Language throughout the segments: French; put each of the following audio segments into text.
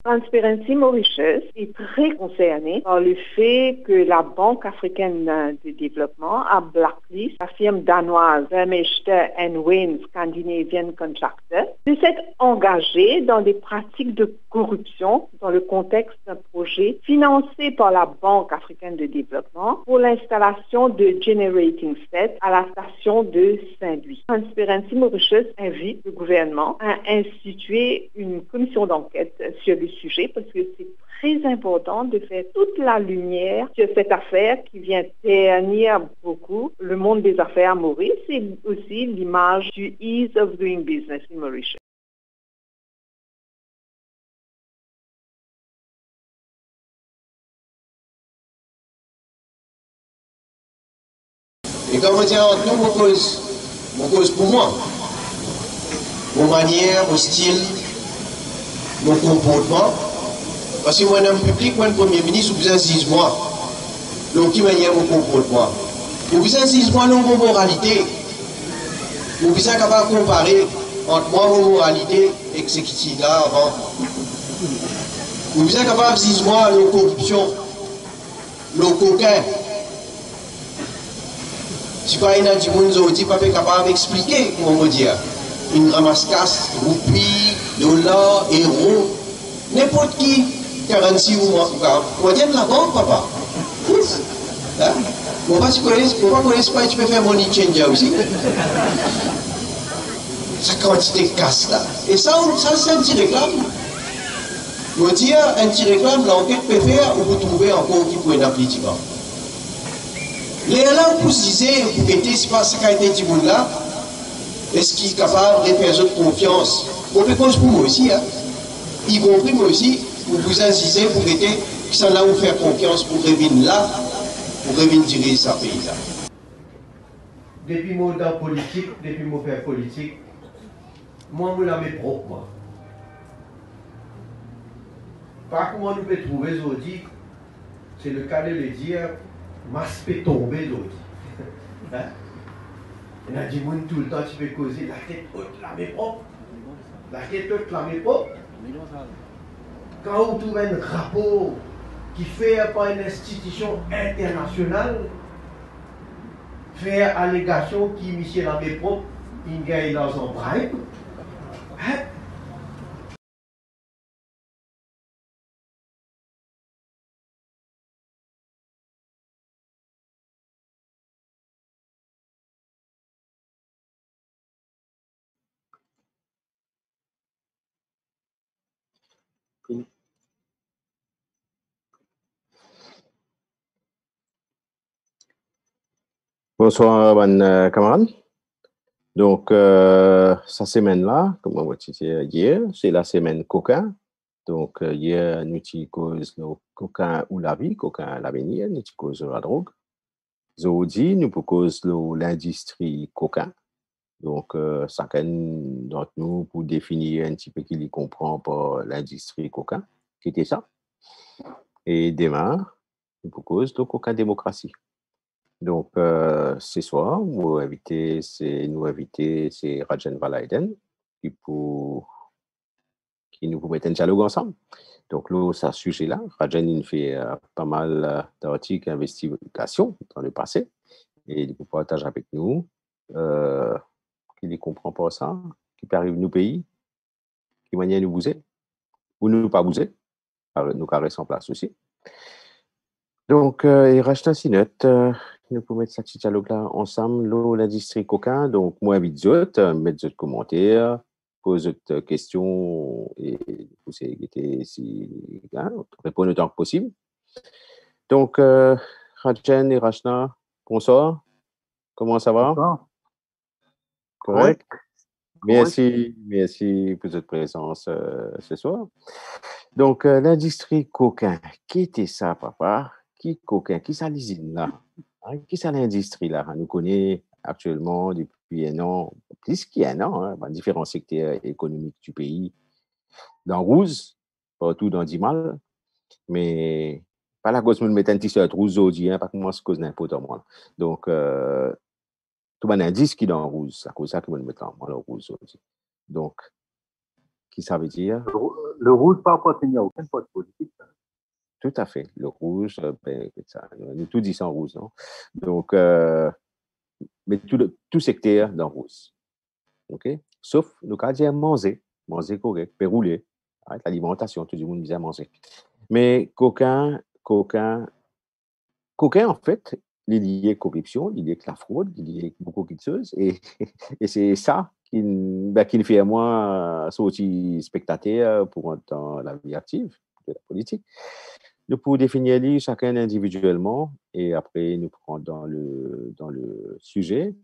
Transparency Mauritius est très concernée par le fait que la Banque africaine de développement a blacklist la firme danoise Vermeester Wayne Scandinavian Contractor de s'être engagée dans des pratiques de corruption dans le contexte d'un projet financé par la Banque africaine de développement pour l'installation de Generating Set à la station de Saint-Louis. Transparency Mauritius invite le gouvernement à instituer une commission d'enquête sur le sujet parce que c'est très important de faire toute la lumière sur cette affaire qui vient ternir beaucoup le monde des affaires à Maurice et aussi l'image du ease of doing business in Mauritius. Et comme on dit entre nous, mon cause pour moi, mon manière, mon style, mon comportement. Parce que moi, dans le public, moi, le Premier ministre, vous insiste moi. Donc, qui manière mon comportement. Vous insiste moi dans mon moralité. Vous êtes capable de comparer entre moi, mon moralité, et ce qui est là avant. Vous êtes capable de dire moi, la corruption, le coquin. Si pas une du monde aujourd'hui pas capable d'expliquer comment dire une ramasse-casse, roupie, dollar, euro, n'importe qui 46 mois, on va dire de la banque papa. Hein? On va connaître pas, tu peux faire money changer aussi. Sa quantité de casse là. Et ça c'est un petit réclame. On va dire un petit réclame, l'enquête peut faire, ou vous trouvez encore qui peut appeler du banc. Les là, pour se dire, pour quitter, c'est pas ça qu'a été dit là, est-ce qu'il est capable de faire autre confiance? On peut cause pour moi aussi, hein. Y compris moi aussi, pour vous insister, pour quitter, qui sont là où faire confiance pour revenir là, pour revenir diriger ce pays là. Depuis mon temps politique, depuis mon faire politique, moi, je l'ai propre, moi. Par comment nous pouvons trouver aujourd'hui, c'est le cas de le dire, masse peut tomber l'autre. Hein? Il y a des gens tout le temps, tu peux causer la tête haute, la main propre. La tête haute, la main propre. Quand on trouve un rapport qui fait par une institution internationale, faire allégation qui, monsieur la main propre, il gagne dans un bribe. Hein? Bonsoir, camarades. Donc, cette semaine-là, comme on va dire hier, c'est la semaine coquin. Donc, hier, nous avons cause le coquin ou la vie, coquin l'avenir, nous avons cause la drogue. Aujourd'hui, nous avons cause l'industrie coquin. Donc, chacun d'entre nous pour définir un petit peu qui comprend par l'industrie coquin, qui était ça. Et demain, nous avons cause le coquin démocratie. Donc, ce soir, nous invitons, c'est Rajan Valaiden qui nous mettre un dialogue ensemble. Donc, là, ce sujet-là, Rajan il fait pas mal d'articles d'investigation dans le passé et il peut partager avec nous qui ne comprend pas ça, qui peut arriver dans nos pays, qui manière nous bouger, ou nous pas bouger, nous caressons en place aussi. Donc, il reste un note. Nous pouvons mettre ce petit dialogue-là ensemble, l'industrie coquin. Donc, moi, invite d'autres, mettre d'autres commentaires, poser d'autres questions et répondre autant que possible. Donc, Rajan et Rachna, bonsoir. Comment ça va? Bonsoir. Correct? Merci pour votre présence ce soir. Donc, l'industrie coquin, qui était ça, papa? Qui coquin? Qui ça l'usine là? Qui ça l'industrie là? On nous connaît actuellement depuis un an, plus qu'un an, dans différents secteurs économiques du pays, dans Rouge, partout dans Dimal, mais pas la cause de mettre un t-shirt rouge aujourd'hui, pas comment se cause n'importe quoi. Donc, tout le monde indice qui est dans Rouge, c'est à cause de ça que je me mets en rouge aujourd'hui. Donc, qui ça veut dire? Le rouge pas appartenir à aucun poste politique. Tout à fait. Le rouge, nous tout dit sans rouge, non? Donc, mais tout secteur dans rouge. OK? Sauf, nous cas dire manger correct, rouler, l'alimentation, tout le monde disait manger. Mais coquin, en fait, il est lié à la corruption, il est lié à la fraude, il est lié à beaucoup de choses. Et c'est ça qui me fait moi sortir spectateur pour dans la vie active de la politique. Nous pouvons définir chacun individuellement et après nous prendre dans le sujet.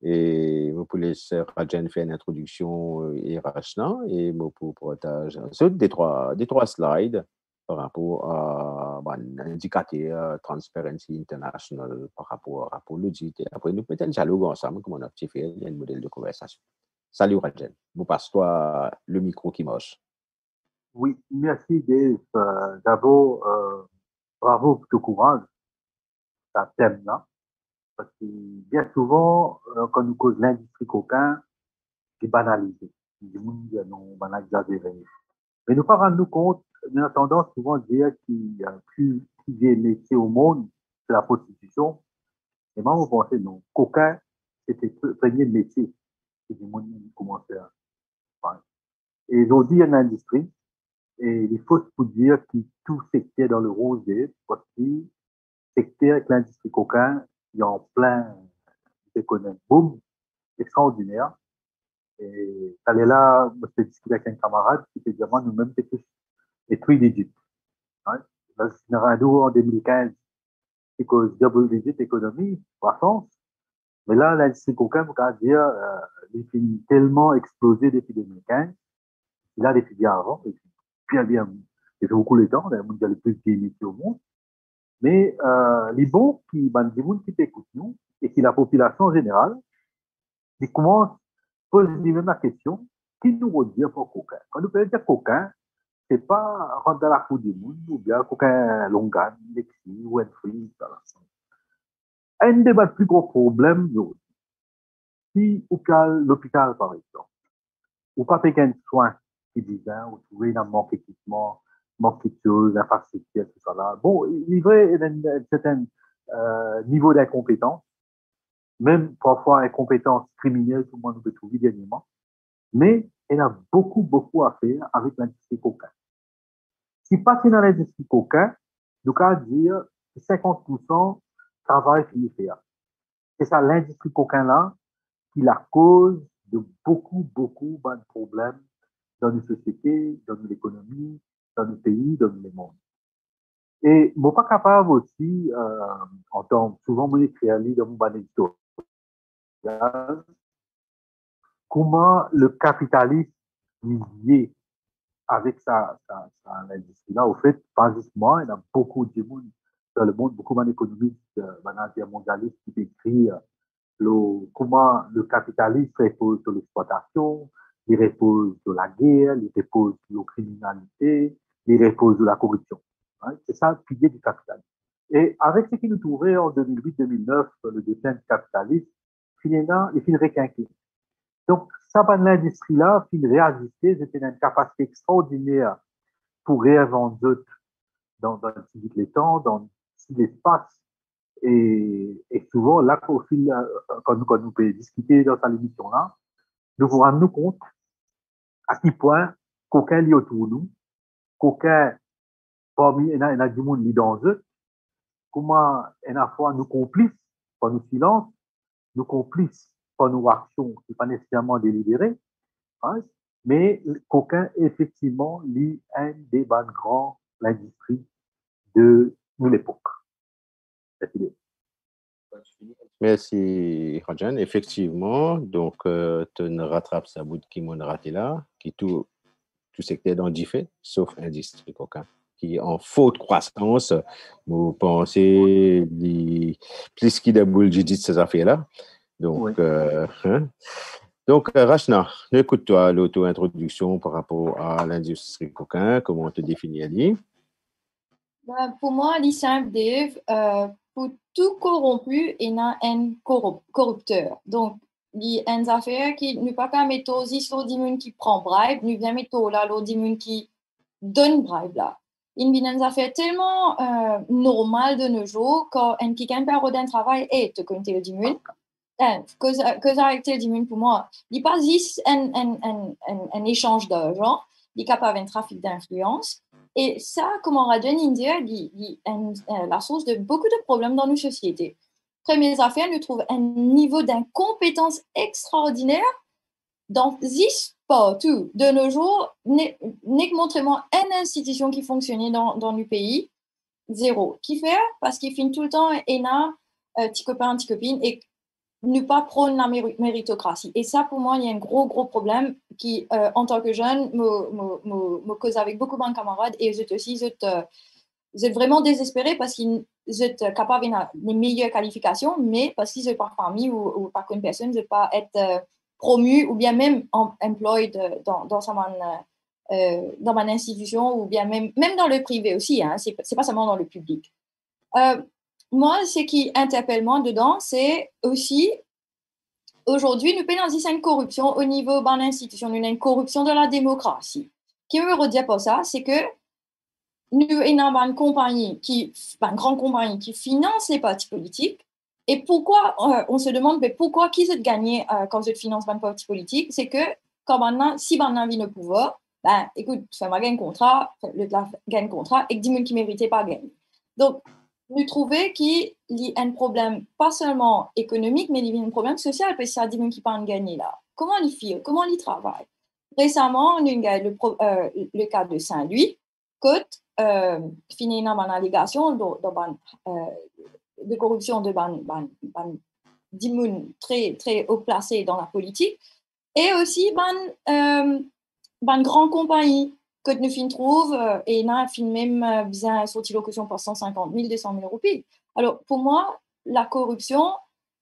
Et nous pouvons laisser Rajan faire une introduction et Rachna et nous pouvons partager des trois slides par rapport à l'indicateur Transparency International par rapport à l'audit. Et après, nous mettons un dialogue ensemble, comme on a fait un modèle de conversation. Salut Rajan, vous passe-toi le micro qui marche. Oui, merci Dave. D'abord, bravo pour ton courage, ta thème-là. Parce que bien souvent, quand nous cause l'industrie coquin, c'est banalisé. On va exagérer. Mais nous pas rendre nous compte, nous avons tendance souvent à dire qu'il y a plus de métier au monde, c'est la prostitution. Et moi, vous pensez, non, coquin, c'était le premier métier que les gens commençaient à faire. Et aujourd'hui, il y a une industrie, et il faut se dire que tout secteur dans le rose, parce que secteur avec l'industrie coquin, il y a en plein économique, boom, extraordinaire. Et elle est là, moi, je discuté avec un camarade qui te demande nous-mêmes, c'est tous les 3 digits. Là, c'est en 2015, c'est cause double digit économie, croissance. Mais là, l'industrie coquin, vous pouvez dire, il est tellement explosé depuis 2015. Il a des bien avant, et bien, il fait beaucoup le temps, il y a le plus de au monde. Mais les bons qui écoutent nous, et qui la population en général, ils commencent à poser même la question, qui nous veut dire pour coquin? Quand nous pouvons dire coquin, c'est pas rentrer dans la cour du monde, ou bien coquin Longan, Lexi, Winfrey, etc. Un des plus gros problèmes, si au cas l'hôpital, par exemple, ou pas fait qu'un soin qui disait, ou trouver un manque d'équipement, manque de choses, d'infrastructures, tout ça là. Bon, il est vrai, il y a un certain niveau d'incompétence, même parfois incompétence criminelle, tout le monde peut trouver dernièrement, mais elle a beaucoup à faire avec l'industrie coquin. Si passer dans l'industrie coquin, nous pouvons dire 50% travail fini faire. C'est ça, l'industrie coquin là, qui est la cause de beaucoup de problèmes dans nos sociétés, dans l'économie, dans nos pays, dans le monde. Et je ne suis pas capable aussi, en tant souvent mon écrire dans mon ban éditorial, comment le capitalisme est lié avec l'industrie là. Au fait, pas juste moi, il y a beaucoup de monde dans le monde, beaucoup d'économistes, mondialistes qui décrivent comment le capitalisme repose sur l'exploitation, il repose sur la guerre, il repose sur la criminalité, il repose sur la corruption. Hein? C'est ça le pilier du capitalisme. Et avec ce qui nous trouvait en 2008-2009, le déclin du capitalisme, finalement, il finit requinqué. Donc, ça, l'industrie-là, finit réajuster, c'était une capacité extraordinaire pour réinventer dans les temps, dans l'espace. Et souvent, là, au fil, quand nous pouvons discuter dans cette émission-là, nous vous rendons compte à quel point qu'aucun lié autour de nous, qu'aucun parmi, il y a du monde qui dans eux, comment, à la fois, nous complices par nos silences, nous complices par nos actions qui ne sont pas nécessairement délibérées, hein, mais qu'aucun, effectivement, lit un des grands l'industrie de l'époque. Merci, Rajan. Effectivement, donc, tu ne rattrapes ça bout qui m'ont raté là, qui tout secteur dans fait, sauf industrie coquin, qui est en faute croissance. Vous pensez, plus qu'il y a boule de ces affaires-là. Donc, oui. Donc, Rachna, écoute-toi l'auto-introduction par rapport à l'industrie coquin, comment on te définit, Ali? Pour moi, c'est simple, Dave. Pour tout corrompu, il y a un corrupteur. Donc, il y a une affaire qui ne pas qu'à mettre aussi sur des gens qui prend bribe, nous bien mettre là des gens qui donne bribe là. Il y a une affaire tellement normale de nos jours quand quelqu'un perd d'un travail et te connaît le dimun. Que ça a été le dimun pour moi. Il n'y a pas juste un échange d'argent, il est capable d'un trafic d'influence. Et ça, comme on a dit, la source de beaucoup de problèmes dans nos sociétés. Première affaire, nous trouvons un niveau d'incompétence extraordinaire dans 10 partout. De nos jours, n'est que montrez-moi une institution qui fonctionnait dans le pays, zéro. Qui fait? Parce qu'il finit tout le temps et n'a petit copain, petit copine et ne pas prône la méritocratie. Et ça, pour moi, il y a un gros problème qui, en tant que jeune, me cause avec beaucoup de camarades et je aussi, vous êtes vraiment désespérés parce qu'ils êtes capables des meilleures qualifications, mais parce qu'ils n'ont pas famille ou pas qu'une personne, ne pas être promu ou bien même employed dans ma institution ou bien même dans le privé aussi, hein, c'est pas seulement dans le public. Moi, ce qui interpelle moi dedans, c'est aussi aujourd'hui, nous payons une corruption au niveau de l'institution, une corruption de la démocratie. Ce qui me redit pour ça, c'est que nous avons une compagnie une grande compagnie qui finance les partis politiques. Et pourquoi, on se demande, mais pourquoi qui se gagne quand je finance un parti politique? C'est que quand maintenant, si maintenant vient le pouvoir, ben, écoute, ça m'a gagné un contrat, gagne contrat, et que 10 000 qui ne méritaient pas gagner. Donc, nous trouvons qu'il y a un problème, pas seulement économique, mais il y a un problème social, parce que ça 10 000 qui ne peuvent gagner là. Comment ils font? Comment ils travaillent? Récemment, on a eu le cas de Saint-Louis, Côte, finit dans une allégation de corruption de d'immunes très, très haut placés dans la politique, et aussi grande compagnie que nous trouve et n'a même bien sorti locution pour 150 000, 200 000 roupies. Alors, pour moi, la corruption,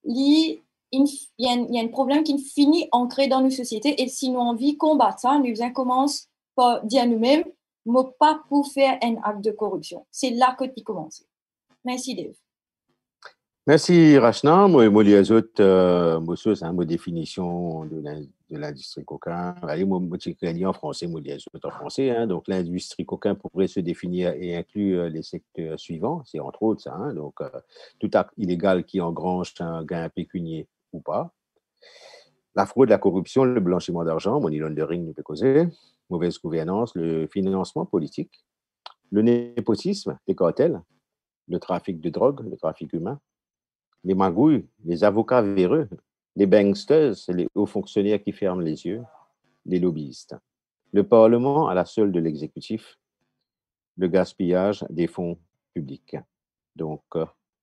il y a un problème qui finit ancré dans nos sociétés et si nous avons envie de combattre ça, nous commençons par dire à nous-mêmes mais pas pour faire un acte de corruption. C'est là que tu commences. Merci, Dave. Merci, Rachna. Moi, les autres, c'est une définition de l'industrie coquin. Moi, je en français, moi, les autres en français. Hein. Donc, l'industrie coquin pourrait se définir et inclut les secteurs suivants. C'est entre autres ça. Hein. Donc, tout acte illégal qui engrange un gain pécunier ou pas. La fraude, la corruption, le blanchiment d'argent, money laundering, nous peut causer. Mauvaise gouvernance, le financement politique, le népotisme, les cartels, le trafic de drogue, le trafic humain, les magouilles, les avocats véreux, les banksters, les hauts fonctionnaires qui ferment les yeux, les lobbyistes, le Parlement à la solde de l'exécutif, le gaspillage des fonds publics. Donc,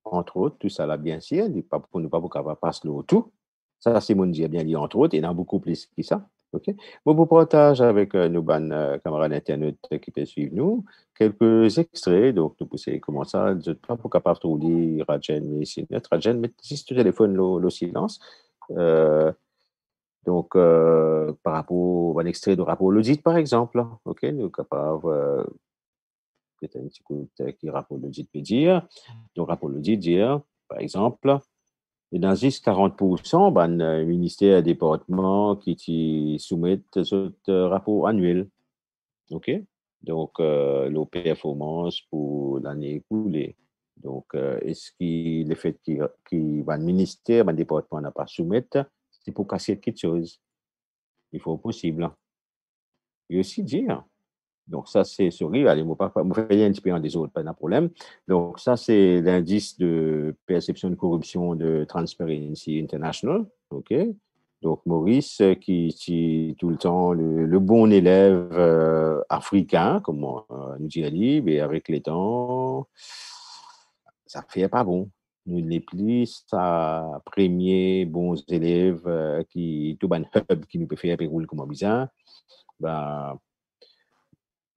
entre autres, tout ça là, bien sûr, pour ne pas passer le tout. Ça, c'est mon dire bien dit, entre autres, et il y en a beaucoup plus que ça. Okay? Moi, je partage avec nos camarades Internet qui peuvent suivre nous quelques extraits. Donc, nous pouvons commencer. Je ne suis pas capable de lire Rajen, mais c'est notre Rajen, mais si tu téléphone le silence. Donc, par rapport à un extrait de rapport l'audit, par exemple. OK, nous sommes capables. Peut-être un petit coup qui rapport l'audit peut dire. Donc, rapport l'audit dire, par exemple. Et dans 40%, le ministère et département qui soumettent ce rapport annuel. OK? Donc, nos performances pour l'année écoulée. Donc, est-ce que le fait que le ministère, le département n'a pas soumettre, c'est pour casser quelque chose. Il faut possible. Et aussi dire. Donc, ça, c'est sorry, allez, moi, faire un petit peu en des autres, pas de problème. Donc, ça, c'est l'indice de perception de corruption de Transparency International. OK? Donc, Maurice, qui tout le temps le bon élève africain, comme nous dit Ali, mais avec les temps, ça ne fait pas bon. Nous les plus à premiers bons élèves qui, tout un hub qui nous peut faire rouler comme bizarre, ben,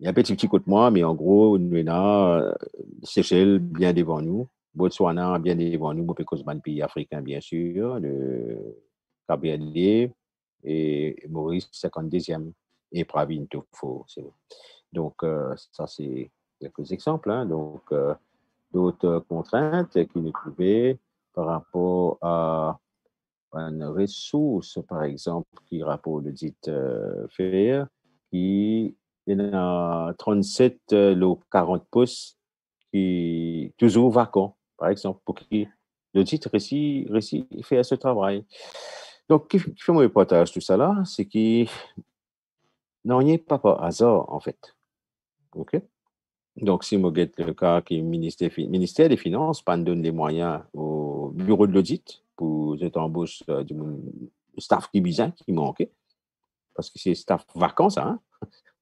il y a un petit côté de moi, mais en gros, nous avons Seychelles bien devant nous, Botswana bien devant nous, parce que c'est un pays africain, bien sûr, le Cap-Verde et Maurice, 52e, et Pravin Tofo. Donc, ça, c'est quelques exemples. Hein. Donc, d'autres contraintes qui nous trouvaient par rapport à une ressource, par exemple, qui rapport l'audit faire, qui il y en a 37, le 40 postes qui toujours vacants, par exemple, pour qui l'audit réussit faire ce travail. Donc, qui fait mon reportage tout ça là, c'est qu'il non, il n'y a pas par hasard, en fait. OK? Donc, si je regarde le cas que le ministère des Finances pas donne les moyens au bureau de l'audit pour cette embauche du staff qui bizarre, qui manquait, parce que c'est staff vacant, ça, hein?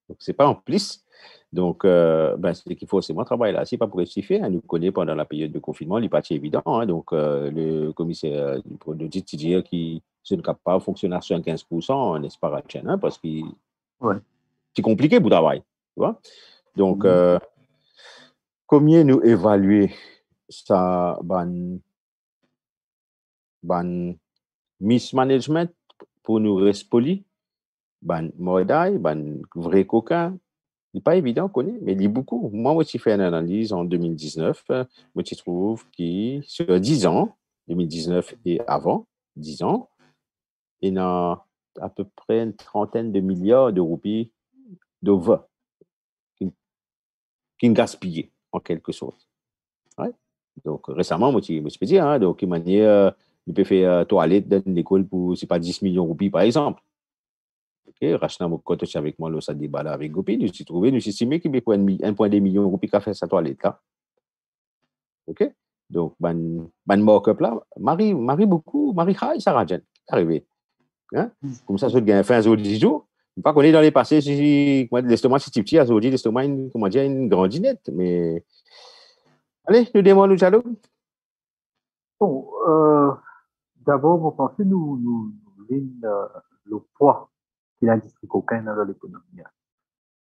Donc, c'est pas en plus. Donc, ben, c'est qu'il faut aussi moi travailler là. C'est pas pour rectifier. Hein, nous connaissons pendant la période de confinement, il n'est pas évident. Hein, donc, le commissaire du bureau de l'audit dit qu'il ne capable pas fonctionner à 75%, n'est-ce pas, Rachel, hein, parce que Ouais. c'est compliqué pour travailler. Tu vois? Donc, Mhm. combien nous évaluer ça, ban mismanagement pour nous rester poli, ban mordaille, ban vrai coquin, n'est pas évident, qu'on connaît, mais il y a beaucoup. Moi, j'ai fait une analyse en 2019, moi, je trouve que sur 10 ans, 2019 et avant, 10 ans, il y a à peu près une trentaine de milliards de roupies de vin qui gaspillés, en quelque sorte. Ouais. Donc, récemment, moi, je peux dire, hein, donc, une manière, il peut faire toilette dans une école pour, c'est pas 10 millions de roupies, par exemple. OK, Rachna, mon côté avec moi, là, ça débat là avec Gopi, nous sommes trouvés, nous estimés qu'il peut prendre 1,2 million de roupies qu'à faire sa toilette, là. OK? Donc, ban mock-up là, Marie beaucoup, Marie High, ça rajoute, arrivé. Hein? Comme ça, je gagne fin à 10 jours. Pas qu'on est dans les passés, si, l'estomac, c'est petit, à Zodi, l'estomac, comment dire, une grandinette, mais, allez, nous démarrons le dialogue. Bon, d'abord, vous pensez nous le poids de l'industrie cocaïne dans l'économie.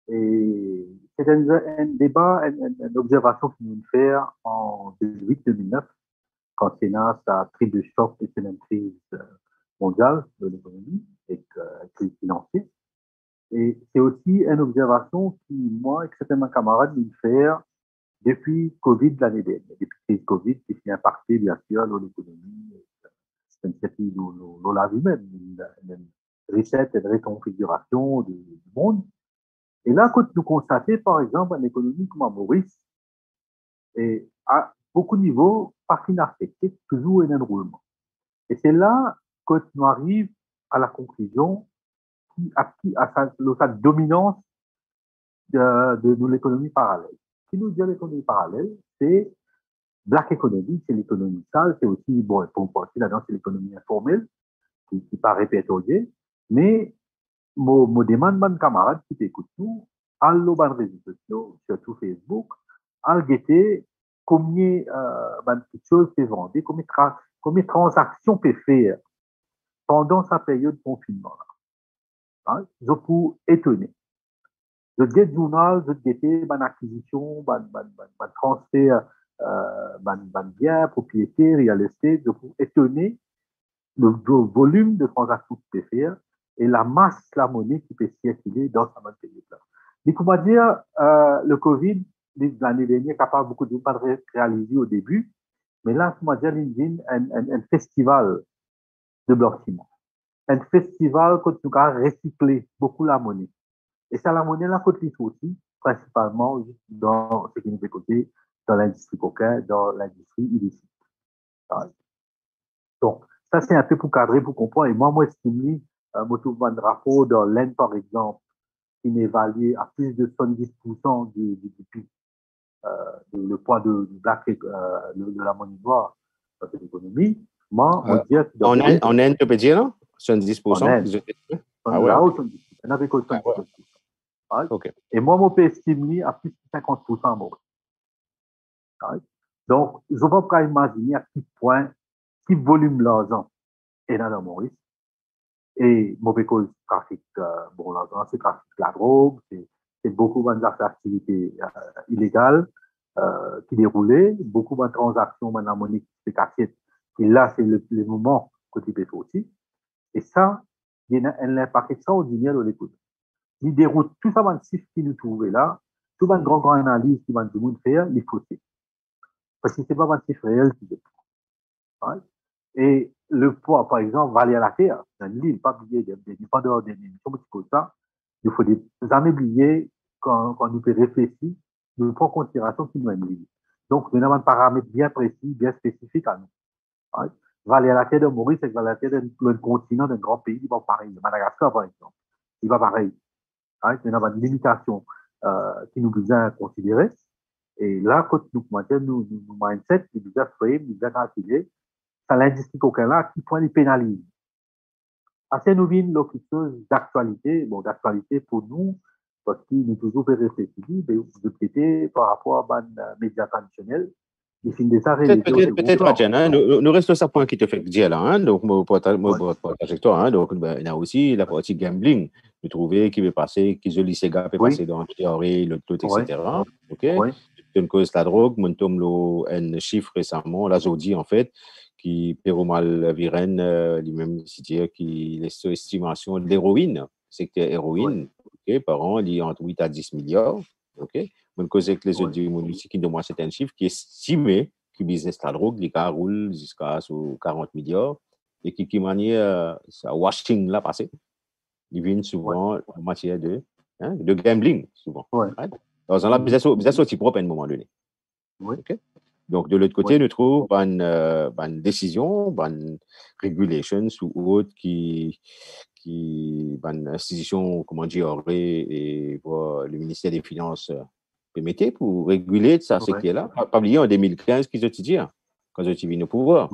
Et c'est un débat, une observation que nous faisons en 2008-2009, quand Sénat a pris de choc et c'est une crise mondiale de l'économie et crise financière. Et c'est aussi une observation qui, moi, et certains camarades, nous faisons depuis Covid l'année dernière, depuis crise Covid, qui s'est impacté, bien sûr, l'économie, c'est la vie même, une reset, une reconfiguration du monde. Et là, quand nous constatons, par exemple, une économie comme à Maurice, et à beaucoup de niveaux, pas affecté, toujours un enroulement. Et c'est là que nous arrivons à la conclusion à sa dominance de l'économie parallèle. Ce qui nous dit l'économie parallèle, c'est Black Economy, c'est l'économie sale, c'est aussi, bon, pour penser là-dedans, c'est l'économie informelle, qui paraît pétrolier, mais mon demande, mon camarade qui t'écoute tout, à l'eau dans les réseaux sociaux, surtout Facebook, à guetter combien de choses se vendent, combien de transactions peut faire pendant sa période de confinement. Hein? Je peux étonner. Je guette journal, je guette une acquisition, un transfert, bien, propriété, real estate, je peux étonner le volume de transactions qu'il peut faire et la masse, la monnaie qui peut circuler dans sa période-là. Donc, on va dire, le Covid, l'année dernière, n'a pas beaucoup de pas réalisé au début, mais là, on va dire, un festival de blanchiment. Un festival qui a recyclé beaucoup la monnaie. Et ça, la monnaie, là, côté aussi, principalement dans ce qui nous fait côté, dans l'industrie cocaine, dans l'industrie illicite. Donc, ça, c'est un peu pour cadrer, pour comprendre. Et moi, j'estime, un rapport dans l'Inde, par exemple, qui m'évalue à plus de 70% du PIB, le poids de la monnaie noire dans cette économie. Moi, on dit que en Inde, tu peux dire, non? 70%? En Inde. Ah ouais, là, okay. On avait que 70%. Ah ouais. Okay. Et moi, mon PSTMI à plus de 50% moi. Donc, je ne peux pas imaginer à quel point, quel volume d'argent est dans Maurice. Et mauvais cause trafic, bon, l'argent, c'est trafic de la drogue, c'est beaucoup d'activités illégales qui déroulaient, beaucoup de transactions dans la monnaie qui se cassait. Et là, c'est le moment que tu peux faire aussi. Et ça, il y a un impact extraordinaire dans l'économie. Il déroule tout ça, les chiffres qui nous trouvent là, tout une grande analyse qui va du monde faire, il faut. Parce que ce n'est pas un chiffre réel qui dépend. Et le poids, par exemple, Valais à la terre, dans l'île, pas oublier des dépendants des émissions, comme ça, il faut des années oublier quand nous peut réfléchir, nous prenons en considération qui nous est. Donc, nous avons un paramètre bien précis, bien spécifique à nous. Right? Valais à la terre de Maurice, c'est Valais à la terre d'un continent, d'un grand pays, il va pareil. Madagascar, par exemple, il va pareil. Right? Nous avons une limitation qui nous besoin considérer. Et là, quand nous commençons, nous mindset, nous besoin frame, nous besoin calculer, ça l'industrie qu'aucun là qui point les pénalise. Assez nous vient quelque chose d'actualité, bon, d'actualité pour nous, parce qu'il nous toujours fait réfléchir, peut-être par rapport à les médias traditionnels, ils finissent des arrêts. Peut-être, Atienne, hein, nous restons sur ce point qui te fait dire là, hein, donc, moi, partage avec toi, hein, donc, ben, il y a aussi la partie gambling, de trouver qui veut passer, qui se lit ces gars, peut passer dans la théorie, le tout, etc. OK? C'est une cause de la drogue, mon tome, un chiffre récemment, la Zodi, en fait, qui Péromal Viren, lui-même, c'est-à-dire qui les estimations de l'héroïne, secteur héroïne, OK, par an, il y a entre 8 à 10 milliards, OK? Mon cause avec les autres qui demandent c'est un chiffre qui est estimé que le business de la drogue, les cas roule jusqu'à 40 milliards et qui manière ça washing là passé. Ils viennent souvent en matière de gambling, souvent. Right? Dans un business aussi propre à un moment donné. Okay? Donc, de l'autre côté, nous trouvons une décision, une régulation ou autre qui une institution, comment dire, et le ministère des Finances permettait pour réguler ce secteur-là. Pas oublier en 2015 qu'ils ont dit, quand ils ont venu au pouvoir.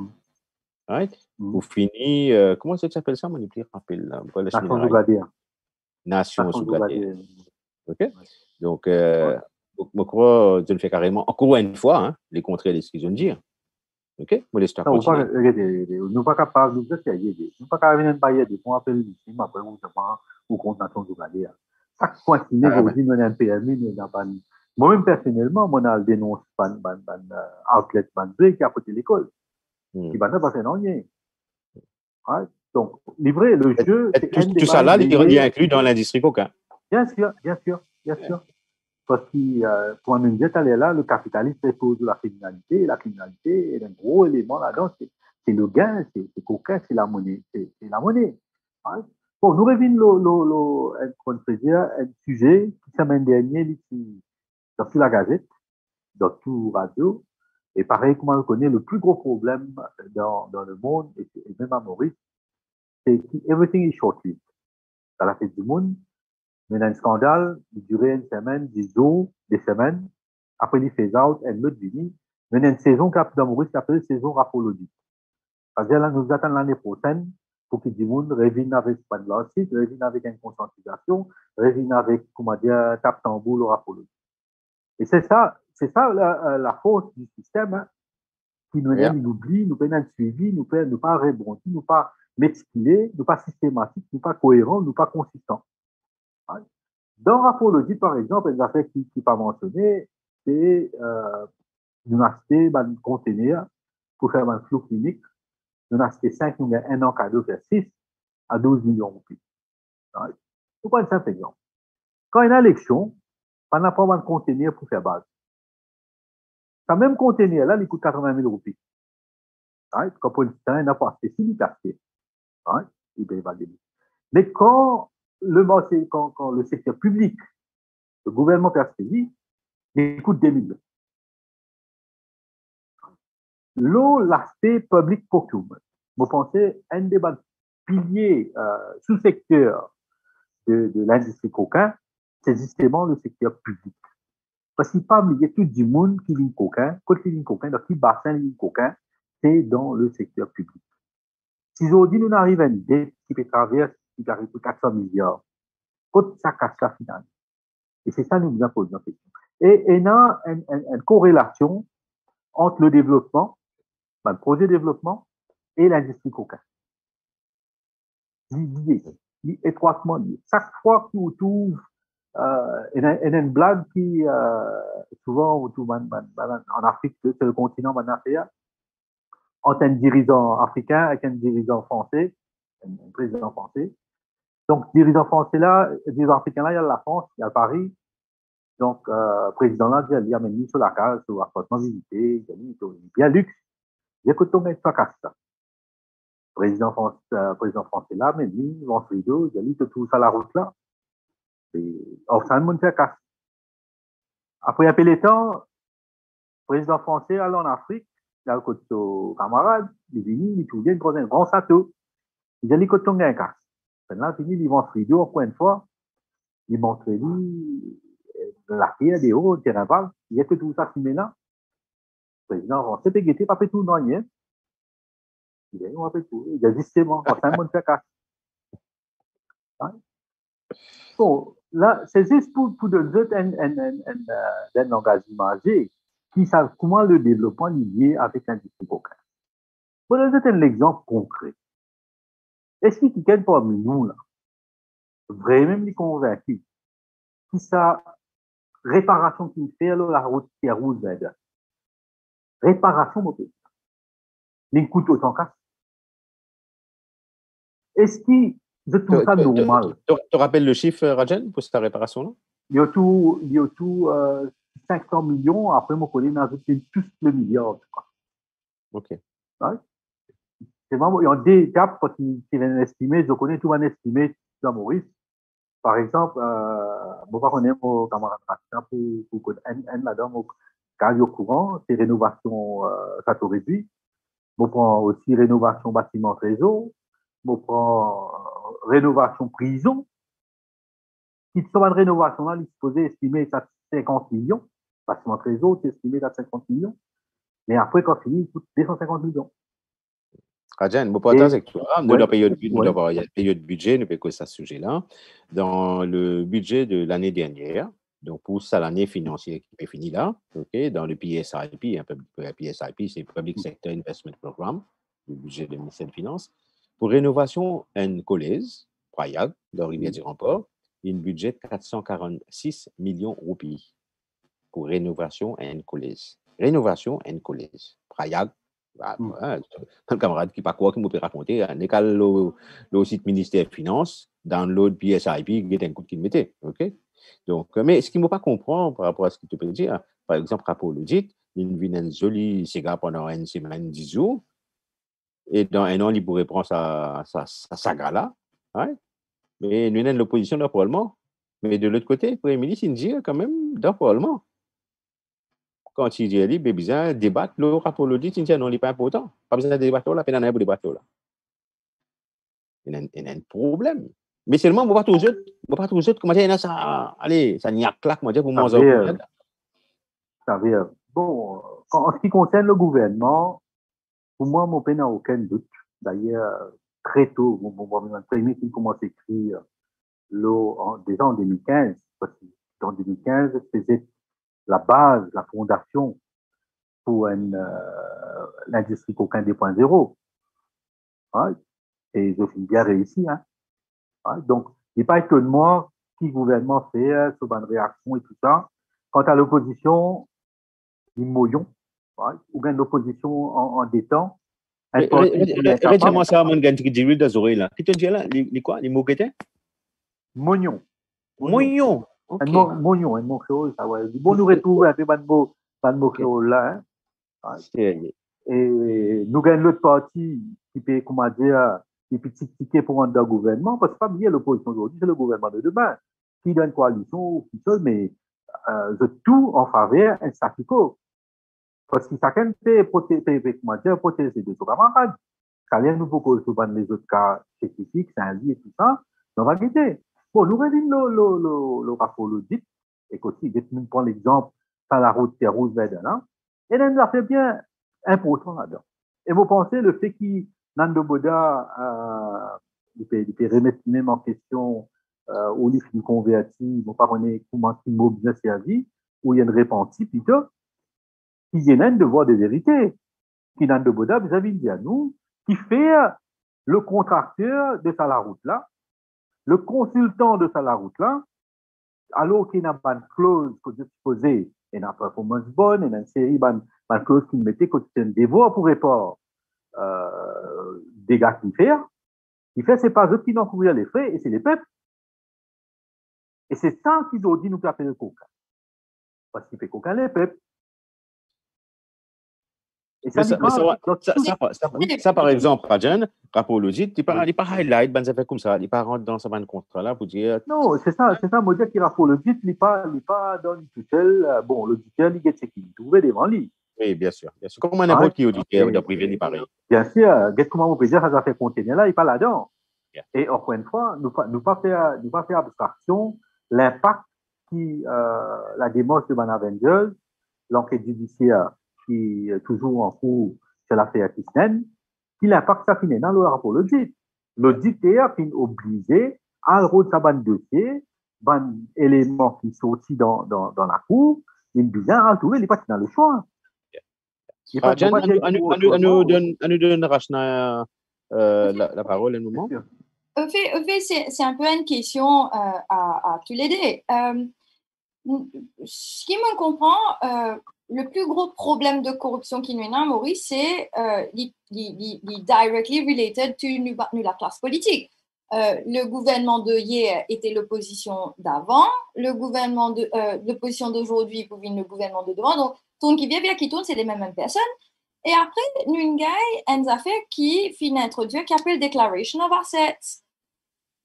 Right? Pour finir, comment ça s'appelle ça, mon rappel Nations Ougadiennes. Nations Ougadiennes. OK? Donc, je crois que je le fais carrément, encore une fois, hein, les contraires de ce qu'ils ont dit. OK? Moi, laisse-toi continuer. Nous ne sommes pas capables de nous aider. Nous ne sommes pas capables de nous aider pour appeler l'ici, après, ou contre Nations Ougadiennes. Chaque point qui n'est pas dit, nous avons un PMI, nous n'avons pas. Moi-même, personnellement, moi, je dénonce un outlet qui a côté l'école. Qui va pas faire rien. Donc, livrer le jeu. Tout ça là, il est inclus dans l'industrie coca. Bien sûr. Parce que, pour nous dire, là, le capitalisme est pour de la criminalité. Et la criminalité est un gros élément là-dedans. C'est le gain, c'est coca, c'est la monnaie. C'est la monnaie. Bon, nous revenons un sujet qui, semaine dernière, dans toute la Gazette, dans tout radio. Et pareil, comme on le connaît, le plus gros problème dans le monde, et même à Maurice, c'est que everything is short-lived. Dans la fête du monde, il y a un scandale, il durait une semaine, 10 jours, des semaines. Après, il fait out, et l'autre vini. Il y a une saison dans Maurice qui s'appelle saison rapologique. C'est-à-dire, là, nous attendons l'année prochaine pour que du monde revienne avec pas de l'ossite, revienne avec une conscientisation, revienne avec, comment dire, tape tambour, le rapologique. Et c'est ça la force du système, hein, qui nous donne l'oubli, nous donne un suivi, nous pas rebondir, nous pas méticulé, nous pas systématique, nous pas cohérent, nous pas consistant. Dans Rapologie, par exemple, une affaire qui n'est pas mentionnée, c'est nous acheter un conteneur pour faire un flou clinique. Nous acheter 5, nous avons un an cadeau faire 6 à 12 millions de roupies. Vous prenez un simple exemple. Quand il y a une élection, on n'a pas un conteneur pour faire base. Ce même conteneur-là, il coûte 80 000 roupies. Quand politicien n'a pas acheté, s'il a acheté, il peut évaluer. Mais quand le secteur public, le gouvernement peut acheter, il coûte 2 millions. L'aspect public procurement, vous pensez, un des piliers sous-secteurs de l'industrie cocaïne, c'est justement le secteur public. Parce qu'il pas oublier tout le monde qui vit cocaïne, côté vit cocaïne, dans qui bassin vit cocaïne, c'est dans le secteur public. Si aujourd'hui nous arrivons à une dette qui peut traverser, qui arrive à 400 milliards, quand ça casse la finale. Et c'est ça nous nous posons en question. Et il y a une corrélation entre le développement, le projet de développement et l'industrie cocaïne. Lié, étroitement lié. Chaque fois qu'on trouve il y a une blague qui, souvent, en Afrique, c'est le continent manaféa, entre un dirigeant africain avec un dirigeant français, un président français. Donc, dirigeant français là, dirigeant africain là, il y a la France, il y a Paris. Donc, président là, il y a mis sur la case, sur l'appartement visité, il y a luxe. Il y a que ton mec, ça casse ça. président français là, mais lui, Van Frido, il a dit que tout ça la route là. Et, ça ne fait casse. Après, il y a les temps, le président français allait en Afrique, il a le côté camarade, il est venu, il trouve bien un grand château. Il a dit que ton gars casse. Maintenant, fini, il Van Frido, encore une fois, il montre lui la pierre des hauts, le terrain vague, il y a que tout ça filmé là. Le président français, il n'était pas fait tout, non, rien. Il a fait tout. Il a justement, ça ne fait casse. Bon, là, c'est juste pour donner un langage imagé qui savent comment le développement est lié avec l'industrie cocaine. Pour donner un exemple concret, est-ce qu'il y a quelqu'un parmi nous, là, vraiment les convaincus, qui sa réparation qu'il fait, alors la route qui est rouge, réparation, mon pays, les coûte autant casse. Est-ce que je trouve ça normal? Tu rappelles le chiffre, Rajan, pour cette réparation-là? Il y a tout 500 millions. Après, mon collègue a ajouté tous le milliard. OK. Ouais. C'est vraiment, il y a des étapes qui viennent estimer. Je connais tout un estimé dans Maurice. Par exemple, je connais mon camarade pour là-dedans, car au courant, c'est rénovation château réduit. Je prends aussi rénovation bâtiment trésor. Je prends rénovation prison. Qui sont une rénovation là, il est supposé estimer à 50 millions. Bâtiment trésor, c'est estimé à 50 millions. Mais après, quand fini, il coûte 250 millions. Rajan, mon partage avec toi, nous avons payé de budget, nous payons ça ce sujet-là. Dans le budget de l'année dernière, donc pour ça, l'année financière qui est finie là, okay, dans le PSIP, PSIP, c'est Public Sector Investment Program, le budget du ministère des Finances, pour rénovation en Colaise, Prayag, dans Rivière-du-Remport, il y a un budget de 446 millions de roupies pour rénovation en Colaise. Rénovation en Colaise. Prayag, un camarade qui pas quoi qui m'a raconté, le site ministère des Finances, dans l'autre PSIP, il y a un coup qu'il mettait. OK? Donc, mais ce qu'il ne m'a pas comprendre par rapport à ce qu'il te peut dire, par exemple, rapport l'audit, il vient un joli cigare pendant une semaine, 10 jours, et dans un an, il pourrait prendre sa saga-là. Ouais? Mais nous avons l'opposition d'un Parlement. Mais de l'autre côté, le Premier ministre, il dit quand même d'un Parlement. Quand il dit, il besoin de débattre, le rapport l'audit, il dit non, il n'est pas important. Pas besoin de débattre là, peine pour débattre là. Il y a un problème. Mais seulement, on ne va pas toujours, comment dire, il y a ça, allez, ça n'y a claque, comment dire, pour moi, ça veut dire, bon, en ce qui concerne le gouvernement, pour moi, mon pays n'a aucun doute. D'ailleurs, très tôt, mon premier film commence à écrire déjà en 2015, parce qu'en 2015, c'était la base, la fondation pour l'industrie cocaine 2.0. Ouais. Et je suis bien réussi. Hein. Ouais. Donc, il n'est pas étonnant qui le gouvernement fait, sur une réaction et tout ça. Quant à l'opposition, ils mouillons, ouais. Ou bien l'opposition en détend. Récemment, ça, mon gars, qui dit dans les oreilles là. Qui te dit là, les quoi, les moquettes? Mognon. Mognon. Mognon, un mot créole, ça va. Bon, nous retrouvons un peu de mot créole là. Hein. Et nous gagnons l'autre parti qui peut, comment dire, qui peut ticket pour rendre le gouvernement, parce que pas bien l'opposition aujourd'hui, c'est le gouvernement de demain, qui donne coalition, qui seul, mais de tout en faveur d'un statu quo. Parce que chacun peut protéger de son camarade. Quand il y a nous pour les autres cas spécifiques, c'est un lit et tout ça, on va guetter. Bon, nous regardons le rapport l'audit, et aussi, nous prenons l'exemple par la route qui rouge vers là, et là, nous a fait bien important là-dedans. Et vous pensez, le fait qu'il Nando Boda, il peut remettre même en question, où il est converti, vous pas connaître comment il m'a bien servi, où il y a une répentie, plutôt, qui y a un devoir de vérité, qui Nando Boda vis-à-vis de nous, qui fait le contracteur de ça la route là, le consultant de ça la route là, alors qu'il n'a pas de clause que je supposais, et n'a pas performance bonne, et une série de clause qu'il mettait que c'est un devoir pour répondre dégâts qu'il fait, c'est pas eux qui n'ont couvert les frais, et c'est les peuples. Et c'est ça qu'ils ont dit nous faire le coca. Parce qu'il fait coca les peuples. Et ça, par exemple, Rajan, rapport logique, il pas highlight, ben ça fait comme ça, il pas rentre dans ce contrat-là pour dire. Non, c'est ça, moi dire qu'il rapport logique, il pas dans tout seul, bon, l'auditeur, il get ce qu'il trouve devant lui. Oui, bien sûr. Comment n'importe qui auditeur de privé, il pareil. Bien sûr, comment on peut dire, ça fait contenir là, il pas là-dedans. Yeah. Et encore une fois, nous pas faire abstraction, l'impact qui, la démarche de Man Avengers, l'enquête judiciaire qui est toujours en cours sur l'affaire Kisnen, qui l'impact ça finit dans le rapport l'audit. L'auditeur est obligé à rendre sa bande dossier, ban élément qui sorti dans la cour, il bien à trouver les parties dans le choix. Nous donne Rachna la parole un moment. En fait, c'est un peu une question à tous les deux. Ce qui me comprend, le plus gros problème de corruption qui nous a, Maurice, c'est directly related to la classe politique. Le gouvernement de hier était l'opposition d'avant, le gouvernement l'opposition d'aujourd'hui pour le gouvernement de devant. Donc, tourne qui vient qui tourne, c'est les mêmes personnes. Et après, nous avons une affaire qui finit introduire qui s'appelle Declaration of Assets.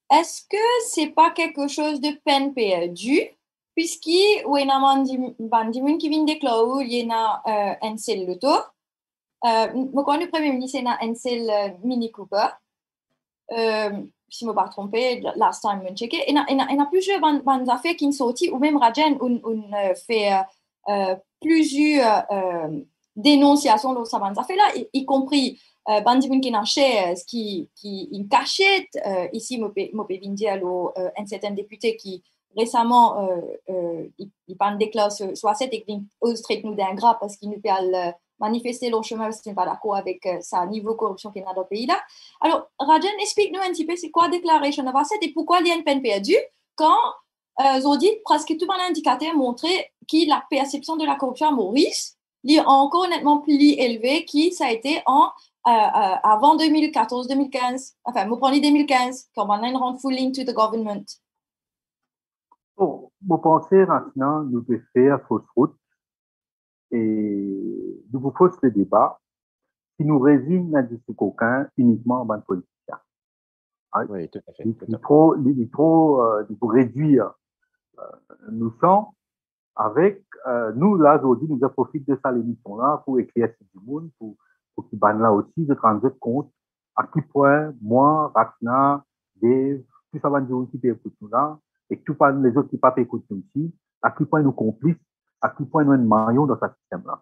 Est-ce que c'est pas quelque chose de peine perdue? Puisqu'il y a un qui vient déclarer il y a un seul loto. Le Premier ministre c'est un seul Mini Cooper. Si je ne me pas trompé, last time je checké. Il y a plusieurs affaires qui sont sorties, ou même Rajan on fait plusieurs dénonciations de ces affaires-là, y compris Bandimun qui n'a shares, qui une cachette. Ici, je peux dire un certain député qui récemment, il parle des clauses soit c'est et qu'il traite nous d'un gras parce qu'il nous parle manifester leur chemin parce qu'il n'est pas d'accord avec sa niveau de corruption qu'il y a dans le pays là. Alors, Rajan, explique-nous un petit peu c'est quoi Declaration of Assets et pourquoi il y a une peine perdue quand Zodi, presque tout un indicateur montrait que la perception de la corruption à Maurice est encore nettement plus élevée que ça a été avant 2014-2015, enfin, je prends 2015, quand on a une run full into the government. Bon, vous pensez maintenant, nous devons faire fausse route et nous vous fausse le débat qui nous résigne à ce coquin uniquement en bande politicien. Oui, tout à fait. Il faut réduire nous champs avec nous là aujourd'hui nous profitons de ça l'émission là pour éclairer du monde pour qu'ils banent là aussi de rendre compte à quel point moi, Ratna, Dave, tout ça va nous qui peut écouter nous là et tout pas les autres qui pas écouter nous aussi, à quel point nous complices, à quel point nous sommes maillons dans ce système là.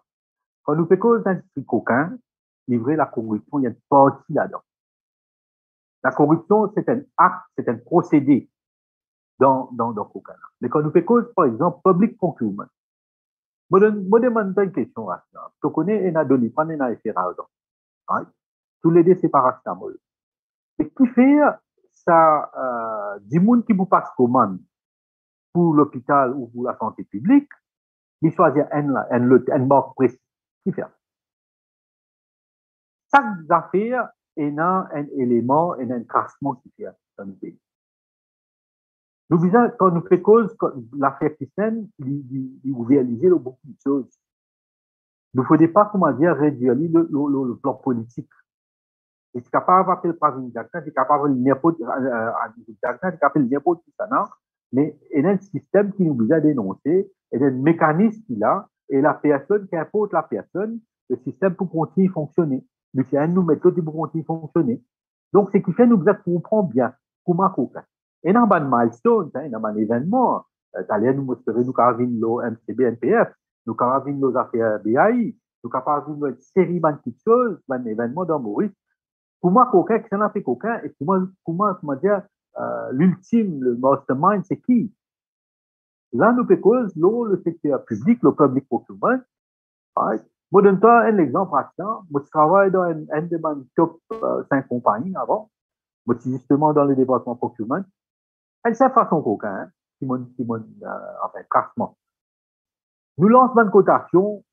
Quand nous faisons cause d'un coquin, livrer la corruption, il y a une partie là-dedans. La corruption, c'est un acte, c'est un procédé dans coquin. Mais quand nous faisons cause, par exemple, public procurement, moi demande une question là. Tu connais un adolescent, un FRA, tous les deux c'est paracétamol. Et qui fait ça, du monde qui vous passe commande pour l'hôpital ou pour la santé publique, il choisit un mort précis. Qui fait? Chaque affaire est un élément et un tracement qui fait dans le pays. Nous visons, quand nous faisons cause, l'affaire Kisnen, il réalise beaucoup de choses. Il ne faudrait pas, comment dire, réduire le plan politique. Il est capable d'appeler le président, il est capable de n'importe qui ça, mais il y a un système qui nous oblige à dénoncer, il y a un mécanisme qui est là, et la personne, qu'importe la personne, le système pour continuer à fonctionner. Nous nous mettons pour continuer à fonctionner. Donc, ce qui fait nous comprendre bien comment coca. Et dans un milestone, dans un événement, d'ailleurs, nous montrer nous avons le MCB, NPF, nous avons nos affaires BAI, nous avons une série de choses, un événement dans Maurice. Pour moi, coca, c'est un fait coca, et comment dire, l'ultime, le mastermind, c'est qui? Là, nous faisons le secteur public, le public procurement. Moi, donne toi un exemple récent. Moi, je travaille dans un de mes top 5 compagnies avant. Moi, je suis justement dans le département procurement. Elle sait façon coquin, enfin, classement. Nous lançons une cotation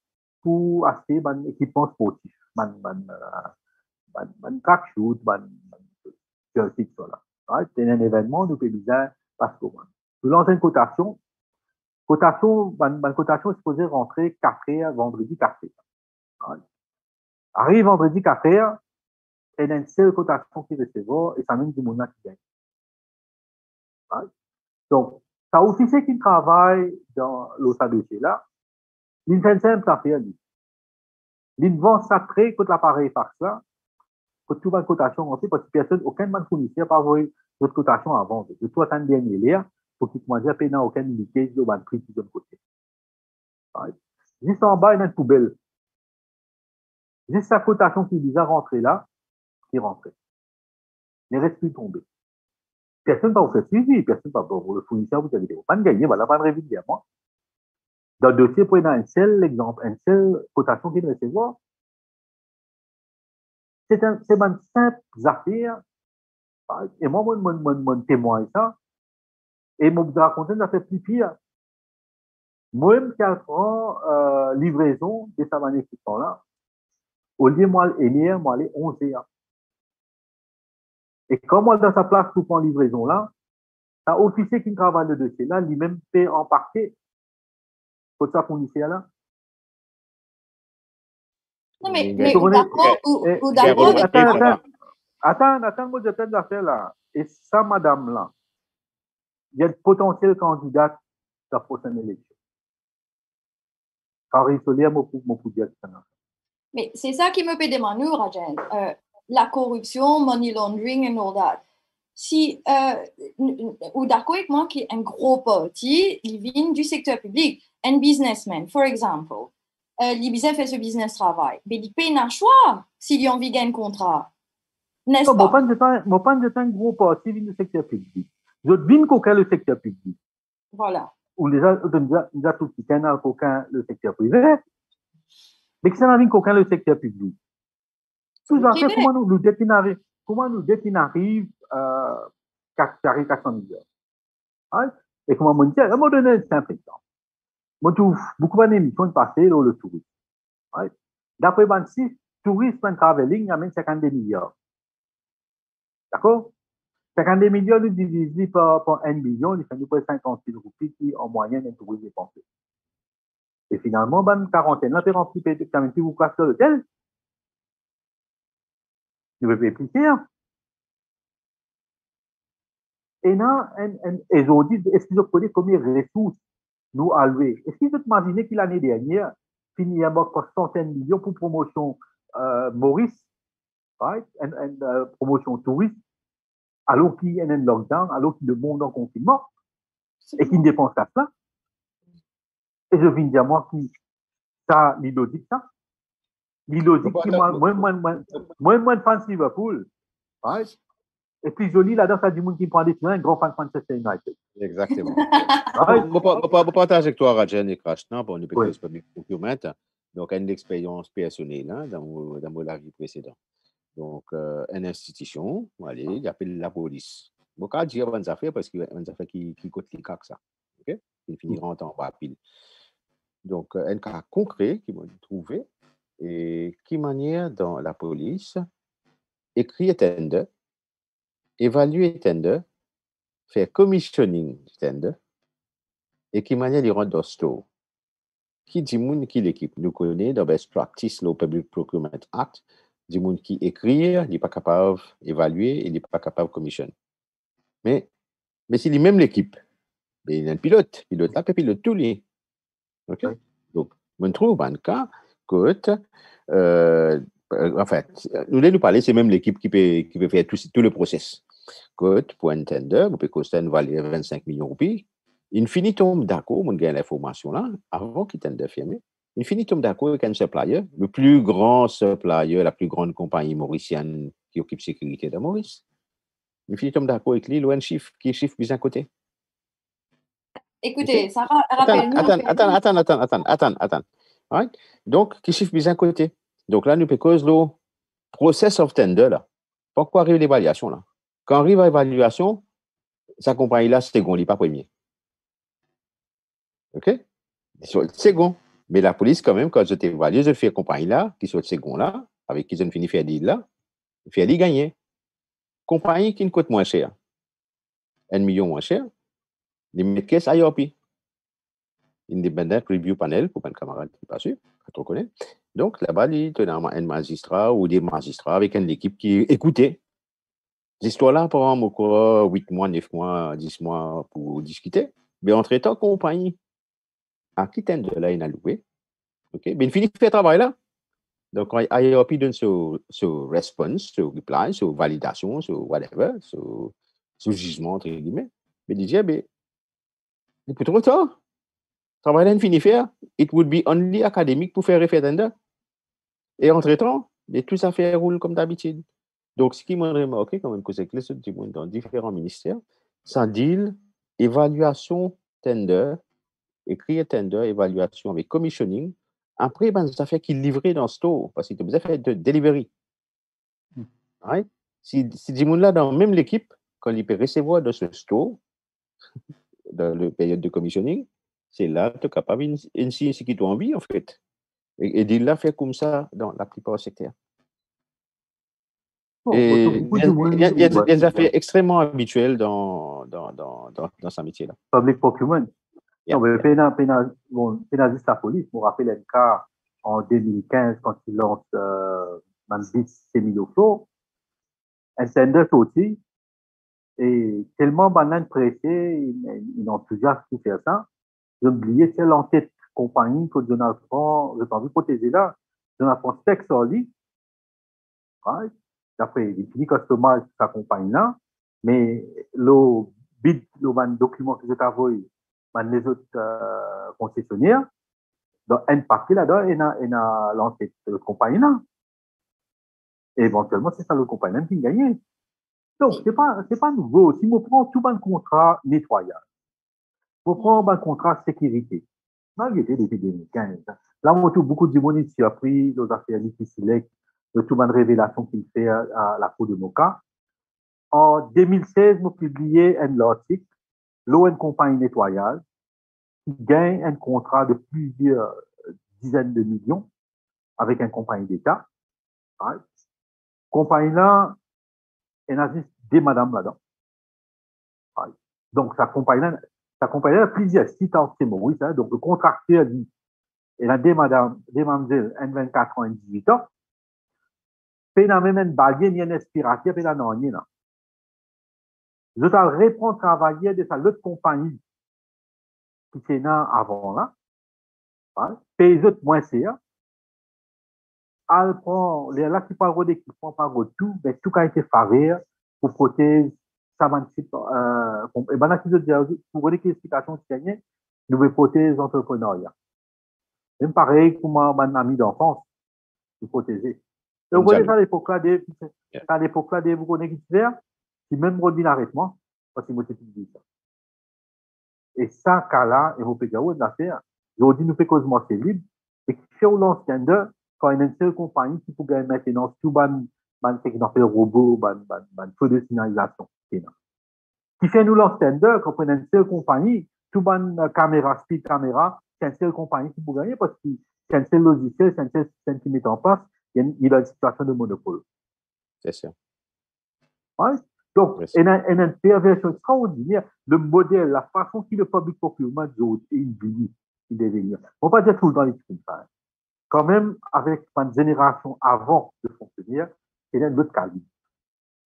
pour acheter un équipement sportif, un track shoot, un jersey, voilà. C'est un événement, nous faisons bien parce que nous lançons une cotation. Cotation est supposée rentrer 4 heures, vendredi 4 heures. Arrive vendredi qu'à faire, et il y a une seule cotation qui recevra, et ça même du monde qui gagne. Right? Donc, ça officier qui travaille dans l'autre dossier là, il fait une simple affaire, il vend ça très contre l'appareil fax là, pour tout la cotation rentrée, parce que personne, aucun man fournisseur n'a pas envoyé notre cotation à vendre. De toi, t'as une dernière l'air, pour qu'il commence à payer dans aucun liquide de ban prix qui donne côté. Right? Juste en bas, il y a une poubelle. Juste sa cotation qui vise à rentrer là, qui rentre. Ne reste plus tombé. Personne ne va vous faire suivi, personne ne va vous le fournisseur, vous avez pas de gagner, voilà, pas de régulièrement. Dans le dossier, prenez un seul exemple, une seule cotation qu'il recevoir. C'est une simple affaire. Et moi, mon témoin ça. Et moi, je raconte, ça fait plus pire. Moi, 4 ans, livraison de sa manière qui sont là. Au lieu, moi, hier, moi, aller 11 heures. Et quand moi, dans sa place pour prendre livraison là, t'as officier qui travaille le dossier là, lui-même fait en parquet pour sa fournisseur là. Non, mais Ok. d'accord, ou d'accord. Attends, moi, je t'aide l'affaire là. Et ça, madame là, il y a de potentiels candidats à la prochaine élection. Car il faut lire mon pour dire ça. Mais c'est ça qui me fait demander, Rajan. La corruption, money laundering and all that. Si, ou d'accord avec moi qui est un gros parti, il vient du secteur public, un businessman, for example, l'Ibisa fait ce business travail, mais il paye un choix s'il a envie de gagner un contrat. N'est-ce pas? Moi, pas de un gros parti vient du secteur public. Je viens qu'aucun le secteur public. Voilà. Ou déjà tout petit canal qu'aucun le secteur privé. Mais que ça n'a vient qu'aucun le secteur public. Tout ça, comment nous définir à 400 millions. Right? Et comment on dit, à un moment donné, c'est simple exemple. Moi, je trouve beaucoup d'émissions passées dans le tourisme. Right? D'après 26, tourisme and traveling amène 52 milliards. D'accord? 52 millions, nous divisés par 1 million, il fait nous près 50 000 roupies qui, en moyenne, un touriste dépensé. Et finalement, ben, quarantaine, là, tu rempli quand même, si vous cassez l'hôtel, tu veux payer plus cher. Et là, ils ont dit, est-ce qu'ils ont connu combien de ressources nous allouer? Est-ce qu'ils ont imaginé que l'année dernière, fini à mort pour centaines de millions pour promotion Maurice, right? Promotion touriste, alors qu'il y a un lockdown, alors qu'il y a le monde en confinement, et qu'il ne dépense pas ça. Et je viens de dire, moi, qui, ça, l'illogique, ça. L'illogique, qui, moi, de fans de Liverpool, right? Et puis, joli, là-dedans, ça du monde qui prend des films, un grand fan de Manchester United. Exactement. Je vais partager avec toi, Rajan et Krashna, pour une petite public procurement. Donc, une expérience personnelle hein, dans la vie précédente. Donc, une institution, allez, il appelle la police. Beaucoup de dire bonnes affaires parce qu'il y a des affaires qui coûtent les cas que ça. OK? Ils finiront en temps rapide. Donc, un cas concret qui m'ont trouvé et qui manière dans la police écrire tender, évaluer tender, faire commissioning tender et qui manière les rendre store. Qui dit moun qui l'équipe nous connaît dans Best Practice Law Public Procurement Act, dit moun qui écrire, il n'est pas capable d'évaluer, il n'est pas capable de commissionner. Mais si il même l'équipe, il y a un pilote là, puis pilote tout les. OK? Donc, on trouve un cas que, en fait, nous parler, c'est même l'équipe qui peut faire tout le process. Que pour un tender, on peut coster une valeur de 25 millions de roupies. Infinitum d'accord, on gagne l'information là, avant qu'il tende fermé. Infinitum d'accord avec un supplier, le plus grand supplier, la plus grande compagnie mauricienne qui occupe sécurité de Maurice. Infinitum d'accord avec lui, un chiffre qui est chiffre plus à côté. Écoutez, ça rappelle-nous. Attends. Right? Donc, qui chiffre plus à côté. Donc là, nous peut cause le process of tender là. Pourquoi arrive l'évaluation là? Quand arrive l'évaluation, sa compagnie là, c'est second, il n'est pas premier. OK? Second. Mais la police, quand même, quand je t'évalue, je fais compagnie là, qui soit second là, avec qui je finis faire deal là, faire deal gagner. Compagnie qui ne coûte moins cher. 1 million moins cher. Les mettent caisse à IOP. Independent Review Panel, pour un camarade qui n'est pas sûr, pas trop connaît. Donc, là-bas, il y a un magistrat ou des magistrats avec une équipe qui écoutait. L'histoire-là prend encore 8 mois, 9 mois, 10 mois pour discuter. Mais entre-temps, compagnie, à qui tend de là, il a loué. OK? Mais il finit de faire le travail là. Donc, IOP donne ce response, ce reply, ce validation, ce whatever, ce jugement, entre guillemets. Mais il dit, mais il peut trop tard. Le travail là, il finit de faire. It would be only académique pour faire référendum. Et entre-temps, tout ça fait roule comme d'habitude. Donc, ce qui m'a remarqué, quand même, que c'est que les dans différents ministères, ça dit évaluation tender, écrire tender, évaluation avec commissioning. Après, ça fait qu'il livrait dans le store, parce qu'il a besoin de faire de delivery. Right? Si du monde là, dans même l'équipe, quand il peut recevoir dans ce store, dans la période de commissioning, c'est là que tu es capable de signer ce qui t'a envie, en fait. Et il l'a fait comme ça dans la plupart des secteurs. Et il y a des affaires extrêmement habituelles dans ce métier-là. Public procurement. Non, mais pénalise la police. Je me rappelle un cas en 2015 quand il lance Manbis Semilofo. Un tender aussi. Et tellement banane pressé, il enthousiasme pour faire ça. J'ai oublié, c'est l'enquête compagnie que Donald Trump, j'ai envie de protéger là. Donald Trump texte sur lui. Right? Après, il finit customize sa compagnie là. Mais le bid, le document que j'ai envoyé, les autres concessionnaires, dans un paquet là-dedans, il a lancé cette compagnie là. Et éventuellement, c'est ça le compagnie qui gagne. Donc, c'est pas nouveau. Si on prend tout un contrat nettoyage, on prend un contrat sécurité, malgré depuis 2015. Là, on trouve beaucoup de monde qui a pris nos affaires difficiles, de toute une révélation qu'il fait à la Cour de Moka. En 2016, nous publié un article, l'eau une compagnie nettoyage, qui gagne un contrat de plusieurs dizaines de millions avec une compagnie d'État. Right? Compagnie là, elle a juste des madames là-dedans. Right? Donc, sa compagnie là a plusieurs sites en Maurice. Hein? Donc, le contracteur dit, elle a des mademoiselles, 24 ans et 18 ans. Puis, il a même un baguette, il y a un aspirateur, puis il a un rien là. Je dois reprendre travailler de sa l'autre compagnie qui était là avant là. Right? Puis, les autres, moins c'est elle prend, là qui parle d'équipement, par tout, mais tout a été fait pour protéger ça va et ben là qui dit pour l'explication qui gagne, nous veut protéger les entrepreneurs. Même pareil comme un ami d'enfance, pour protéger. Et vous voyez ça à l'époque là des vous connaissez qui faire, qui même ordinairement, parce que moi c'est dit ça. Et ça cas là, et vous pouvez dire ouais l'affaire, aujourd'hui nous fait quasiment c'est libre et qui fait au l'ancien quand il y a une seule compagnie qui peut gagner maintenant tout ban technologie robot, ban feu de signalisation. Qui fait nous l'entendre quand on a une seule compagnie, tout ban caméra, speed caméra, c'est une seule compagnie qui peut gagner parce que c'est un seul logiciel, c'est un seul système qui met en place, il y a une situation de monopole. C'est sûr. Ouais? Donc, il y a une perversion extraordinaire. Le modèle, la façon que le public procurement est il devenir. On va pas dire tout dans les trucs. Quand même, avec une génération avant de fonctionnaire, il y a un autre calibre.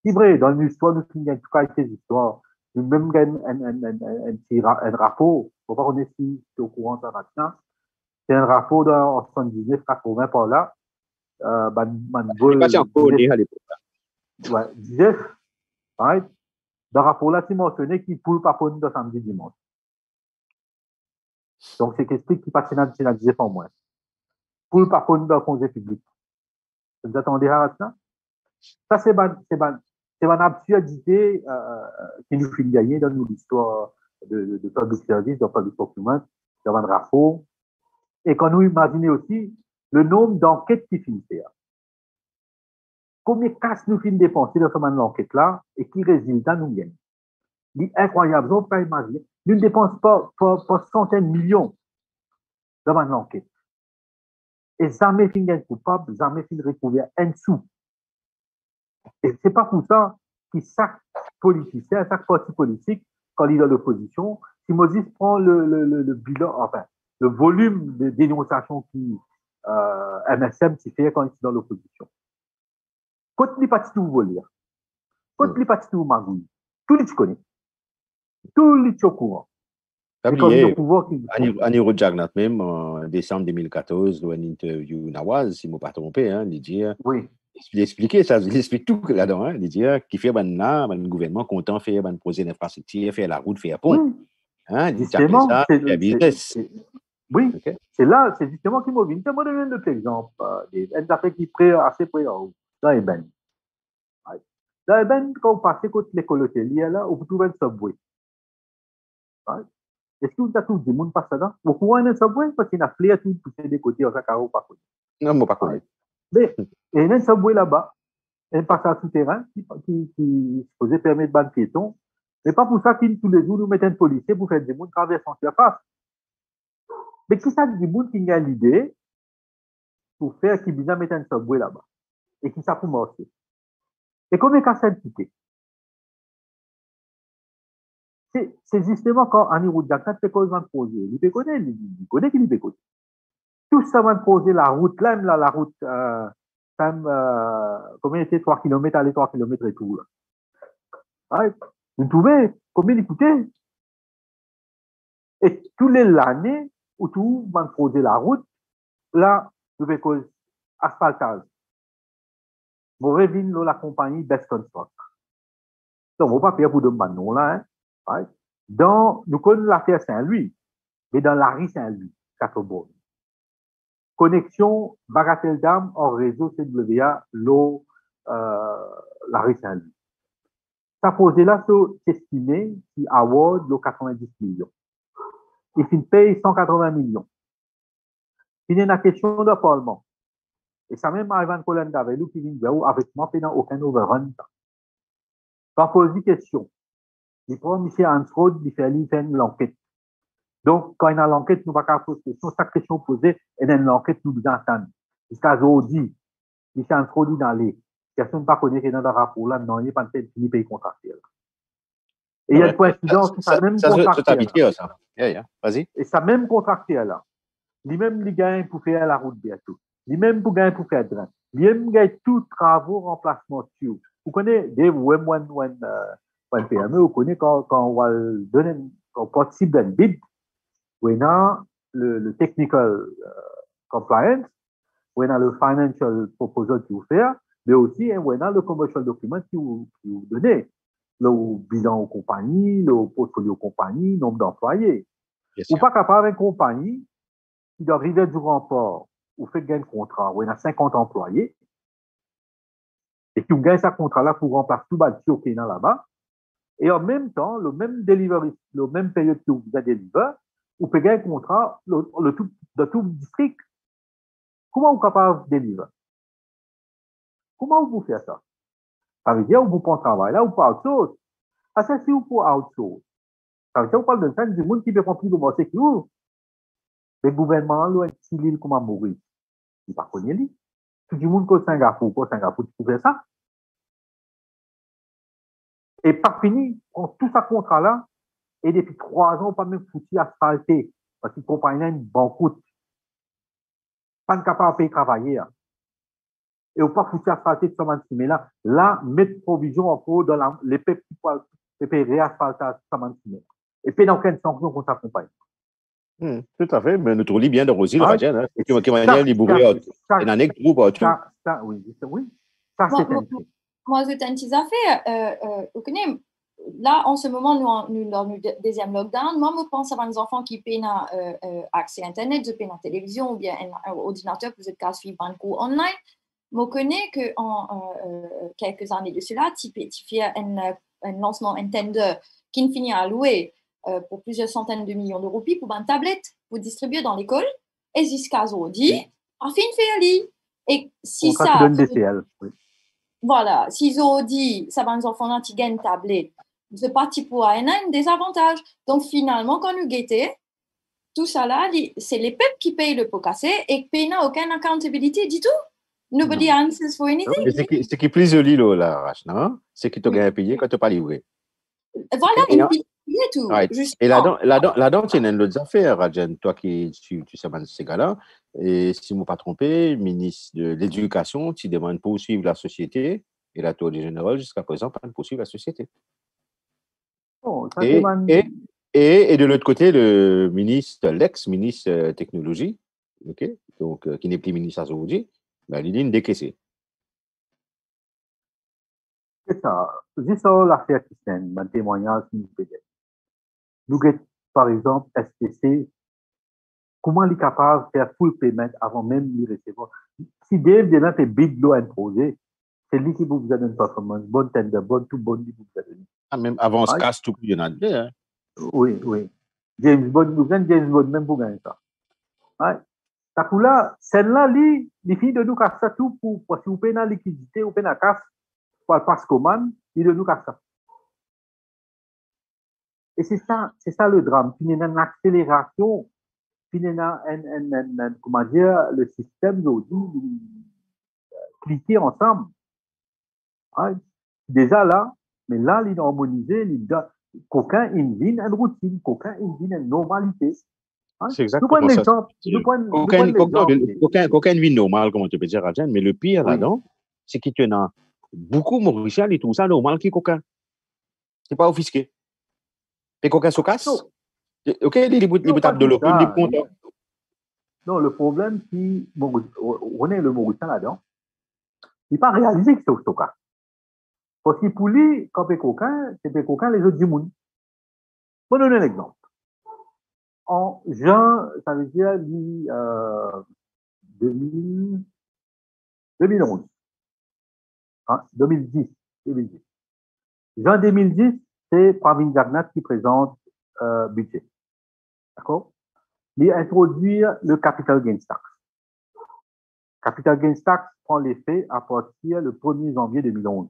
C'est vrai, dans l'histoire, nous avons en tout cas ces histoires. Nous même un rapport, on va connaître si c'est au courant de ça. C'est un rapport en 79-80 par là. Disait, right? Dans le rapport là, c'est mentionné qu'il ne poule pas pour nous de samedi dimanche. Donc, c'est quelque chose qui passe dans le disait pour moi. Poule pas pour nous dans le congé public. Vous attendez à ça? Ça, c'est une absurdité qui nous fait gagner dans l'histoire de public service, de public procurement, dans un rapport. Et quand nous imaginons aussi le nombre d'enquêtes qui finissent. Combien de cash nous finissons dépenser dans ce moment d'enquête-là et qui résultat nous gagne. C'est incroyable, on peut imaginer. Nous ne dépensons pas centaines de millions dans l'enquête. Et jamais fin gagne coupable, jamais fin recouvert un sou. Et c'est pas pour ça que chaque politicien, chaque parti politique, quand il est dans l'opposition, si Moses prend le bilan, enfin, le volume de dénonciations qui MSM qui fait quand il est dans l'opposition. Quand il n'est pas tout volé, quand il n'est pas tout magouille, tout le monde connaît. Tout le monde est au courant. Aniro Jagnat même, en décembre 2014, dans une interview Nawaz, si je ne me pas trompé, hein, il dit, oui. Il explique ça, il explique tout là-dedans, hein, il dit qu'il fait le gouvernement content faire un projet d'infrastructure, faire la route, faire pont. Oui. Hein, justement, ça, c'est business. Oui, okay. C'est justement qui m'a vu. Je donne un autre exemple. Un affaire qui est assez près dans Eben. Dans Eben, quand vous passez contre l'école hôtelière, là, vous trouvez un subway. Est-ce que vous avez tout le monde passe là? Vous pouvez un subway parce qu'il y a plein de pousser des côtés, on ne peut pas. Non, je ne pas connaître. Mais il y a un subway là-bas, un passage souterrain qui supposé permettre de piétons. Mais pas pour ça qu'ils tous les jours nous mettent un policier pour faire des gens traverser en surface. Mais qui ça dit monde qui a l'idée pour faire qui bien mettre un subway là-bas et qui ça pour marcher. Et combien de ça quitté? C'est justement quand Annie Roudjak fait cause d'un projet. Il connaît qu'il peut connaître. Tout ça va poser la route, là, la route, combien était 3 km aller, 3 km et tout. Là. Vous trouvez combien il coûtait? Et tous les années, où tout va poser la route, là, vous faites cause asphaltage. Vous revenez la compagnie Best Construct. Donc, vous ne pouvez pas payer pour de non là, hein. Dans, nous connaissons l'affaire Saint-Louis, mais dans la rue Saint-Louis, 4 bornes. Connexion Bagatelle d'âme hors réseau CWA, l'eau, la rue Saint-Louis. Ça posé là, c'est estimé qui award le 90 millions. Il paye 180 millions. Il y a une question de parlement. Et ça même Ivan Colin Davelou qui vient dire avec moi, il n'y a aucun overrun. Pas poser question. Il prend M. Hansrod, il fait l'enquête. Donc, quand il y a l'enquête, nous ne pouvons pas poser question. Chaque question posée, il y a l'enquête, nous nous entendons. Jusqu'à aujourd'hui, M. Hansrod est dans les. Personne ne peut pas connaître qu'il y a dans le rapport là, non, il n'y a pas de fait fini pays contractuel. Et il y a une coïncidence, ça même contractuel. Vas-y. Et ça même contractuel là. Lui-même, il gagne pour faire la route bientôt. Lui-même, pour gagner pour faire drain. Lui-même, gagne tous travaux, remplacement sur. Vous connaissez, des PME, vous connaissez quand on va donner, quand on participe d'un bid, on a le technical compliance, on a le financial proposal qui vous fait, mais aussi on a le commercial document qui vous donne. Le bilan aux compagnies, le portfolio aux compagnies, nombre d'employés. Vous n'êtes pas capable d'une compagnie qui doit arriver du remport, ou fait gagner un contrat, où il y a 50 employés, et qui gagne ce contrat-là pour remplacer tout le qui est là-bas, et en même temps, le même delivery, le même période que vous avez délivré, vous pouvez gagner un contrat de tout le district. Comment vous êtes capable de délivrer? Comment vous pouvez faire ça? Ça veut dire, vous prenez travail là, vous pouvez outsource. Ça, c'est si vous pouvez outsource. Ça veut dire, vous parlez d'un du monde qui peut remplir le marché qui ouvre. Le gouvernement, là, si l'île comment mourir, il ne pas connaître lui. Tout le monde qui est au Singapour, tu peux faire ça. Et pas fini, on tout ce contrat-là, et depuis 3 ans, on n'a pas même foutu asphalter, parce qu'il compagnie une banqueroute. Pas capable de payer travailler. Et on n'a pas foutu asphalter de ce moment là. Là, mettre provision en cours dans les peuples qui peuvent réasphalter de ce moment. Et puis, dans aucune sanction contre sa compagnie. Tout à fait, mais nous trouvons bien de Rosie, le Radjan, hein. Qui manière de bourrer une année groupe à tout. Oui. Ça, c'est un fait. Moi, c'est une petite affaire. Là, en ce moment, nous dans le deuxième lockdown, moi, je pense à des enfants qui payent accès à Internet, je paye à la télévision ou bien un ordinateur pour vous suivre un cours online. Je connais qu'en quelques années de cela, tu fais un lancement, un tender qui finit à louer pour plusieurs centaines de millions d'euros pour une tablette pour distribuer dans l'école. Et jusqu'à aujourd'hui, à fin de et si ça. Oui. Voilà, s'ils ont dit, ça va nous enfants qui gagnent une tablette, c'est parti pour un désavantage. Donc finalement, quand nous guettons, tout ça là, c'est les peuples qui payent le pot cassé et qui n'ont aucune accountability du tout. Nobody answers for anything. Ce qui est plus joli là, non? C'est qui te gagne à payer quand tu n'as pas livré. Voilà, C'est tout. Right. Et Justement. là-dedans, tu as une autre affaire, Rajan, toi qui tu sais pas ces gars-là, et si je ne me pas trompé, ministre de l'Éducation, tu demandes de poursuivre la société, et la Tour du Général, jusqu'à présent, pas de poursuivre la société. Bon, ça Et, demande. et de l'autre côté, le ministre, l'ex-ministre technologie, ok, donc, qui n'est plus ministre aujourd'hui, ben, il est décaissé. C'est ça. Juste ça, l'affaire qui c'est un témoignage qui nous fait. Nous, par exemple, STC, comment il est capable de faire full payment avant même de recevoir. Si Dave déjà fait big low imposé, c'est lui qui vous donne une performance, bonne tender, bonne tout bonne, qui vous donne. Ah, même avant ce Right? casse, tout il y en a deux. Hein. Oui, oui. James Bond, vous avez James Bond même pour gagner ça. Right? Ça pour là, celle-là, il finit de nous casser ça tout pour, si vous payez la liquidité, vous payez la casse, pour le passe commande, il de nous casser ça. Et c'est ça le drame. Puis il y a une accélération, puis il y a comment dire, le système aujourd'hui, cliquer ensemble. Hein? Déjà là, mais là, il est harmonisé, qu'aucun invine une routine, qu'aucun invine une normalité. Hein? C'est Nous prenons exactement ça. l'exemple. Aucun vie normal, comment tu peux dire, Rajan, mais le pire Oui. là-dedans, c'est qu'il y en a beaucoup Mauriciens et tout ça normal qui coquin. C'est pas offisqué. Et coquin se casse. Non. Ok, il tape de l'eau, il est content. Non, le problème, c'est on est le Mauricien là-dedans. Il n'a pas réalisé que c'est au stockage. Parce que pour lui, quand c'est coquin, les autres du monde. Je vais donner un exemple. En juin, ça veut dire 2011. Hein, 2010. Juin 2010, c'est Pravin Jagnat qui présente budget. D'accord? Il introduit le capital gains tax. Capital gains tax prend l'effet à partir le 1er janvier 2011.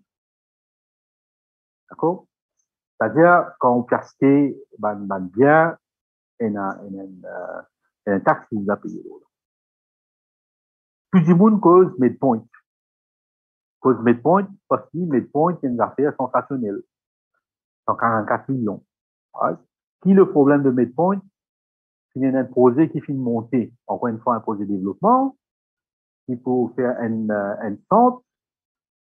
D'accord? C'est-à-dire, quand on place bien, il y a une taxe qui vous a payé. Tout le monde cause midpoint. Cause midpoint parce que midpoint, c'est une affaire sensationnelle. 144 millions. Right? Qui le problème de midpoint? Il y a un projet qui finit de monter, encore une fois, un projet de développement, il faut faire un centre,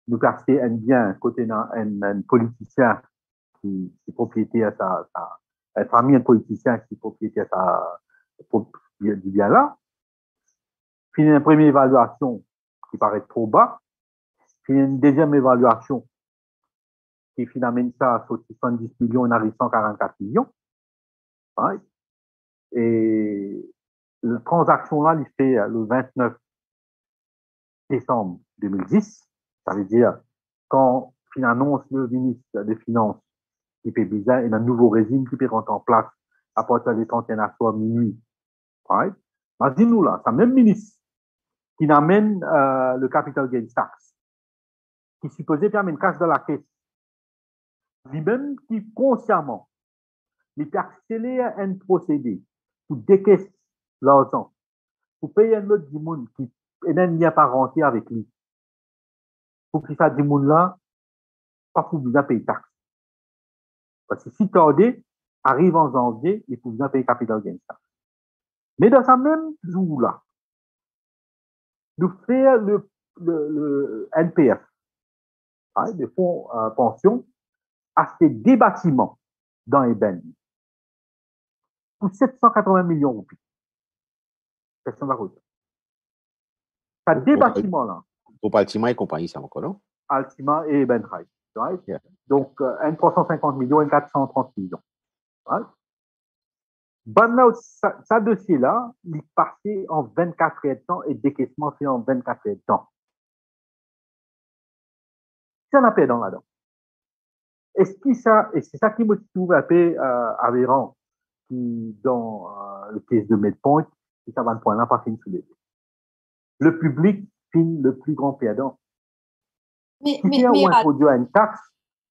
nous casser un bien, côté un politicien qui est propriétaire une famille de politicien qui est propriétaire du bien là. Puis il y a une première évaluation qui paraît trop bas. Puis il y a une deuxième évaluation qui finalement ça sur 70 millions, on arrive 144 millions. Right? Et la transaction là, il fait le 29 décembre 2010. Ça veut dire quand il annonce le ministre des Finances qui fait bizarre et un nouveau régime qui peut rentrer en place à partir des 31 soir minuit. Right? Imaginez-nous là, c'est le même ministre qui amène le capital gains tax, qui supposait faire une casse dans la caisse. Lui-même qui consciemment, il peut accélérer un procédé pour décaisser l'argent, pour payer un autre du monde qui n'y a pas rentré avec lui. Pour qu'il fasse du monde là, pas pour vous payer taxe. Parce que si tardé, arrive en janvier, il faut bien payer capital gains tax. Mais dans ce même jour-là, nous faisons le NPF, hein, le fonds pension, acheter des bâtiments dans les bennes pour 780 millions de roupies. Question de la route. Ça, des bâtiments-là. Pour Altima et compagnie, ça encore, non? Altima et Benhai. Right? Yeah. Donc, un 350 millions et 430 millions. Right? Ben là, ça dossier-là, il est passé en 24 heures de temps et décaissement fait en 24 heures de temps. Ça n'a pas dans là-dedans. Et c'est ça qui me trouve un peu aberrant, qui, dans le case de Medpoint, qui ça va le point là, pas fini sous les. Le public finit le plus grand perdant. Qui vient ou introduire une taxe,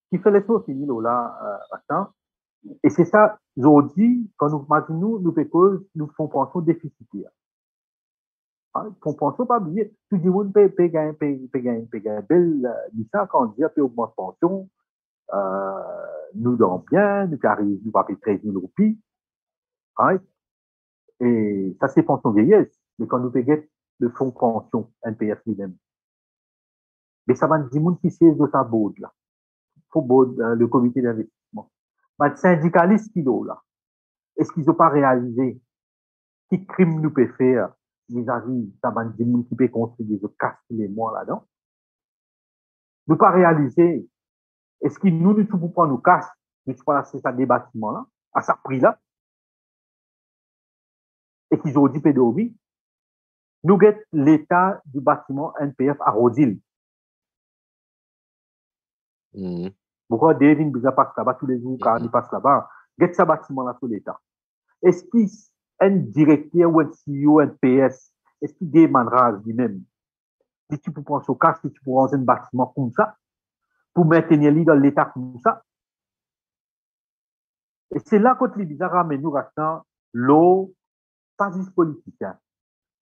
qui fait les choses finir là, maintenant. Et c'est ça, aujourd'hui, quand nous imaginons, nous font pension déficitaire. Hein, font pension, pas oublier, tout le monde paye belle, ça, quand on dit, paye augmente pension, nous dormons bien, nous arrivons, nous pas payer 13 000 roupies, right? Et ça, c'est pension vieillesse. Mais quand nous payons le fonds pension, NPF lui-même, mais ça va dire qui siège de sa board, là. Faut board, le comité d'investissement. Mais syndicalistes qui sont là, est-ce qu'ils n'ont pas réalisé quel crime nous peut faire vis-à-vis ça va dire qui peut construire des casse tous les mois là-dedans? Nous pas réaliser, est-ce qu'ils nous pour prendre nos casse, nous placer ça des bâtiments là, à ce prix-là, et qu'ils ont dit pédophilie, nous guette l'état du bâtiment NPF à Rodil. Pourquoi David Biza passe là-bas tous les jours, car il passe là-bas, guette ce bâtiment-là sur l'état. Est-ce qu'un directeur ou un CEO NPS, est-ce qu'il demandera lui-même, si tu peux prendre ce cas, si tu peux rendre un bâtiment comme ça, pour maintenir lui dans l'état comme ça? Et c'est là que les bizarres ramènent nous restant l'eau, pas juste politicien.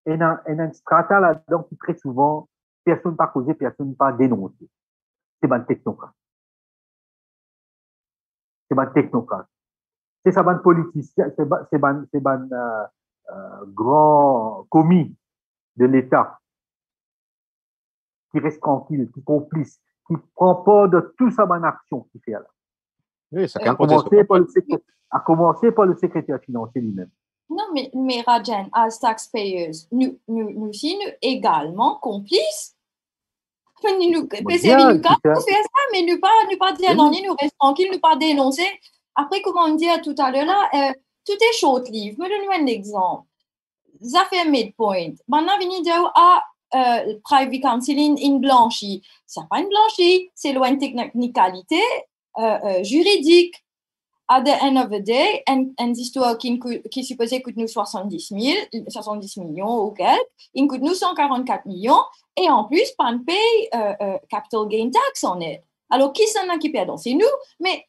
Et il y a un strata là-dedans qui très souvent, personne n'a pas causé, personne n'a pas dénoncé. C'est ban technocrate. C'est ban technocrate. C'est ça ban politicien, c'est ban grand commis de l'État qui reste tranquille, qui complice, qui prend pas de tout ça ban action qui fait là. Oui, ça à commencer par le secrétaire financier lui-même. Non, mais Rajan, as taxpayers, nous aussi, nous également complices. Nous faire ça, mais nous pas dire non, nous restons tranquilles, nous pas dénoncer. Après, comme on dit tout à l'heure là, tout est short livre. Me donne un exemple. Ça fait midpoint. Maintenant, venir dire private counseling in blanchi. C'est pas une blanchie, c'est loin de technicalité juridique. At the end of the day, une histoire qui supposait coûte nous 70 millions ou quelque, il coûte nous 144 millions, et en plus, pas de paye capital gain tax en est. Alors, qui s'en a qui perd? C'est nous, mais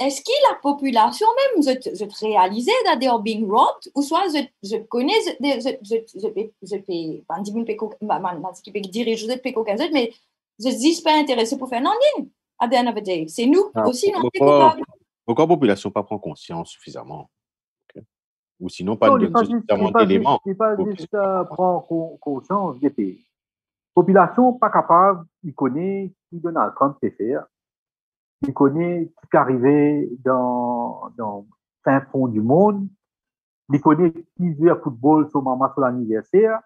est-ce que la population même, je réalise that they are being robbed, ou soit je connais, je paye, pas 10 000 péco, qui peut diriger, je paye aucun autre, mais je ne suis pas intéressé pour faire non, at the end of the day. C'est nous aussi, non, c'est coupable. Pourquoi la population ne prend pas conscience suffisamment? Okay. Ou sinon, pas de suffisamment d'éléments. Ce n'est pas juste prendre conscience des pays. La population pas capable, il connaît qui Donald Trump fait faire, il connaît qui est arrivé dans fin fond du monde, il connaît qui joue à football sur maman sur l'anniversaire,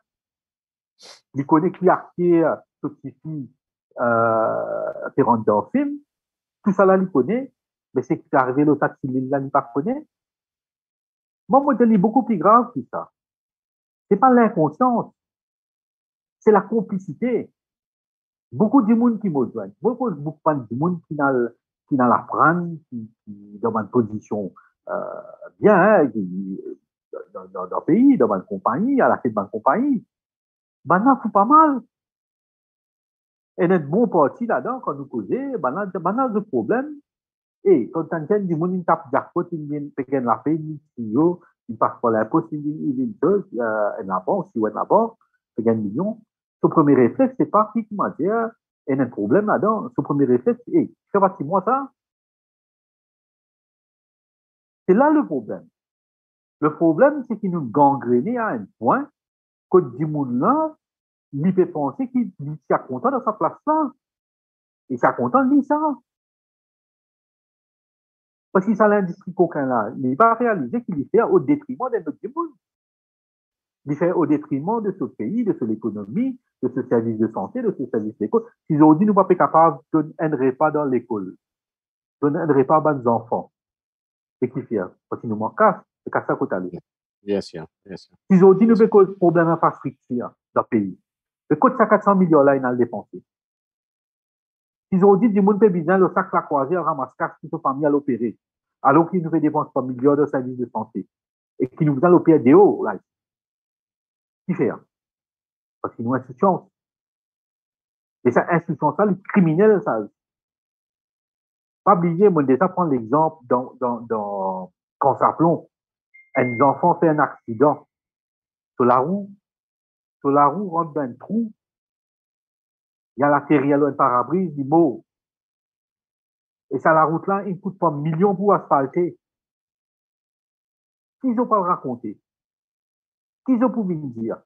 il connaît qui acteur ce qui fait rendre dans le film, tout ça là, il connaît. Mais c'est qui est arrivé l'autre civil là, il ne pas connaît. Mon modèle est beaucoup plus grave que ça. Ce n'est pas l'inconscience, c'est la complicité. Beaucoup de monde qui me joignent, beaucoup de monde qui n'a la prendre, qui dans une position bien, dans le pays, dans une compagnie, à la tête d'une compagnie. Maintenant, il faut pas mal. Et notre bon parti là-dedans, quand nous causons, maintenant, le problème, et quand on a du monde qui tape jackpot, il vient la paix, il passe par l'impôt, il n'a pas, si on n'a pas, il gagne un million. Son premier réflexe, c'est pas qui m'a dit, il y a un problème là-dedans. Son premier réflexe, c'est, ça va, 6 mois ça? C'est là le problème. Le problème, c'est qu'il nous gangréné à un point que du monde là, il peut penser qu'il est content de sa place là. Et il est content de ça. Parce que ça l'industrie coquin là, il n'est pas réalisé qu'il y fait au détriment de notre monde. Il fait au détriment de ce pays, de son économie, de ce service de santé, de ce service d'école. S'ils ont dit nous ne sommes pas capables de donner un repas dans l'école, donner un repas à nos enfants, c'est qui fait? Parce qu'il nous manque c'est qu'à ça qu'on a dit. Bien sûr, bien sûr. S'ils ont dit nous avons des problèmes d'infrastructure dans le pays, le coût de 400 millions là, il a dépensé. Ils ont dit du monde peut bien le sac la croisée, ramasse casse qui sont famille à l'opérer, alors qu'ils nous fait dépenser par millions de services de santé et qui nous ont l'opérer des hauts là. Qui fait? Parce qu'ils nous ont institution. Et cette institution, ça, les criminels, ça. Pas oublier, mon déjà prendre l'exemple quand s'appelons, un enfant fait un accident sur la roue rentre dans un trou, il y a l'artériel ou un parabrise, il mort. Et ça, la route-là, il coûte pas millions pour asphalter. Qu'ils ont pas raconté. Qu'ils ont pour venir dire.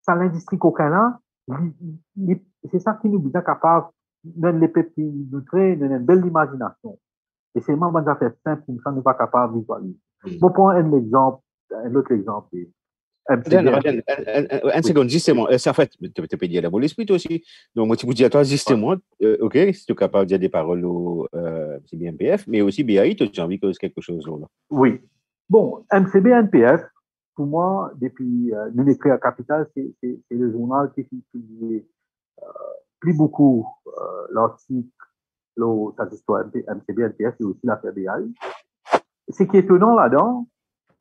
Ça, l'industrie cocaïne, c'est ça qui nous dit capable, même les petits nous créent une belle imagination. Et c'est vraiment des affaires simples, comme ça, nous pas capable de visualiser. Bon, pour un exemple, un autre exemple, une seconde, justement, ça en fait, tu peux dire la bonne esprit aussi. Donc, moi, tu peux dire à toi, justement, ok, si tu es capable de dire des paroles au MCB-NPF, mais aussi BAI, tu as envie que c'est quelque chose là. Oui. Bon, MCB-NPF, pour moi, depuis nous écrit à Capital, c'est le journal qui plie beaucoup l'article, ça histoire MCB-NPF et aussi l'affaire BAI. Ce qui est étonnant là-dedans,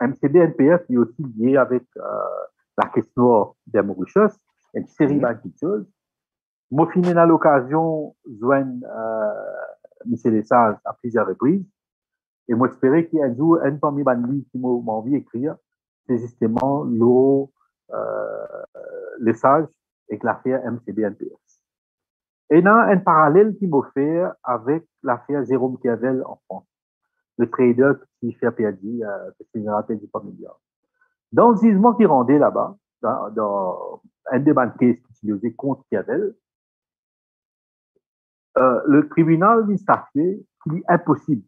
MCB-NPF est aussi lié avec la question des Mauritius, une série de choses. Moi, fini à l'occasion, joindre M. Lesage à plusieurs reprises. Et moi, j'espérais qu'il y ait un jour, un parmi les livres qui m'a envie d'écrire, c'est justement Lesage avec l'affaire MCB-NPF. Et il y a un parallèle qui m'a fait avec l'affaire Jérôme Kervel en France, le trader qui fait perdu, qui ne rappelle pas milliard. Dans le jugement qui rendait là-bas, dans un des banquiers qui utilisait contre Kervel, le tribunal lui statuait qu'il est impossible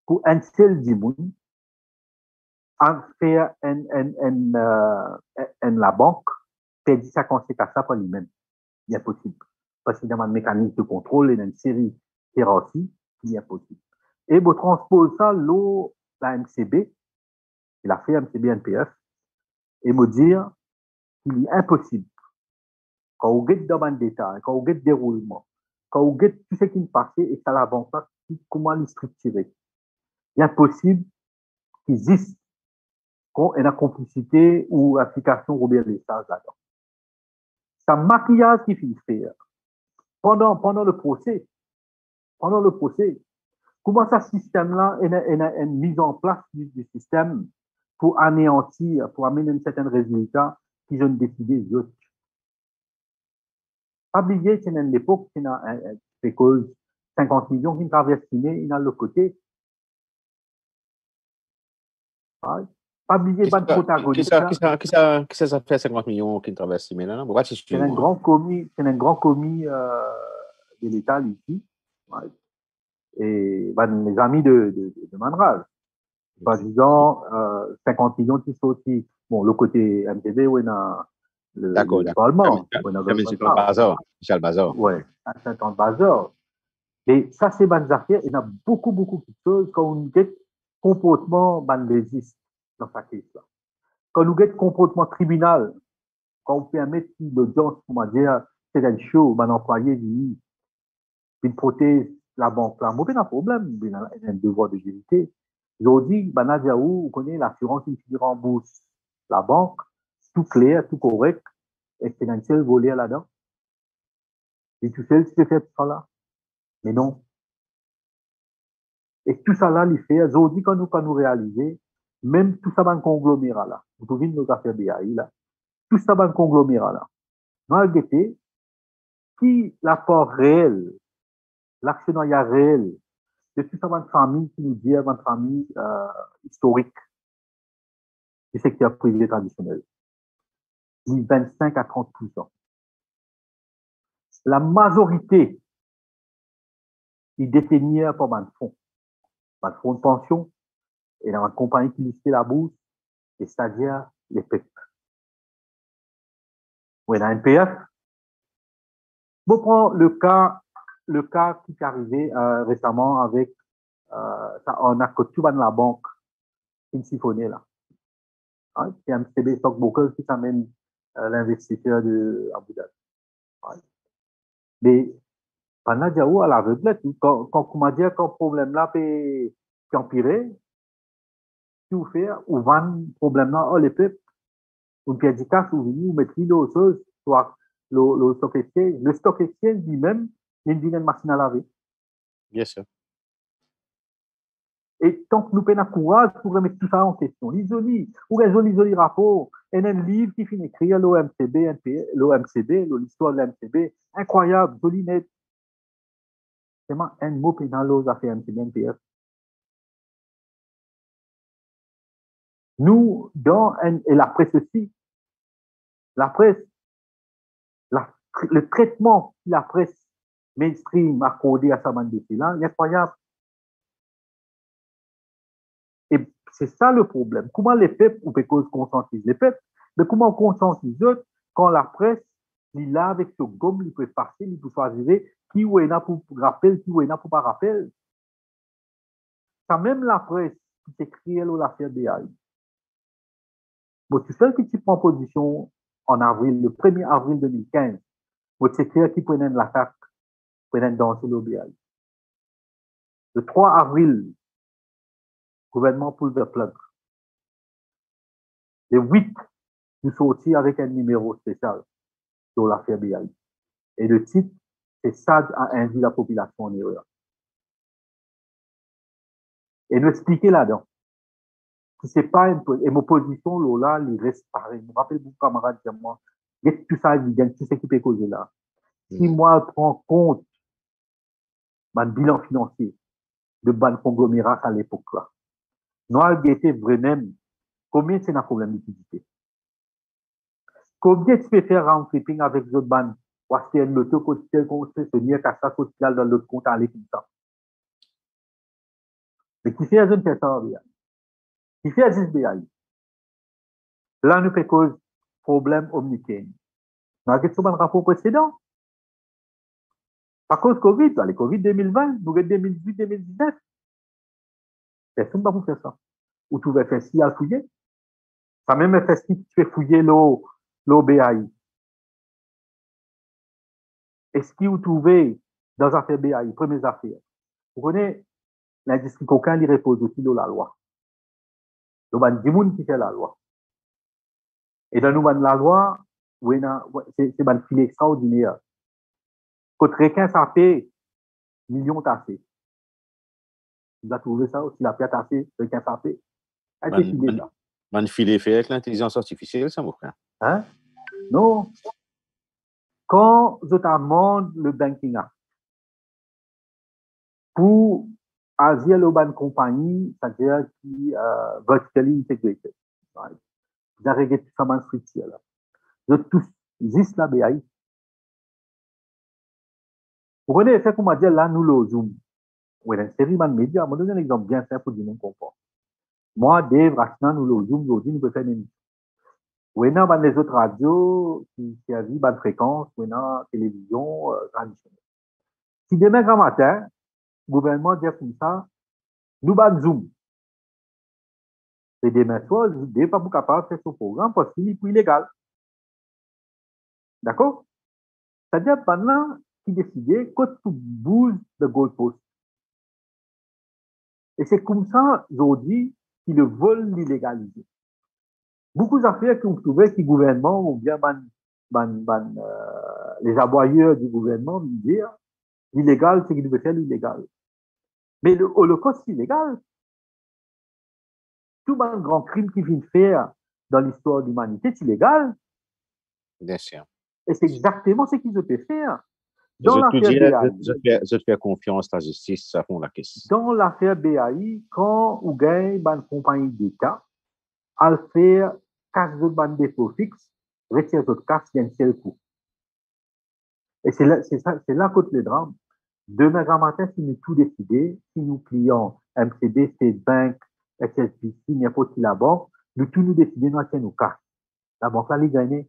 pour un seul dimoun à faire la banque perdre sa conséquence par lui-même. Il est impossible. Parce qu'il y a un mécanisme de contrôle et une série hiérarchie qui est impossible. Et vous transposez ça, la MCB, il a fait MCB-NPF, et me dire qu'il est impossible, quand vous êtes dans un détail, quand vous êtes déroulement, quand vous êtes tout ce qui est passé et ça la banque, comment le structurer. Il est impossible qu'il existe une complicité ou application Robert Lesage là-dedans. C'est un maquillage qu'il finit faire. Pendant le procès, comment ce système-là est une mise en place du système pour anéantir, pour amener un certain résultat qu'ils ont décidé d'autres. Pas oublier, c'est une époque qui a fait cause 50 millions qui traversent il y a le côté. Pas oublier pas de protagoniste. Qui ça fait 50 millions qui traversent là? C'est un grand commis de l'État ici. Et les amis de Manral. Par exemple, 50 millions qui sont aussi, bon, le côté MTV, où il y a le Parlement. Michel Bazar. Oui, un certain Bazar. Et ça, c'est bonnes affaires. Il y a beaucoup de choses quand on a comportement bandésiste dans sa question. Quand on a comportement tribunal, quand on permet l'audience, comment dire, c'est un show, un employé, il protège la banque là. Moi, il y a un problème, il y a un devoir de vérité. Aujourd'hui, Banadiaou, vous connaissez l'assurance qui rembourse la banque, tout clair, tout correct, et c'est un seul volet là-dedans. Et tout seul, c'est fait ça là. Mais non. Et tout ça là, il fait, aujourd'hui, quand nous réalisons, même tout ça dans le conglomérat là, vous pouvez nous affaires BAI là, tout ça dans le conglomérat là, nous avons guetté qui l'apport réel, l'actionnariat réel, de tout ça dans une famille qui nous dit, dans une famille historique du secteur privé traditionnel, 25 à 30%. La majorité, ils détenaient par un fonds de pension, et dans une compagnie qui listait la bourse, c'est-à-dire les PEP. Oui, dans NPF. Bon, prend le cas qui est arrivé récemment avec, on a que tout dans la banque, qui siphonnait là. Hein, c'est un MCB Stockbroker qui s'amène l'investisseur de Abu Dhabi. Ouais. Mais, pendant Diaou, à l'aveuglette, quand le problème là peut empirer, tout faire, ou vendre le problème là, les peuples, ou pièce du cash, ou venir, ou mettre l'eau chose, soit le stock exchange. Le stock exchange lui-même, il y a une machine à laver. Bien sûr. Et tant que nous prenons courage pour remettre tout ça en question, l'isolie, ou un joli rapport, et un livre qui finit écrire l'OMCB, l'histoire de l'OMCB, incroyable, joli net. seulement un mot pénal aux affaires MCBNPF. Nous, et la presse aussi, la presse, le traitement que la presse mainstream accordé à sa bande là, est incroyable. Et c'est ça le problème. Comment les peuples, ou peut conscientiser les peuples, mais comment on conscientise eux quand la presse, il là avec ce gomme, il peut passer, il peut choisir qui ou est là pour rappel, qui ou est là pour pas rappel. Ça même la presse qui s'écrit l'affaire BAI. Bon, tu sais que tu prends position en avril, le 1er avril 2015, bon, c'est clair qui prenait l'attaque, prenait danser le BAI. Le 3 avril, gouvernement pull the plug. Le 8, nous sortis avec un numéro spécial sur l'affaire BAI. Et le titre, c'est SAD a induit la population en erreur. Et nous expliquer là-dedans. Si c'est pas et mon position, là, il reste pareil. Je me rappelle mon camarade, moi, tout ça évident, tout ce qui peut causer là. Si moi, je prends compte, mon bilan financier de ban conglomérat à l'époque là, nous avons été vraiment, combien c'est un problème d'utilité? Combien tu peux faire un clipping avec les autres bandes? Ou est-ce qu'il y a l'autre côté concessionnaire qui a ça social dans l'autre compte à l'équipe ça? Mais qui fait une personne bien? Qui fait un BAI? Là, nous fait cause problème omnicaine. Nous avons fait un rapport précédent. Par cause Covid, les Covid 2020, nous avons 2018-2019. Personne ne va vous faire ça. Ou tu vas faire si à fouiller. Ça même fait si tu fais fouiller l'OBAI. Est-ce que vous trouvez dans l'affaire BAI, première affaire, vous connaissez l'industrie coquin, il repose aussi dans la loi. Il y a des gens qui fait la loi. Et dans la loi, c'est un filet extraordinaire. Quand quelqu'un ça fait millions tassés. Vous avez trouvé ça aussi, la pierre tassée, quelqu'un ça fait. Un filet fait avec l'intelligence artificielle, ça, mon frère. Hein? Non. Quand vous amende le Banking Act pour agir le ban compagnie, c'est-à-dire qui vertically integrated. Right? Vous avez regardé tout ça dans structure là. Vous tous, juste la BAI. Vous connaissez ce qu'on m'a dit là, nous le Zoom. Oui, une série de médias. Je vais donner un exemple bien simple pour dire mon confort. Moi, Dave, Rachna, nous le Zoom, aujourd'hui, nous pouvons faire une émission. Oui, dans les autres radios qui servent bonne fréquence, oui, dans la télévision traditionnelle. Si demain grand matin, le gouvernement dit comme ça, nous bat Zoom. Et demain soir, je ne pas capable de faire ce programme parce qu'il est illégal. D'accord? C'est-à-dire, pendant qui décidait, quand tu bouges le goalpost. Et c'est comme ça, aujourd'hui, qu'ils veulent l'illégaliser. Beaucoup d'affaires qu'on trouvait que le gouvernement, ou bien les aboyeurs du gouvernement, me dire, l'illégal, c'est qu'il devait faire l'illégal. Mais le Holocauste, c'est illégal. Tout le grand crime qu'il vient faire dans l'histoire de l'humanité, c'est illégal. Bien sûr. Et c'est exactement ce qu'ils veulent faire. Dans je te fais confiance, la justice, ça fond la caisse. Dans l'affaire BAI, quand on gagne une compagnie d'État, à faire casse de bande dépôt fixe, retire votre casse d'un seul coup. Et c'est là que le drame. Demain grand matin, si nous tout décidé, si nous clients MCB, State Bank, HSBC, n'importe qui la banque, nous tout nous décidons, nous achetons nos cartes. La banque là, les gagne.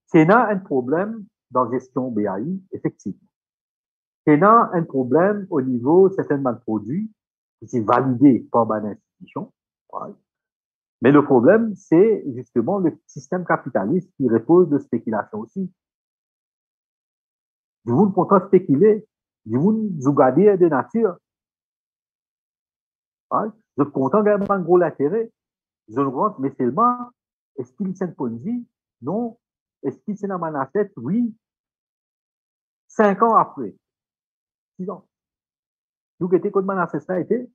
C'est là un problème dans la gestion BAI, effectivement. C'est là un problème au niveau certainement de produits qui sont validés par une institution. Ouais. Mais le problème, c'est justement le système capitaliste qui repose de spéculation aussi. Du monde content spéculer, du monde zougadir de nature. Ouais. Je suis content d'avoir un gros intérêt. Je le rentre, mais seulement, est-ce qu'il est un Ponzi? Non. Est-ce qu'il c'est dans ma asset? Oui. 5 ans après. 6 ans. Nous étions comme mon asset ça a été.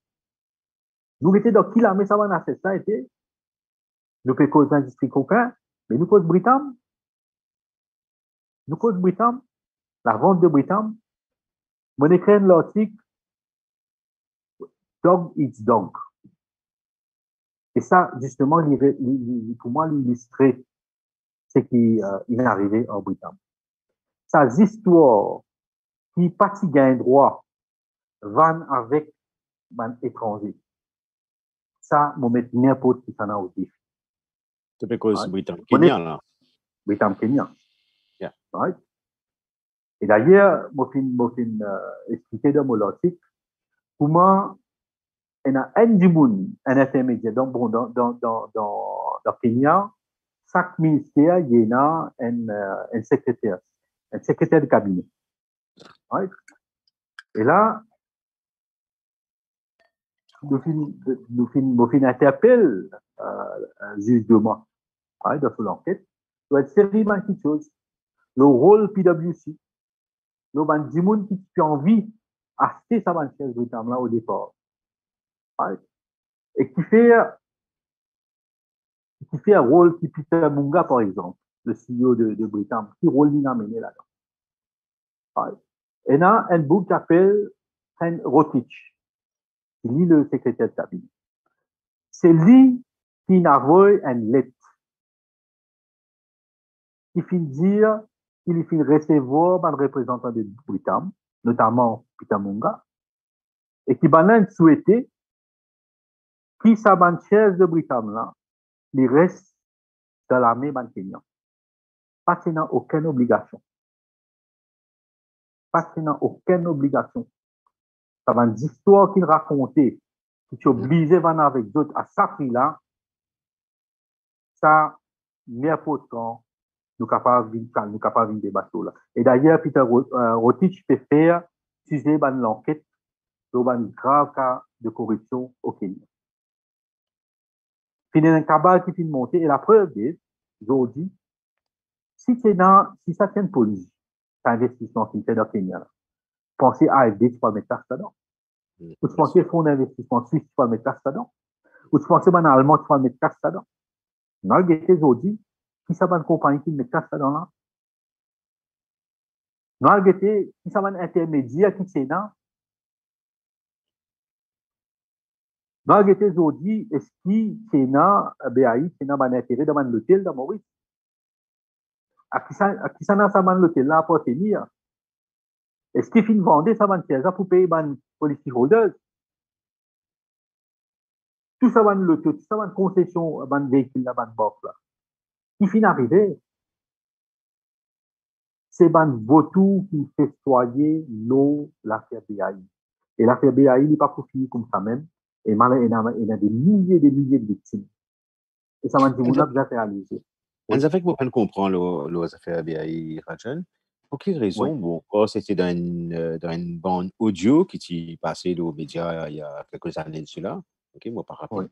Nous étions dans qui la met ça mon asset ça a été. Nous faisons cause d'industrie coquin, mais nous cause Britam. Nous cause Britam. La vente de Britam. Mon écrit l'article Dog Eats Dog. Et ça, justement, pour moi, l'illustrer ce qui est arrivé en Bretagne. Sa histoire qui partit gain droit van avec un étranger. Ça, mon met n'importe qui s'en a au défi. C'est parce que Britannique Kenya, là. Britannique Kenya. Yeah. Right? Et d'ailleurs, moi, expliqué dans mon article comment il y a un intermédiaire dans Kenya. Chaque ministère, il y a un secrétaire de cabinet. Right? Et là, nous interpelle un juge de moi dans son enquête. Il doit être sérieux dans quelque chose. Le rôle PwC, le ban du monde qui a envie d'acheter sa banquière Britam là au départ. Right? Et qui fait un rôle qui Peter Munga, par exemple, le CEO de Britam, qui rôle il a mené là-dedans. Right? Et là, un book qui s'appelle Ken Rotich, qui lit le secrétaire de cabinet. C'est lui qui a envoyé une lettre qui finit dire qu'il finit recevoir un représentant de Britam, notamment Peter Munga, et qui a souhaité que sa banquière de Britam là, il reste dans l'armée Kenya. Pas qu'il n'a aucune obligation. Pas qu'il n'a aucune obligation. Ça va une histoire qu'il racontait, qui est obligé de venir avec d'autres à ça prix-là, ça, n'importe quand, nous capables de débattre là. Et d'ailleurs, Peter Rotich peut faire, utiliser l'enquête sur un grave cas de corruption au Kenya. Il y a un cabal qui finit de monter, et la preuve est, aujourd'hui, si ça tient police, c'est un investissement qui fait dans le Kenya, pensez à AFD, tu peux mettre ça dedans. Ou tu pensez fonds d'investissement suisse, tu peux mettre ça dedans. Ou tu pensez en allemand, tu peux mettre ça dedans. Non, il y a aujourd'hui, qui ça va une compagnie qui met ça dedans là? Non, il y a qui ça va un intermédiaire qui c'est là? Non, il y a aujourd'hui, est-ce qu'il c'est là, BAI, c'est là, un intérêt dans l'hôtel dans Maurice? À qui ça n'a pas l'hôtel là pour tenir? Est-ce qu'il finit de vendre ça va pour payer les policy holders? Tout ça va l'auto, tout ça va concession, van véhicule là, van box là. Qui finit d'arriver? C'est van votou qui fait soyer l'eau, l'affaire BAI. Et l'affaire BAI n'est pas pour finir comme ça même. Et malheureusement, il y a des milliers de victimes. Et ça va dire, on a déjà réalisé. Ça fait que vous comprendre les affaires BAI, Rajan. Pour quelle raison? Bon, c'était dans une bande audio qui est passée aux médias il y a quelques années de cela. Ok, moi, par rapport à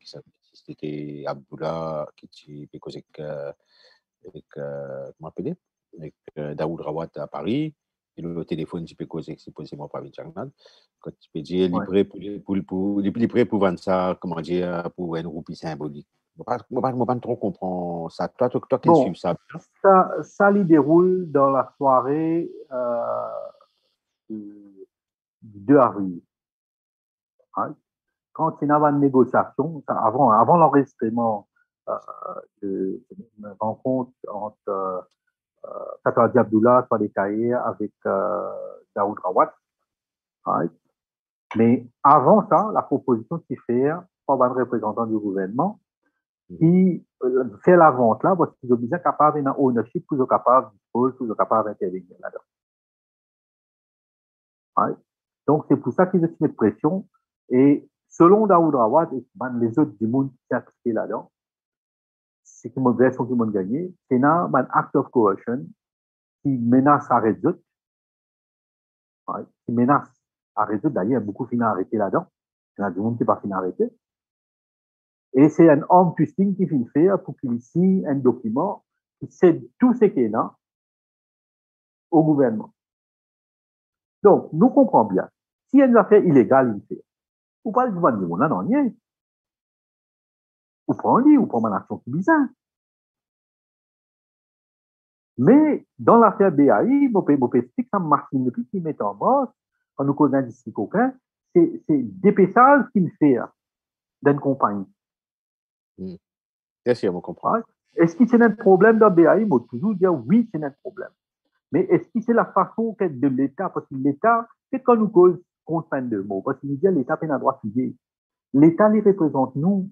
c'était Abdullah qui était causé avec comment appeler? Avec Daoud Rawat à Paris. Et le téléphone, tu peux causer supposément par Vincent. Quand tu peux dire, libre pour vendre ça, comment dire, pour une roupie symbolique. Moi, pas trop comprendre ça. Toi, qui suis ça? Ça lui déroule dans la soirée du 2 avril. Hein? Quand il y avait une négociation, avant l'enregistrement de rencontre entre Fatouadi Abdullah, Fadé Kaye avec Daoud Rawat. Right? Mais avant ça, la proposition s'est faite par un représentant du gouvernement qui fait la vente là parce qu'ils sont bien capables d'un ownership, plus capables de disposer, plus capables d'intervenir là-dedans. Right? Donc, c'est pour ça qu'ils ont mis de pression. Et selon Daoud Rawat et les autres du monde qui sont impliqués là-dedans, c'est une version qui m'ont gagné, c'est un act of coercion qui menace à résoudre, qui menace à résoudre. D'ailleurs, beaucoup finissent arrêtés là-dedans. Il y a du monde qui pas fini arrêté. Et c'est un arm twisting qui finit faire pour qu'il signe un document qui cède tout ce qu'il y a au gouvernement. Donc, nous comprenons bien. S'il y a une affaire illégale, il fait. Ou pas le gouvernement, non, rien. Ou prend-le, ou prend une action qui est bizarre. Mais dans l'affaire BAI, je peux expliquer que Martin Luther qui met en mort, quand nous causons d'industrie coquin, c'est d'épaissage qu'il fait d'une compagnie. Bien sûr, on comprend. Ouais. Est-ce que c'est un problème dans BAI? Moi, toujours dire oui, c'est un problème. Mais est-ce que c'est la façon de l'État? Parce que l'État, c'est quand nous cause contre fin de mots. Parce qu'il dit l'État n'a pas droit de l'État les représente nous.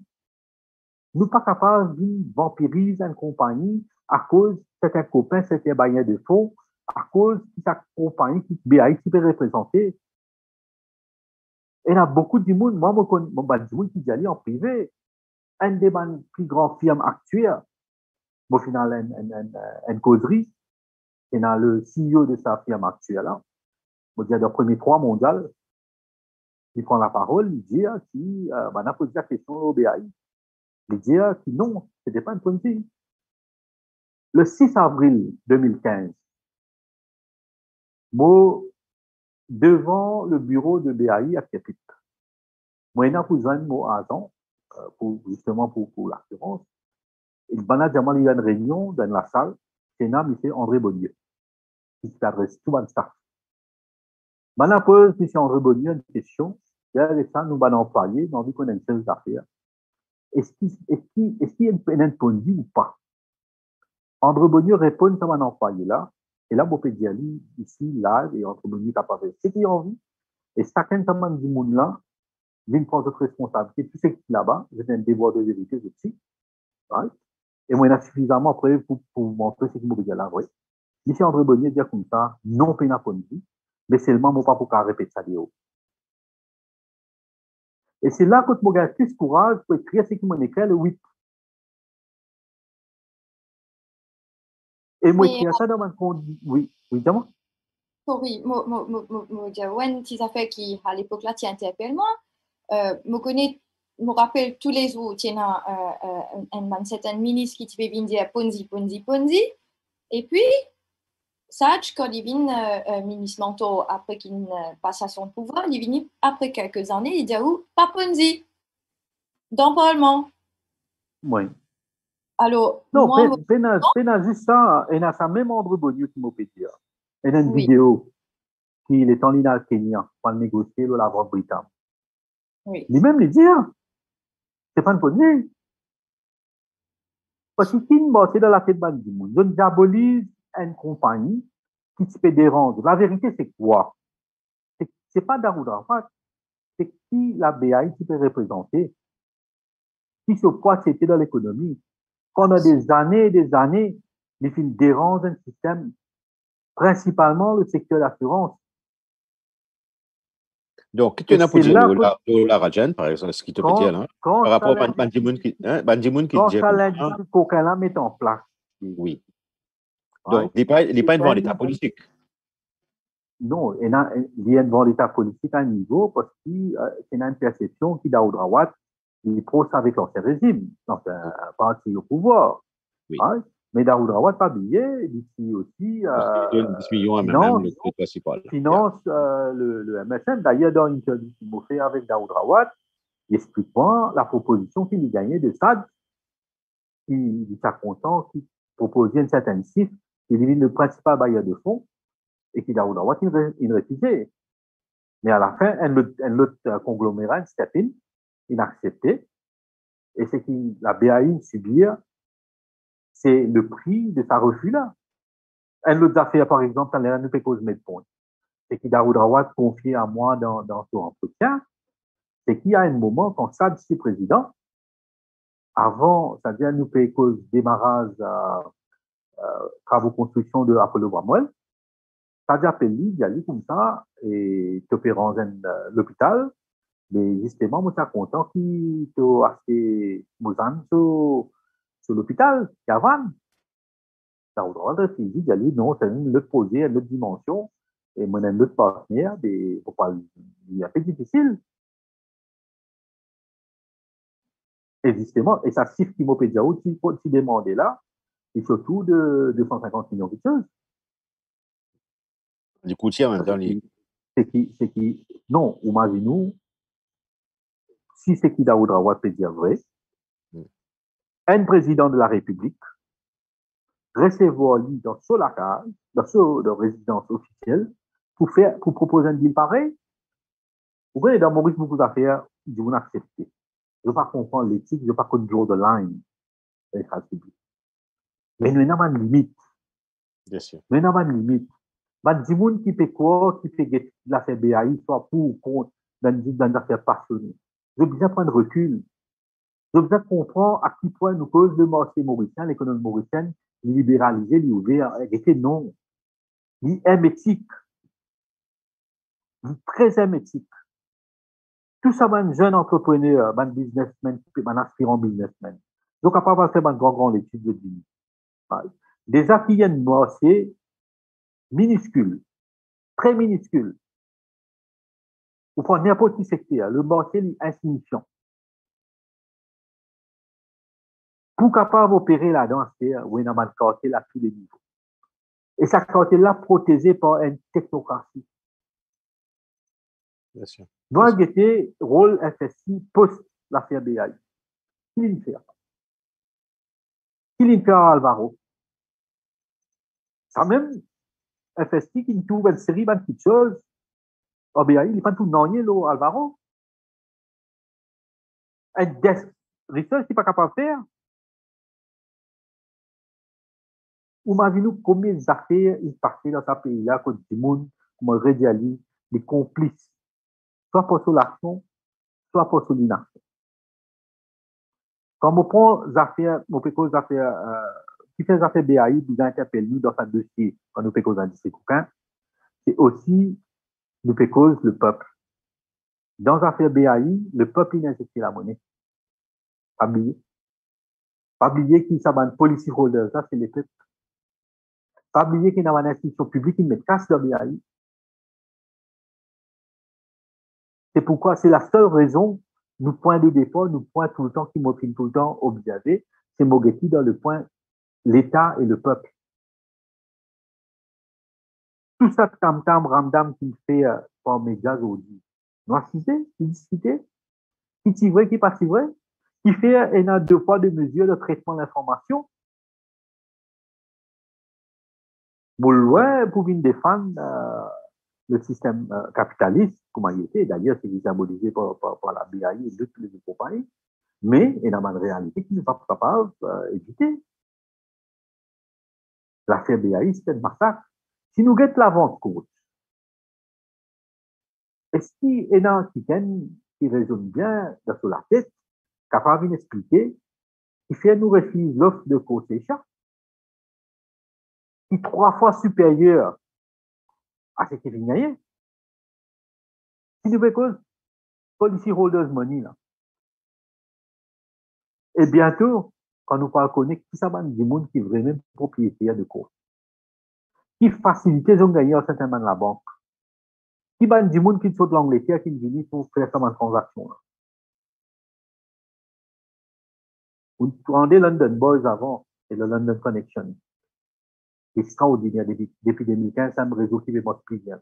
Nous pas capables de vampiriser une compagnie à cause de certains copains, certains bailleurs de fonds, à cause de cette compagnie qui BAI qui peut représenter. Et il y a beaucoup de monde, moi, du monde qui dit aller en privé. Un des plus grandes firmes actuelles, au final, une causerie, et dans le CEO de sa firme actuelle, là, on dit le premier 3 mondial, il prend la parole, il dit qu'il a posé la question au BAI. Il dit que non, ce n'était pas une politique. Le 6 avril 2015, moi, devant le bureau de BAI à Képit, moi, il y a un agent, justement pour l'assurance. Il y a une réunion dans la salle, c'est M. André Bonnier, qui s'adresse tout le staff. Maintenant, pose M. André Bonnier une question. Derrière ça, nous allons employer, nous avons connaître ces affaires. Est-ce qu'il y a une politique ou pas? André Bonnier répond à mon employé là. Et là, je peux dire ici, là, et André Bonnier n'a pas fait ce qu'il a envie. Et chacun de du monde là, vient prendre notre responsabilité. Tout ce qui est là-bas, j'ai un devoir de vérité aussi. Right? Et moi, il y a suffisamment preuve pour montrer ce qu'il m'a dit là. Oui. M. André Bonnier dit comme ça, non, pas une politique, mais seulement, moi, pas pour qu'on répète ça de haut. Et c'est là que je me plus courage pour écrire ce qui m'a écrit le 8. Et moi, écrire ça dans mon compte. Oui, dis-moi. Oui, moi, si ça fait qui, à l'époque là, tu interpelles moi, me rappelle tous les jours, tu as un certain ministre qui te fait dire Ponzi. Et puis, Sage, quand il vient ministre Manteau, après qu'il passe à son pouvoir, il vient après quelques années, il dit pas Ponzi, dans le Parlement. Oui. Alors, non, moi, juste ça, il y a ça même André Bonnier qui m'a dit. Il y a une vidéo qui est en ligne à Kenya pour négocier la vente britannique. Oui. Lui-même, il dit, c'est pas une Ponzi. Parce que c'est dans la tête du monde. Donc, diabolise une compagnie qui se peut déranger. La vérité, c'est quoi? C'est pas Daoud Rafat, c'est qui la BAI qui peut représenter, qui se poids c'était dans l'économie. Pendant des années et des années, les films dérangent un système, principalement le secteur d'assurance. Donc, tu n'as pas dit la Rajan, par exemple, ce qui te peut dire là, par rapport à Bandimoun qui dit. Quand ça l'industrie coquin-là met en place. Oui. Donc, il n'est pas une vendetta politique. Non, il y a une vendetta politique à un niveau parce que c'est une perception qui, Daoud Rawat, il prose avec l'ancien régime, dans un parti au pouvoir. Oui. Hein? Mais Daoud Rawat pas oublié, d'ici aussi, 10 millions à finance, même le principal. Finance le MSN. D'ailleurs, dans une interview qu'il m'a fait avec Daoud Rawat, il explique la proposition qu'il a gagnée de SAD, qui est content, qui proposait une certaine chiffre, qui est le principal bailleur de fonds, et qui Daoud Rawat, il refusait. Mais à la fin, un autre conglomérat, Stepin, il a accepté. Et ce que la BAI subit, c'est le prix de sa refus-là. Un autre affaire, par exemple, dans les Nupécos Medpoint, c'est que Daoud Rawat confié à moi dans son entretien, c'est qu'il y a un moment, quand Sad est président, avant, c'est-à-dire Nupécos démarrage travaux de construction de Apollo Bramwell, Sad appelle lui, il y a lui comme ça, et opérant l'hôpital, mais justement, moi, je suis content qu'il ait acheté Mouzane sur l'hôpital, Yavan. Daoud Rawat, il dit, il non, c'est une autre posée, une autre dimension, et moi, un autre partenaire, il est un peu difficile. Et justement, et ça chiffre qui m'a dit, qui demandait là, et surtout de 250 millions de choses. Du coup, tiens, en même temps, c'est qui, non, imaginez-nous, si c'est qui Daoud Rawat peut dire vrai, un président de la République recevoir lui dans son locale, dans sa résidence officielle, pour proposer un deal pareil. Vous voyez, dans Maurice, beaucoup d'affaires, ils vont accepter. Je ne veux pas comprendre l'éthique, je ne veux pas qu'on draw the line. Mais nous avons une limite. Bien sûr. Nous avons une limite. Il y a des gens qui fait quoi, qui fait l'affaire BAI, soit pour ou contre, dans une affaire passionnée. Je veux bien prendre recul. Je veux bien comprendre à quel point nous cause le marché mauricien, l'économie mauricienne, libéralisée, l'ouvert, était non. Il est éthique. Il est très éthique. Tout ça, un jeune entrepreneur, un businessman, un aspirant businessman. Donc, après avoir fait une grande étude de vie. Déjà qu'il y a une marché minuscule, très minuscule. Vous prenez n'importe quel secteur, le marché est insignifiant. Pour capable opérer là-dedans, c'est où il y a un quartier à tous les niveaux. Et ce quartier-là protégé par une technocratie. Bien sûr. Doit guetter rôle FSI post l'affaire BAI. Qui l'y fait? Qui l'y fait à Alvaro? Ça même, FSI qui trouve une série de petites choses. Au BAI, il n'est pas tout nanier, Alvaro. Un desk research, il n'est pas capable de faire. Imaginez combien d'affaires il passait dans ce pays-là, comme du monde, comme Rediali, des complices, soit pour son action, soit pour son inaction. Quand on prend les affaires, on peut causer affaires, qui fait les affaires BAI, nous interpelle nous dans un dossier, quand nous peut causer industrie coquin, c'est aussi, nous peut causer le peuple. Dans l'affaire BAI, le peuple, il a injecté la monnaie. Pas oublier. Pas oublier qu'il s'abonne policy holder, ça, c'est les peuples. Pas oublier qu'il y a une institution publique qui met casse dans BAI. C'est pourquoi, c'est la seule raison, nous point de départ, nous point tout le temps, qui m'opine tout le temps, observer, c'est Mogeti dans le point, l'État et le peuple. Tout ça, tam-tam, ramdam, qui me fait par médias aujourd'hui. Noircité, qui discuter, qui est vrai, qui n'est pas si vrai, qui fait un deux poids, deux mesures de traitement de l'information. Bon, loin, pour venir défendre le système capitaliste, comment il était, d'ailleurs, c'est diabolisé par la BAI et d'autres les compagnies, mais il y a une réalité qui n'est pas capable d'éviter. L'affaire BAI, c'est un massacre. Si nous guettons la vente courte, est-ce qu'il y a un qui raisonne bien dans la tête, capable d'expliquer, qui fait nous refuser l'offre de Cosécha, qui est 3 fois supérieure à ce qui vient hier? Si nous voulons policy holders money, là. Et bientôt, quand nous parlons connect, qui ça va du monde qui est vraiment propriétaire de quoi? Qui facilite les gens gagnants certainement la banque? Qui va du monde qui saute l'Angleterre qui vient pour faire comme une transaction? Là? Vous prenez London Boys avant et le London Connection. Extraordinaire depuis 2015, c'est un réseau qui va multiplier bien.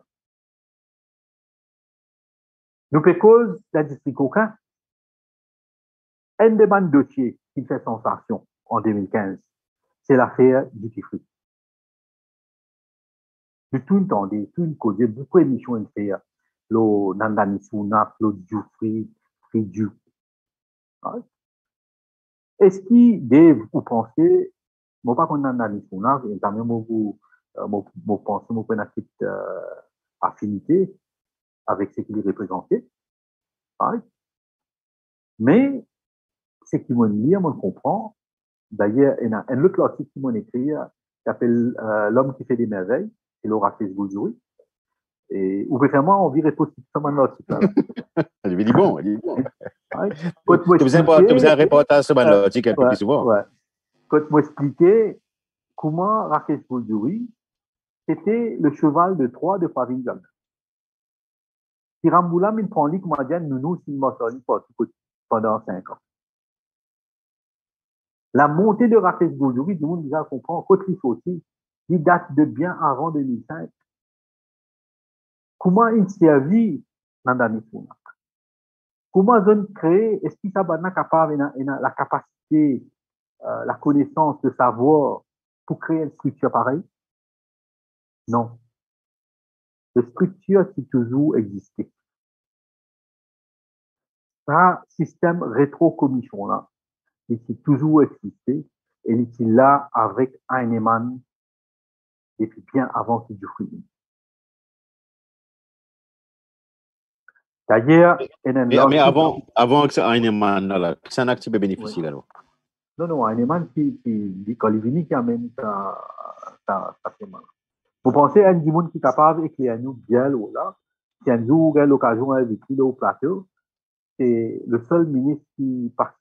Nous fait cause d'industrie coquin. Un des bandes dossiers qui fait sensation en 2015, c'est l'affaire Duty Free. De tout le temps, tout le cause, beaucoup d'émissions à faire. Le Nandani Sunap, le Duty Free, Free Duty. Est-ce qu'il doit vous penser, moi pas qu'on Nandani Sunap, et quand même vous pensez, vous prenez une petite affinité avec ce qu'il est représenté. Mais, ce qui m'a dit, on comprend. D'ailleurs, il y a un autre article qui m'a écrit, qui s'appelle L'homme qui fait des merveilles, c'est Laura Fesgoudjouri. Et, ou vraiment, on vit positivement dans l'article. Je lui dis bon, il dit bon. Quand moi tu faisais un reportage sur l'article un peu plus souvent. Ouais. Quand moi expliquais comment Rakesh Goudjouri, c'était le cheval de Troie de Pravin Gandhi. Si Ramboula me prend lui, comment dire, nous, c'est une mortalité pendant 5 ans. La montée de Rakesh Goudjouri, tout le monde déjà comprend, quand il faut aussi, il date de bien avant 2005. Comment il servit dans Danishuna? Comment ils ont créé, est-ce qu'il est capable de la capacité, la connaissance, le savoir pour créer une structure pareille? Non. la structure qui toujours existé. Ça, système rétro-commission là, qui toujours existé, et qui est là avec Heinemann depuis bien avant qu'il y ait. D'ailleurs, mais avant que ça Heinemann là, c'est un actif bénéficie là. Non, Heinemann qui quand il vient qui amène ça paiement. Vous pensez à un monde qui est capable d'éclairer nous bien là, si un jour a l'occasion de vécu au plateau, c'est le seul ministre qui passe,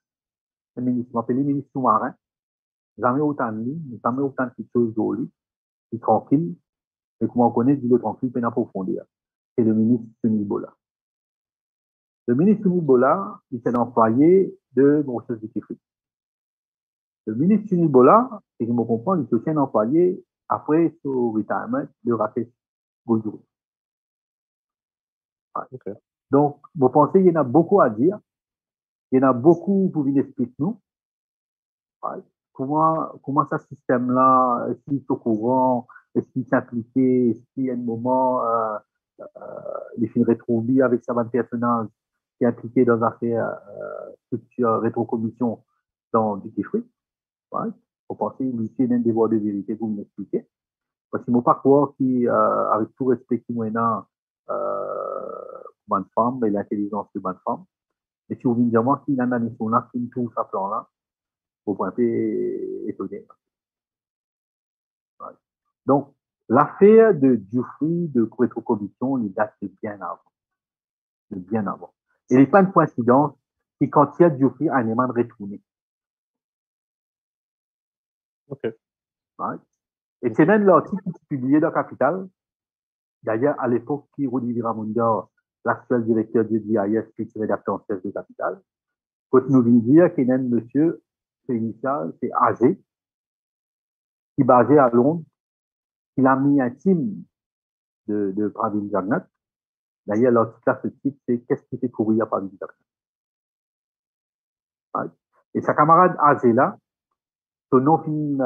le ministre, on appelle le ministre sous-marin, jamais autant de lignes, jamais autant de choses dans lui, qui est tranquille, et comme on connaît, il est tranquille, peine à profondeur. C'est le ministre Sunil Bola. Le ministre Sunil Bola, il est employé de grossesse du Tifri. Le ministre Sunil Bola, et je me comprends, il est aussi un employé après son retirement de Rakesh Gouldou. Okay. Donc, vous pensez qu'il y en a beaucoup à dire, il y en a beaucoup pour venir expliquer nous. Comment ce système-là, est-ce qu'il est au courant, est-ce qu'il s'est appliqué, est-ce qu'il y a un moment, il fait une rétrovie avec sa bonne personnage qui est impliqué dans l'affaire structure rétrocommission dans du Tifri. Vous pensez qu'il y a un devoir de vérité pour m'expliquer. Parce que je ne peux pas croire qu'avec tout respect qu'il y a bonne femme et l'intelligence de bonne femme, et si vous venez dire moi qu'il y a une mission là qui touche à plan là, vous pouvez être étonné. Donc, l'affaire de Dufry, de rétrocommission, il date de bien avant. De bien avant. Et il n'y a pas de coïncidence qui, quand il y a Dufry, a un élément de retourner. OK. Et c'est même l'article qui est publié dans Capital. D'ailleurs, à l'époque, qui Rudy Ramondor, l'actuel directeur du DIS, qui est rédacteur en chef de Capital, quand nous venons dire qu'il y a un monsieur, c'est initial, c'est AG, qui est basé à Londres, qui l'a mis un team de Pravin Jagnat. D'ailleurs, l'article à ce titre, c'est qu'est-ce qui fait courir à Pravin Jagnat. Et sa camarade AG là, son nom finit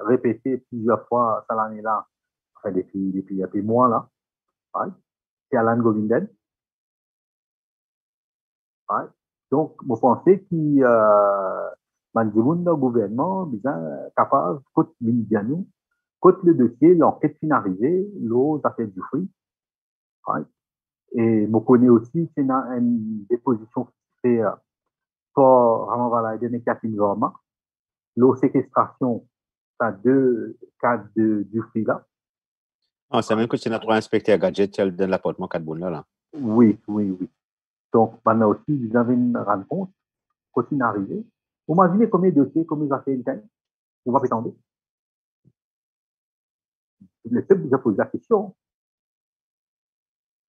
répété plusieurs fois cette année-là, enfin depuis un mois là, c'est Alan Govinden. Donc, vous pensez qu'il y a un gouvernement capable, côté nous, côté le dossier, l'enquête finalisée, l'autre affaire du fruit. Et vous connaissez aussi, c'est une déposition qui se fait pour Ramavala et Catherine Verma, l'eau séquestration, ça deux cas du fruit là. Ah, c'est même que c'est notre inspecteur gadget dans l'appartement 4 bonnes là. Oui. Donc, maintenant aussi, vous avez une rencontre, quand il est arrivé. Vous imaginez combien de dossiers, combien d'affaires il y a? On va prétendre. Le peuple vous a posé la question.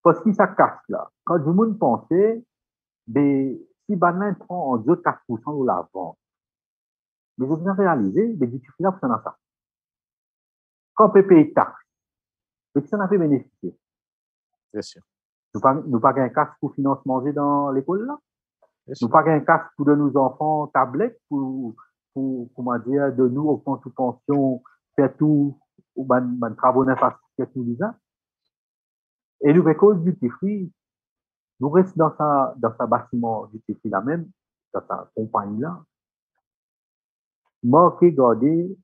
Parce qu'il ça casse là. Quand tout le monde pensait, si Banane prend en 2-4% de la vente, mais vous avez réalisé, mais du tout final, ça n'a pas. Quand on peut payer taxe, mais ça n'a pas bénéficié. Bien sûr. Nous pas un casque pour financer manger dans l'école là. Nous pas un casque pour de nos enfants tablettes pour comment dire, de nous au sous pension, faire tout, ou ban travaux d'infrastructure nous disons. Et nous, à cause du Tifri, nous restons dans sa bâtiment du Tifri là même, dans sa compagnie là. Marqué, gardé,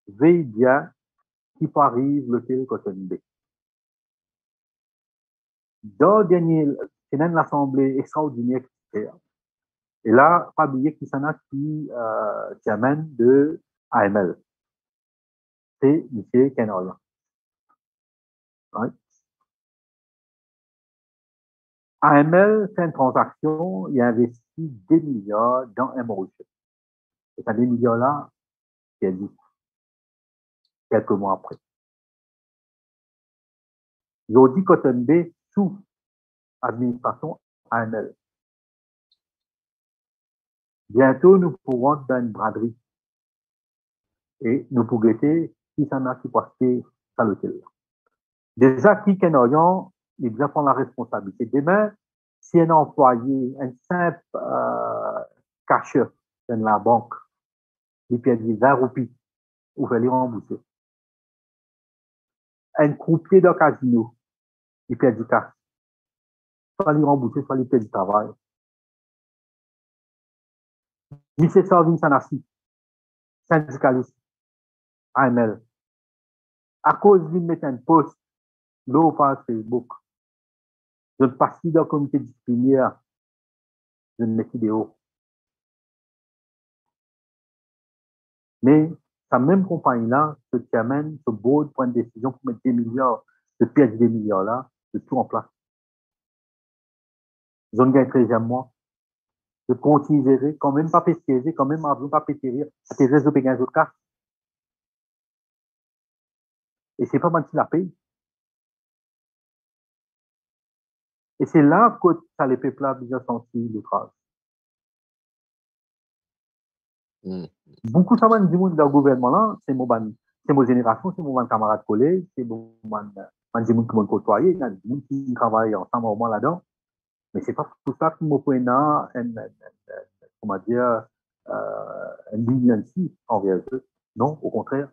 veille bien, qui arrive l'hôtel Cotton Bay. Dans le dernier, c'est même l'assemblée extraordinaire qui se fait. Et là, pas oublier qui s'en a qui chairman de AML. C'est M. Ken Orient. AML fait une transaction, il a investi 2 milliards dans un Mauritius. Et ces 2 milliards-là, qui est dit quelques mois après. Ils ont dit Cotton Bay sous administration AML. Bientôt, nous pourrons dans une braderie. Et nous pourrons guetter qui s'en a qui passer à l'hôtel. Déjà, qui Ken Orient, il doit prendre la responsabilité. Demain, si un employé, un simple cacheur dans la banque, il perd 20 roupies, vous allez rembourser. un croupier de casino, il perd du cash. Soit il rembourse, soit il perd du travail. Michel Sarvin Sanassi, syndicaliste, AML. À cause d'une mettre un post, l'eau par Facebook, je ne passe dans le comité disciplinaire, je ne mets vidéo. Mais sa même compagnie-là, ce chairman, ce board prend une décision pour mettre des milliards, de perdre des milliards là, de tout en place. Je ne gagne 13e mois. Je continue à gérer, quand même pas pesquer, quand même pas péter, à tes réseaux de gagner d'autres cas. Et c'est pas mal qui la paye. Et c'est là que ça les peuples là bien senti l'outrage. Beaucoup ça va du monde dans le gouvernement là, c'est mon génération, c'est mon camarade collègue, c'est mon du monde qui m'ont côtoyé, il y a du monde qui travaille ensemble au moins là-dedans. Mais c'est pas tout ça qui me prend comment dire, un leniency envers eux. Non, au contraire.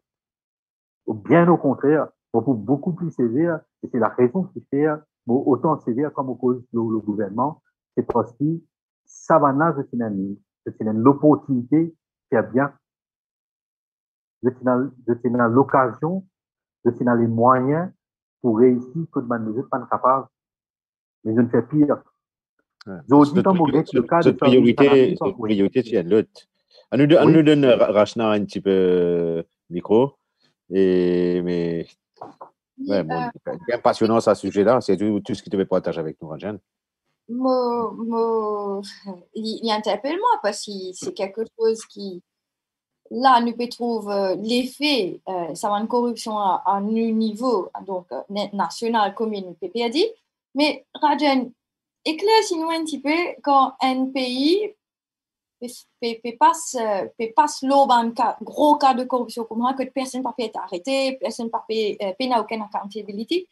Bien au contraire, beaucoup plus sévère, et c'est la raison qui fait autant sévère comme au cause le gouvernement, c'est parce que ça va là, c'est l'opportunité qui est bien, c'est l'occasion, c'est les moyens pour réussir que de manière pas capable, mais je ne fais pire. Cette priorité, c'est l'autre. On nous donne Rachna un petit peu micro. Mais ouais, bon, bien passionnant à ce sujet-là. C'est tout ce qui te fait partager avec nous, Rajan. Il interpelle moi parce que c'est quelque chose qui, là, nous peut trouver l'effet, ça va une corruption à un niveau donc, national, commune, PPAD. Mais Rajan, éclaire-nous un petit peu quand un pays passe un gros cas de corruption comme ça, que personne n'a pu être arrêté, personne n'a pu aucune accountability.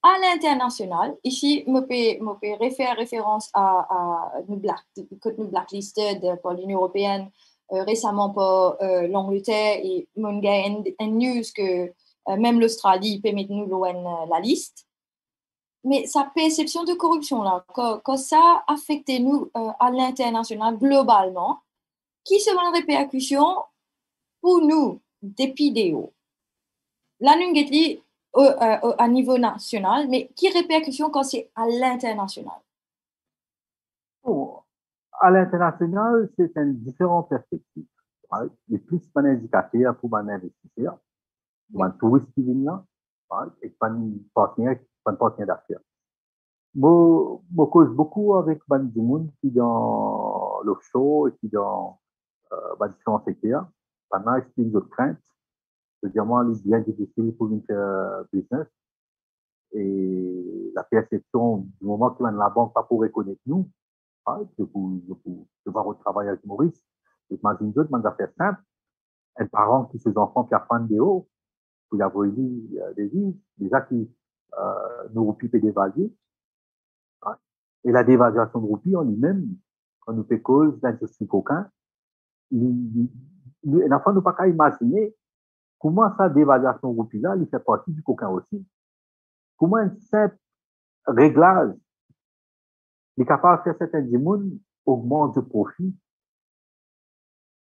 À l'international, ici, je peux faire référence à nous blacklisted par l'Union européenne, récemment par l'Angleterre, et mon gars, une news que même l'Australie peut mettre nous la liste. Mais sa perception de corruption, là, quand ça affecte nous à l'international globalement, qui se une répercussion pour nous des vidéos. Là, nous avons à niveau national, mais qui répercussion quand c'est à l'international? À l'international, c'est une différente perspective. Il y a plus d'indicateurs pour un investisseur, pour un touriste qui vient là, et pas un partenaire d'affaires. Je cause beaucoup avec du monde qui est dans l'offshore et qui est dans différents secteurs. Pendant que c'est d'autres craintes. C'est-à-dire, moi, il est bien difficile pour une business. Et la perception du moment que la banque pas pour reconnaître nous, je vais retravailler avec Maurice. J'imagine d'autres, des affaires simples. Un parent qui ses enfants qui apprennent des hauts, pour y avoir des vies, déjà qui nous roupie peut dévaluer. Et la dévaluation de roupie en lui-même, quand nous fait cause d'industrie coquin, un enfant ne peut pas imaginer comment ça dévaluation de roupie là, il fait partie du coquin aussi. Comment un simple réglage est capable de faire certains monde augmente le profit,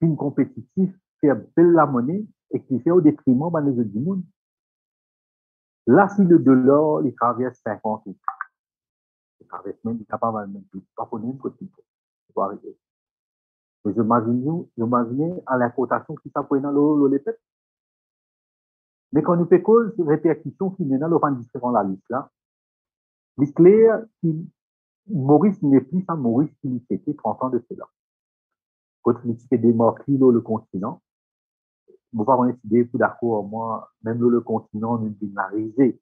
une compétitif, faire belle la monnaie et qui fait au détriment des autres du monde. Là, si le dollar, il traverse 50 ou il traverse même, il est capable de même plus. Pas pour une petite. Il faut arrêter. Mais j'imagine à l'importation qui s'apprend dans le mais quand nous fait cause de répercussions qui viennent dans le rang différent la liste là, il est clair que Maurice n'est plus un Maurice qui était 30 ans de cela. Quand il fait démarquer le continent, nous avons une idée pour d'accord, moi, même le continent, nous binarisé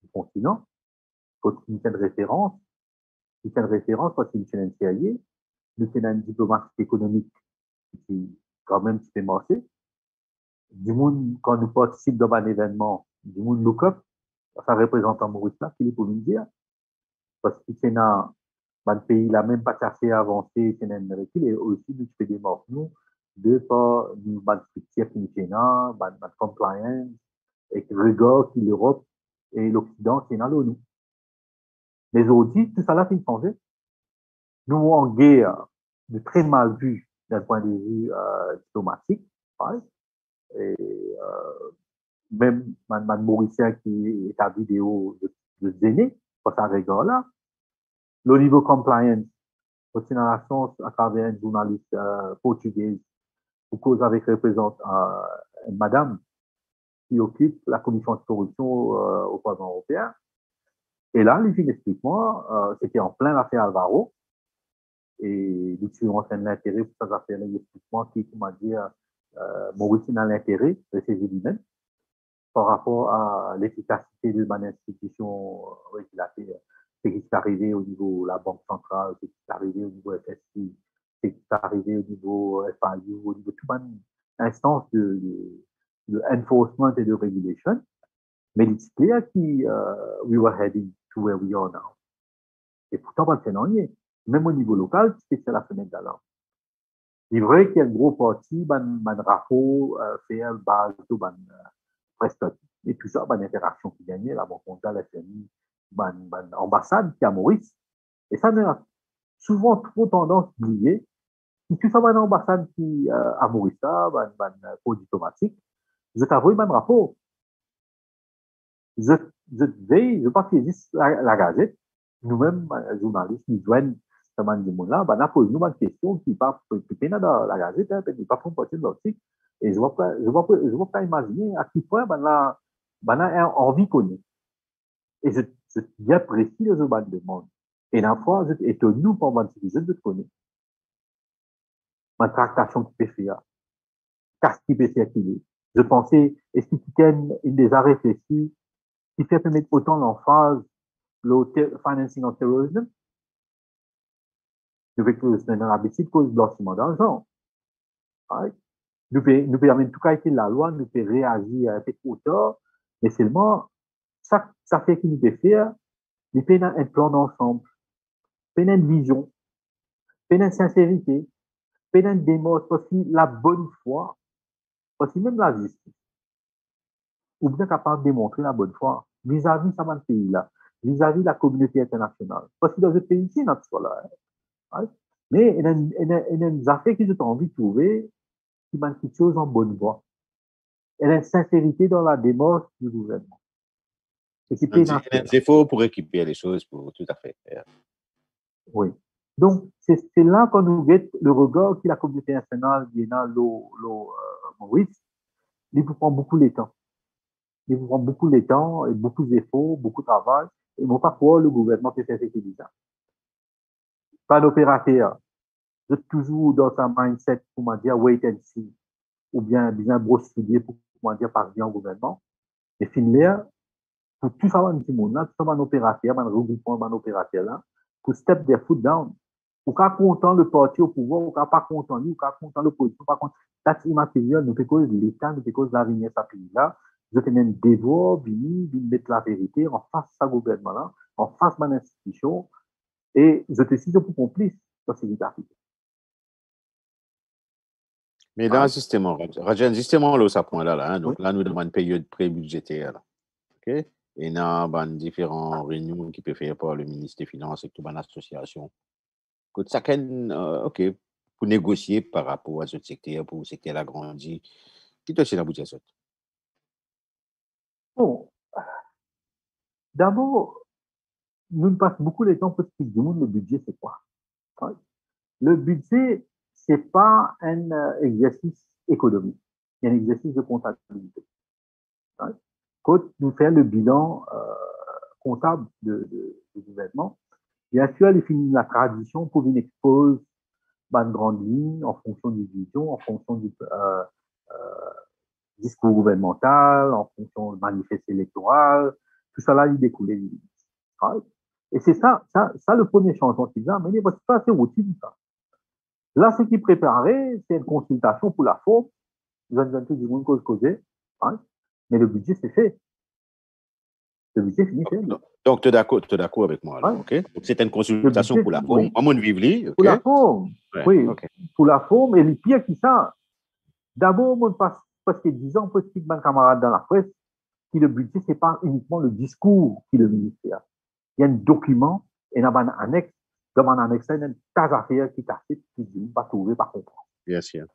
le continent, quand il fait une référence, quand il fait un CIA, nous fait une diplomatie économique qui, quand même, qui fait marcher. Du monde, quand nous participons dans un événement, du monde look up, ça représente un Maurice là, Philippe pour nous dire, parce que c'est dans un pays là, même pas assez avancé, c'est un recul, et aussi, nous fait des morts, nous, de par une structure qui nous fait là, compliance, et que regarde qui l'Europe et l'Occident, c'est dans l'ONU. Mais aujourd'hui, tout ça là, c'est changé. Nous, en guerre, de très mal vu d'un point de vue diplomatique, ouais, et même Mme Mauricien qui est à vidéo de Zéné, pour ça regarde-là, le niveau compliance, aussi dans la chance à travers une journaliste portugaise, pour cause avec représente une madame qui occupe la commission de corruption au Parlement européen. Et là, les explique-moi, c'était en plein l'affaire Alvaro, et nous suivons en train de l'intérêt pour cette affaire, l'explique-moi qui, comment dire, Maurice a l'intérêt de saisir lui-même par rapport à l'efficacité de mon institution régulateur. Ce qui est arrivé au niveau de la Banque centrale, ce qui est arrivé au niveau FSI, ce qui est arrivé au niveau FAU, au niveau de toute une instance de enforcement et de regulation. Mais it's clear que we were heading to where we are now. Et pourtant, pas de rien. Même au niveau local, c'est la fenêtre d'alarme. C'est vrai qu'il y a un gros parti, ban rapport, faire base de prestations. Et tout ça, ban interaction qui gagnait, la Banque mondiale, la FMI, ban ambassade qui a Maurice. Et ça a souvent trop tendance à oublier que tout ça, ban ambassade qui a Maurice, ban pour diplomatique, je t'avoue, ban rapport. Je veille, je pas qu'il existe la Gazette, nous-mêmes, journalistes, nous joignent ce monde-là, on a posé nous une question qui n'est pas préoccupée dans la Gazette, qui n'est pas pour partie de l'article. Et je ne vois pas imaginer à quel point on a envie de connaître. Et je bien précis les autres de monde. Et la fois, je suis étonné pour moi de te connaître. Ma tractation qui peut faire, qu'est-ce qui peut faire qu'il est. Je pensais, est-ce qu'il y a une des arrêts réfléchis qui fait mettre autant l'emphase le financing of terrorism, nous avons dans l'habitude cause blanchiment d'argent. Nous pouvons en tout cas été la loi, nous pouvons réagir avec hauteur, mais seulement ça fait qu'il nous peut faire, nous pouvons un plan d'ensemble, nous avons une vision, nous avons une sincérité, nous avons une démarche aussi la bonne foi, aussi même la justice. Ou bien capable de démontrer la bonne foi vis-à-vis de ce pays-là, vis-à-vis de la communauté internationale. Parce que dans ce pays-ci, notre soit là. Mais il y a des affaires que j'ai envie de trouver qui manquent quelque chose en bonne voie. Il y a une sincérité dans la démarche du gouvernement. Il y a des efforts pour récupérer les choses, pour tout à fait. Oui. Donc, c'est là qu'on nous guette le regard que la communauté internationale vient Maurice. Il vous prend beaucoup de temps. Il vous prend beaucoup de temps et beaucoup d'efforts, beaucoup de travail. Et non pas quoi le gouvernement peut faire ce qu'il dit. Pas d'opérateur. Vous êtes toujours dans un mindset, comment dire, wait and see. Ou bien brosser pour, comment dire, parvenir au gouvernement. Et finir, pour tout ça, un petit monde là, tout ça, un opérateur, un regroupement, un opérateur là, pour step their foot down. Ou pas content le parti au pouvoir, ou pas content lui, ou pas content l'opposition, pas content. That's immaterial, nous, parce l'État, nous, parce l'avenir de ce pays-là, je tenais un devoir, de mettre la vérité en face de ce gouvernement-là, en face de mon institution, et je te suis pour complice dans ces identités. Mais là, justement, là, ça point là, donc oui. Là, nous devons une période pré-budgétaire. OK? Et là, différentes réunions qui peuvent faire par le ministre des Finances et toute une association. OK, pour négocier par rapport à ce secteur, pour le secteur agrandi. Qui doit la budget ça? Bon, d'abord, nous passons beaucoup de temps pour expliquer le budget, c'est quoi? Le budget, c'est pas un exercice économique, c'est un exercice de comptabilité. Quand nous faisons le bilan comptable du gouvernement, bien sûr, il finit la tradition pour une expose une grande ligne en fonction du vision, en fonction du discours gouvernemental, en fonction du manifeste électoral, tout ça là, il découlait du ministre. Et c'est ça le premier changement qu'ils ont, mais c'est pas assez routine, ça. Là, ce qui préparait, c'est une consultation pour la forme, ils ont tout du monde causé, mais le budget, c'est fait. Le budget finit fait. Donc, tu es d'accord avec moi, là, OK? Donc, c'est une consultation pour la forme. Oui. À mon vivre, OK? Pour la forme, ouais, oui. Okay. Pour la forme, et le pire que ça, d'abord, parce que 10 ans, petit camarade dans la presse, qui le budget, c'est pas uniquement le discours qui le ministère. Il y a un document, et dans un annexe, dans un annexe, il y a une tas d'affaires qui t'assistent, qui dit, pas trouver, pas comprendre. Bien sûr.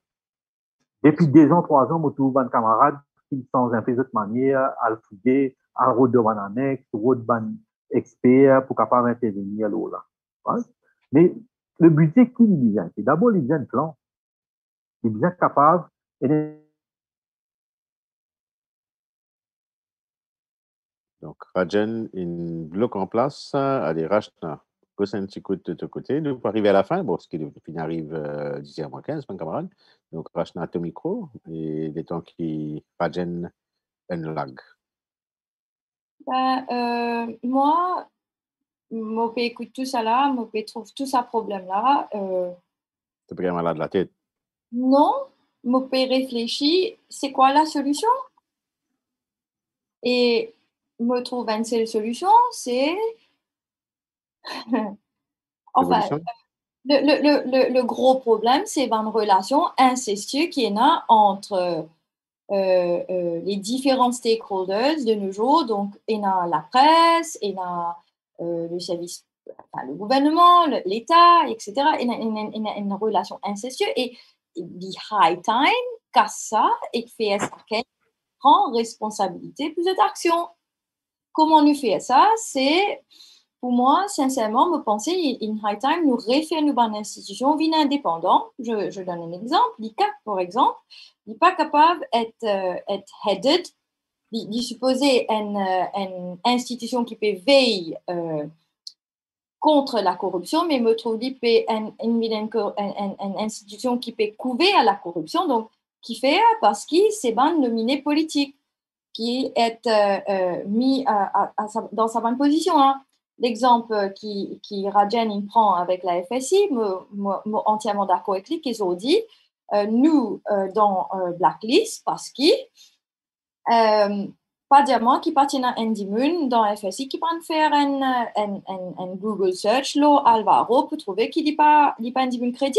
Depuis 2 ans, 3 ans, je trouve un camarade qui, sans un peu de manière, à le fouiller, à le route de un annexe, route d'un expert pour capable intervenir là. Ouais. Mais le budget qui lui vient, c'est d'abord, il vient de plan. Il est bien capable, et Donc, Rajen, une bloc en place, allez, Rachna, pose un petit coup de ton côté. Nous, pour arriver à la fin, bon, ce qui arrive 10h15, mon camarade. Donc, Rachna, ton micro, et les temps qui Rajen, un lag. Moi, je écoute tout ça là, je trouve tout ça problème là. Tu es malade de la tête. Non, je réfléchir, c'est quoi la solution? Et me trouve une seule solution, c'est enfin, Évolution. le gros problème, c'est une relation incestueuse qui est là entre les différents stakeholders de nos jours. Donc, il y a la presse, il y a le service, enfin, le gouvernement, l'État, etc. Il y a une relation incestueuse et the high time casse ça et fait ça qu'elle prend responsabilité pour cette action. Comment nous fait ça? C'est, pour moi, sincèrement, me penser, in high time, nous réfère nous une institution vine indépendante. Je donne un exemple. L'ICAC, par exemple, n'est pas capable d'être headed, d'y supposer une institution qui peut veiller contre la corruption, mais me trouve une institution qui peut couvrir la corruption, donc qui fait parce que c'est bien nominé politique qui est mis dans sa bonne position. Hein. L'exemple qui Rajen prend avec la FSI, je entièrement d'accord avec lui, qu'ils ont dit, nous, dans Blacklist, parce que pas diamant qui partit à Endimun dans FSI qui prend faire un Google search, là, Alvaro, pour trouver qu'il n'y a pas Endimun crédit.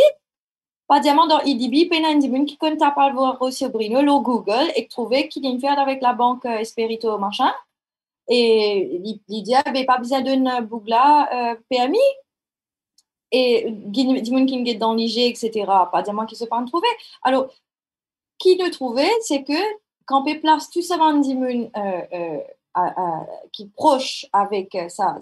Pas diamant dans IDB, puis Endimun qui compte pas voir aussi Bruno, le Google, et trouver qu'il y a une affaire avec la banque Esperito machin. Et il dit, avait pas besoin d'une bougla PMI. Et Dimun qui est dans l'IG, etc. Pas diamant qui se pas trouver. Alors, qui le trouvait, c'est que quand on place tout ça dans Dimun qui est proche avec sa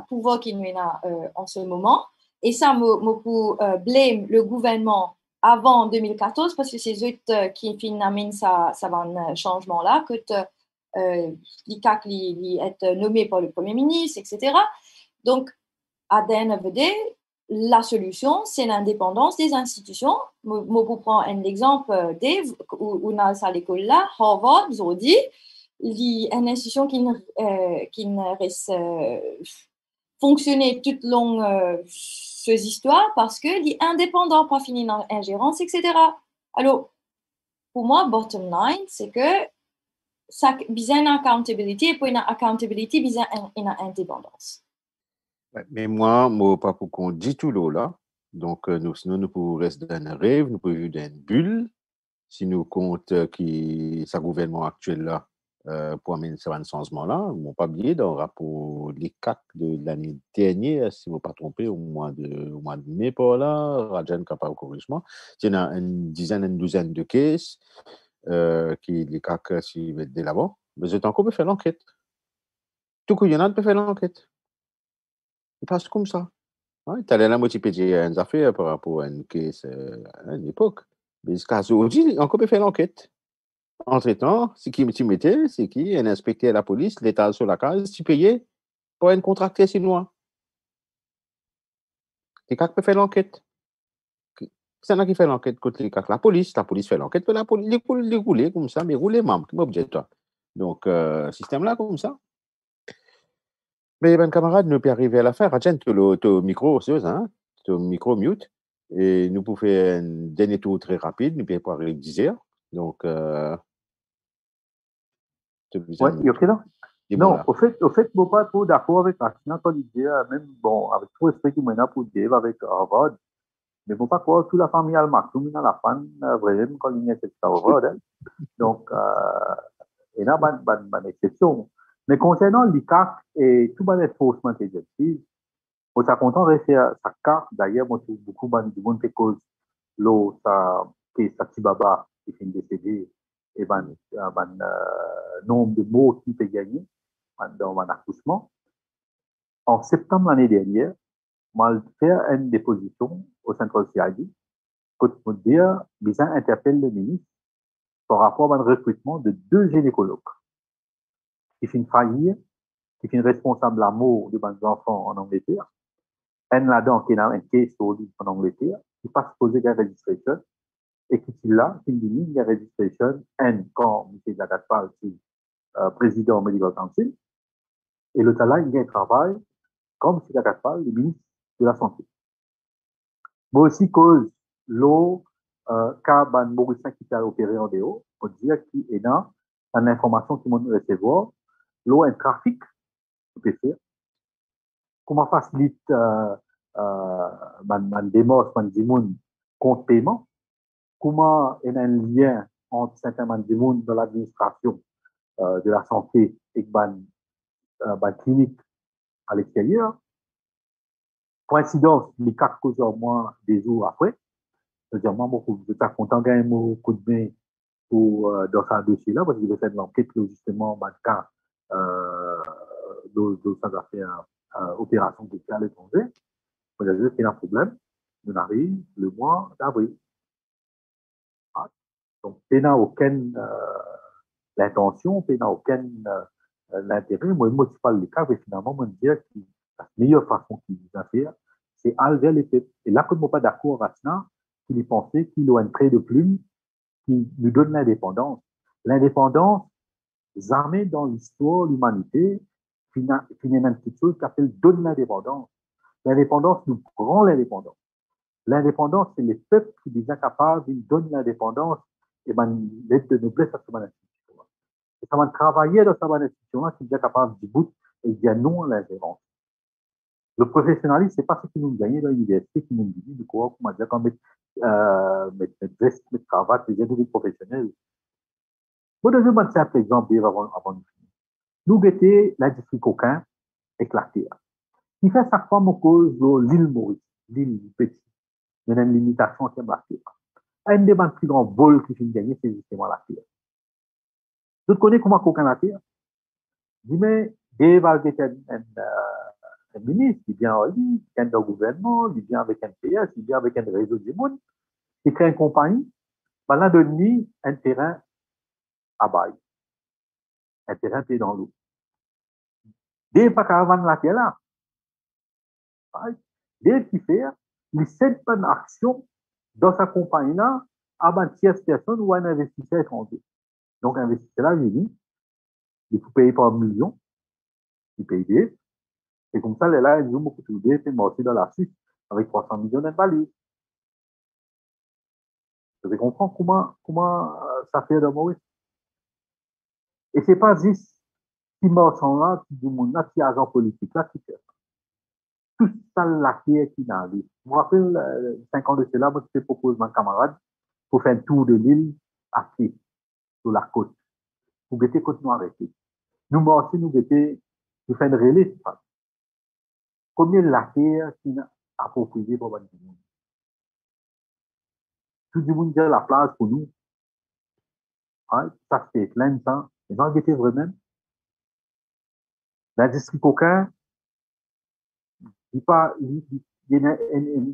pouvoir qu'il a en ce moment, et ça, pour blâme le gouvernement avant 2014, parce que c'est eux qui finalement ça va un changement-là, que l'ICAC est nommé par le Premier ministre, etc. Donc, à the end of the day, la solution, c'est l'indépendance des institutions. Je vous prends un exemple, Dave, où dans à l'école là, Harvard, ils ont dit, il y a une institution qui ne reste fonctionner toute longue ces histoires parce qu'il est indépendant, pas fini dans l'ingérence, etc. Alors, pour moi, bottom line, c'est que ça besoin d'une accountability et pour une accountability, besoin d'une indépendance. Ouais, mais moi, pas pour qu'on dit tout l'eau là. Donc, sinon, nous pouvons rester dans un rêve, nous pouvons vivre dans une bulle. Si nous comptons qui sa gouvernement actuel là pour amener ce changement-là, ils n'ont pas oublié dans le rapport l'ICAC de l'année dernière, si je ne me pas trompé, au mois de mai, par là, Rajan capable corrigement. Il y a une dizaine, une douzaine de cases qui l'ICAC s'y va de l'avant. Mais c'est encore peut faire l'enquête. Tout qu'il y en a peut faire l'enquête. Il passe comme ça. Tu as la moitié des affaires par rapport à une case à une époque. Mais jusqu'à aujourd'hui, encore peut faire l'enquête. Entre-temps, ce qui tu mettais, c'est qui un inspecteur de la police, l'État sur la case, tu payais pour un contracteur chinois. Les CAC peut faire l'enquête. C'est là qui fait l'enquête contre les CAC. La police fait l'enquête, la police, les rouler comme ça, mais rouler même, comme objet toi. Donc, système là comme ça. Mais ben camarade, nous peut arriver à la fin. Rajan, tu as micro, c'est ça, hein? Tu micro mute. Et nous pouvons faire un dernier tour très rapide, nous pouvons arriver 10 heures. Donc, ouais, il y a que là. Non, au fait, je ne suis pas trop d'accord avec Rachna quand il dit, même, bon, avec tout respect qu'il m'a pour Dave avec Harvard, mais je ne peux pas croire toute la famille Al Maktoum dans la fan, vraiment, quand il y a cette Harvard. Donc, Et là, une exception. Mais concernant l'ICAC et tout le enforcement agencies, on est content de faire sa carte. D'ailleurs, moi, je beaucoup de monde qui cause l'eau, qui est Satibaba, qui finit décédé, et nombre de mots qui peut gagner dans mon accouchement. En septembre l'année dernière, moi, j'ai fait une déposition au Central CID pour dire, ils interpellent le ministre par rapport au recrutement de 2 gynécologues qui finissent faillir, qui finissent responsables de la mort de mes enfants en Angleterre, un là-dedans qui est dans un case en Angleterre, qui passe poser la registration, et qui est là, qui dit la registration, quand M. Zagatpal, qui est président Medical Council, et le talent, il y a un travail comme M. Zagatpal, le ministre de la Santé. Mais aussi, cause l'eau, quand Mauricien qui a opéré en déo, on dit qu'il est dans l'information qu'il m'a recevoir, l'eau, un trafic, on peut faire. Comment facilite démos, dimoun compte paiement? Comment il y a un lien entre certains dimoun dans l'administration de la santé et la clinique à l'extérieur? Coïncidence, les 4 mois des jours après, c'est-à-dire, moi, je suis content de gagner mon coup de main dans ce dossier-là, parce que je vais faire de l'enquête, justement, dans le cas de cette affaire opération qui est à l'étranger. On a dit qu'il y a un problème. On arrive le mois d'avril. Ah. Donc, il n'y a aucune intention, il n'y a aucun intérêt. Moi, je ne suis pas le cas, mais finalement, je me dis que la meilleure façon qu'il a faire, c'est enlever les peuples. Et là, comme je ne suis pas d'accord avec ça, il pensait qu'il a un trait de plume qui nous donne l'indépendance. L'indépendance, jamais dans l'histoire de l'humanité, il y a une petite chose qui s'appelle donne l'indépendance. L'indépendance nous prend l'indépendance. L'indépendance, c'est les peuples qui sont capables, ils donnent l'indépendance et l'aide de noblesse à cette institution. Et ça va travailler dans cette institution-là qui est capable de bout et dire non à l'ingérence. Le professionnalisme, ce n'est pas ce qui nous gagne dans l'université, qui nous dit, du coup, comment dire, quand mettre veste, mettre cravate, les aides professionnels. Moi, je vais vous donner un exemple avant de finir. Nous, guettons l'industrie coquin éclatée. Il fait chaque fois mon cause l'île Maurice, l'île Petit. Il y a une limitation en termes de la terre. Un des plus grands vols qui finit de gagner, c'est justement la terre. Vous connaissez comment coquin la terre? Je dis, mais, il va un ministre, il vient en ligne, il vient dans le gouvernement, il vient avec un PS, il vient avec un réseau du monde, il crée une compagnie, là, donne un terrain à bail, un terrain qui est dans l'eau. Dès pas caravane la terre là, dès qu'il fait, il cède pas d'action dans sa compagnie là à une tierce personne ou à un investisseur étranger. Donc, l'investisseur là, il faut payer par 1 million, il paye des. Et comme ça, là, ils ont beaucoup de idées, c'est morti dans la Suisse avec 300 millions d'invalides. Vous comprenez comment ça fait de Maurice? Et ce n'est pas juste qui sont là, qui disent, qui agent politique là, qui fait ça. Tout ça, la qui est qui n'arrive. Je me rappelle, 5 ans de cela, moi, je propose à mon camarade pour faire un tour de l'île à pied, sur la côte, pour guetter côte noire arrêtée. Nous, aussi, nous guetter, nous faisons une relais. Combien la terre qui n'a approprié pour le monde? Tout le monde dit la place pour nous. Ça, c'est plein de temps. Et dans le vraiment, l'industrie coquin, il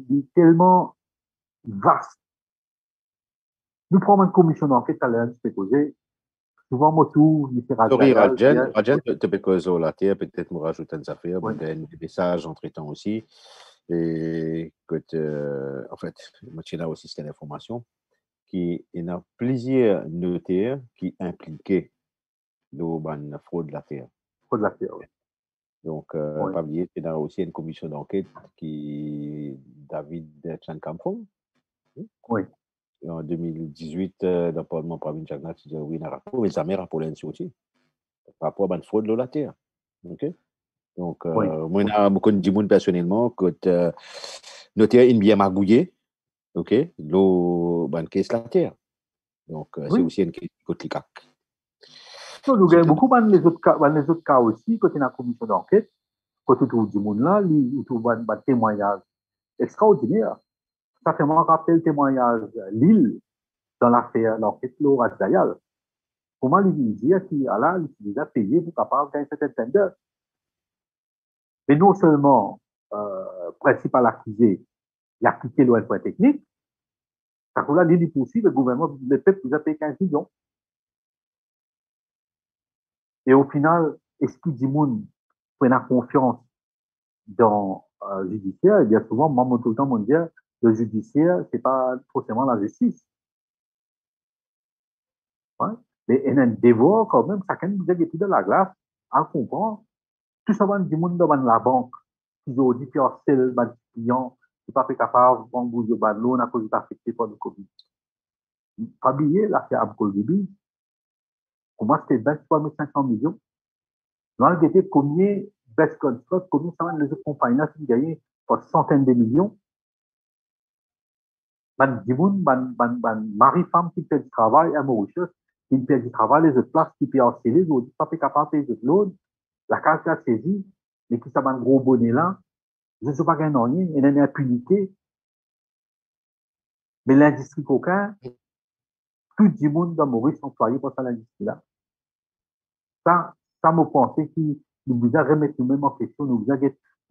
est tellement vaste. Nous prenons une commission d'enquête à l'industrie causée. Souvent, moi, tout, il fait Rajan, tu peux causer la terre, peut-être me rajouter des affaires, des messages entre-temps aussi. Et que, en fait, moi, tu as aussi cette information qu'il y a plusieurs notaires qui impliquaient dans la fraude de la terre. Fraude de la terre, oui. Donc, pas oublier, il y a aussi une commission d'enquête qui David Tchankampong. Oui. Et en 2018, dans le Parlement Pravin Jagnat, il dit oui, il y a un rapport, mais ça m'a rappelé aussi par rapport à la fraude de la terre. OK? Donc, moi, je suis beaucoup de monde personnellement que notaire est bien magouillé. OK? L'eau, caisse la terre. Donc, c'est aussi une question de CAC. Nous avons beaucoup dans les autres cas aussi, quand il y a une commission d'enquête, quand tu trouves du monde là, tu trouves un témoignage extraordinaire. Ça fait moi rappeler le témoignage Lille dans l'affaire, l'enquête Laura Zayal. Comment il dit qu'il a déjà payé pour capable d'un certain tender. Mais non seulement, principal accusé, il a quitté le point technique, ça qu'on a dit du poursuivre, le gouvernement, le peuple, nous a payé 15 millions. Et au final, est-ce qu'il dit moun prenne confiance dans le judiciaire? Et bien souvent, moi, tout le temps, on dit, le judiciaire, c'est pas forcément la justice. Ouais? Mais il y a un devoir quand même, chacun nous a des pieds de la glace, à comprendre. Tout ça, on dit moun dans la banque, qui ont dit que c'est le client, qui n'est pas capable de vendre de ballon à cause de affecté par le Covid. Pas oublier l'affaire Abkol Bibi, comment c'était 23 500 millions. Dans le été, combien Best Construct, combien ça va les autres compagnies qui gagnent par centaines de millions. Mari-femme qui perd du travail à Mauritius, qui perd du travail, les autres places qui perdent les autres, pas capable de payer les autres, la carte a saisi, mais qui ça va un gros bonnet là, je ne sais pas gagner rien, il y a une impunité. Mais l'industrie cocaïne, tout le monde dans Maurice sont employés pour ça l'industrie là. Ça me pensait qu'il nous a remettre nous-mêmes en question,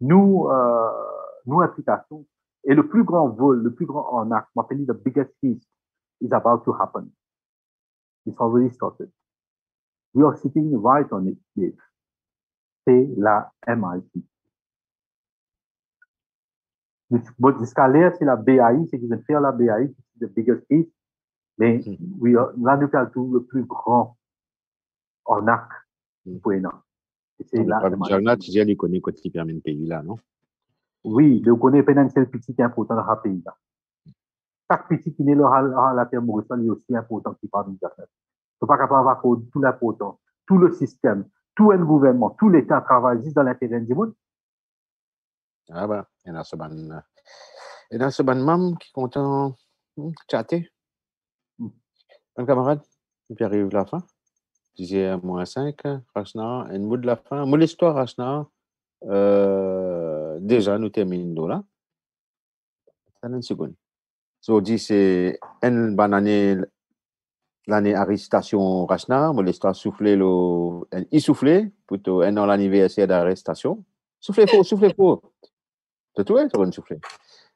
nous implications. Et le plus grand vol, le plus grand arnaque, m'appelle the biggest feast is about to happen. It's already started. We are sitting right on it. C'est la MIT. Jusqu'à l'air, c'est la BAI, c'est qu'ils ont fait la BAI, c'est the biggest feast. Mais là, nous avons le plus grand arnaque pour nous. C'est la MIT. Tu dis, connaît quoi qui permet de payer là, non? Oui, le connaît pas c'est le petit qui est important dans le pays là. Chaque petit qui est là, la terre Maurice, est aussi important qui parle d'Internet. Il ne faut pas avoir tout l'important, tout le système, tout le gouvernement, tout l'État travaille juste dans l'intérêt du monde. Ah ben, il y a ce ban mam qui est content chatter. Un camarade, et puis arrive la fin. Je disais -5, Rachna, un mot de la fin, un mot de l'histoire, Rachna. Déjà, nous terminons là. Attends une seconde. So, dit c'est une bonne année, l'année arrestation Rachna, moi l'histoire soufflé il soufflé, plutôt un an l'anniversaire d'arrestation. Soufflé faux. C'est tout, ça va souffler.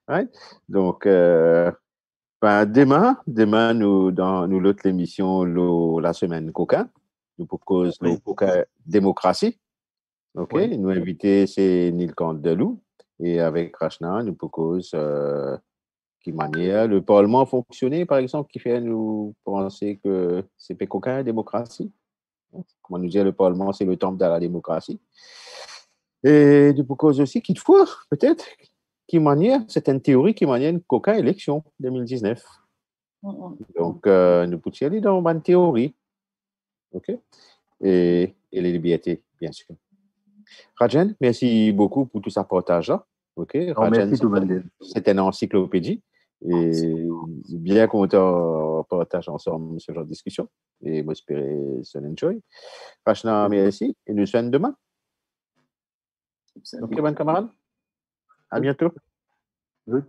Right? Donc, demain, nous, dans l'autre émission, la semaine coca, nous proposons le coca démocratie. OK? Oui. Nous inviter, c'est Neil Candelou. Et avec Rachna, nous proposons qui manière le Parlement fonctionner, par exemple, qui fait nous penser que c'est pas coca démocratie. Comment nous dire le Parlement, c'est le temple de la démocratie. Et nous proposons aussi qu'il faut, peut-être, qui manière, c'est une théorie qui manière une coca élection 2019. Donc, nous pouvons aller dans une théorie. OK? Et les libertés, bien sûr. Rajan, merci beaucoup pour tout ça partage-là. OK? Rajan, c'est une encyclopédie. Et bien qu'on partage ensemble ce genre de discussion. Et j'espère que ça enjoy. Rachna, merci. Et nous sommes demain. OK, bon camarade. À bientôt. Oui.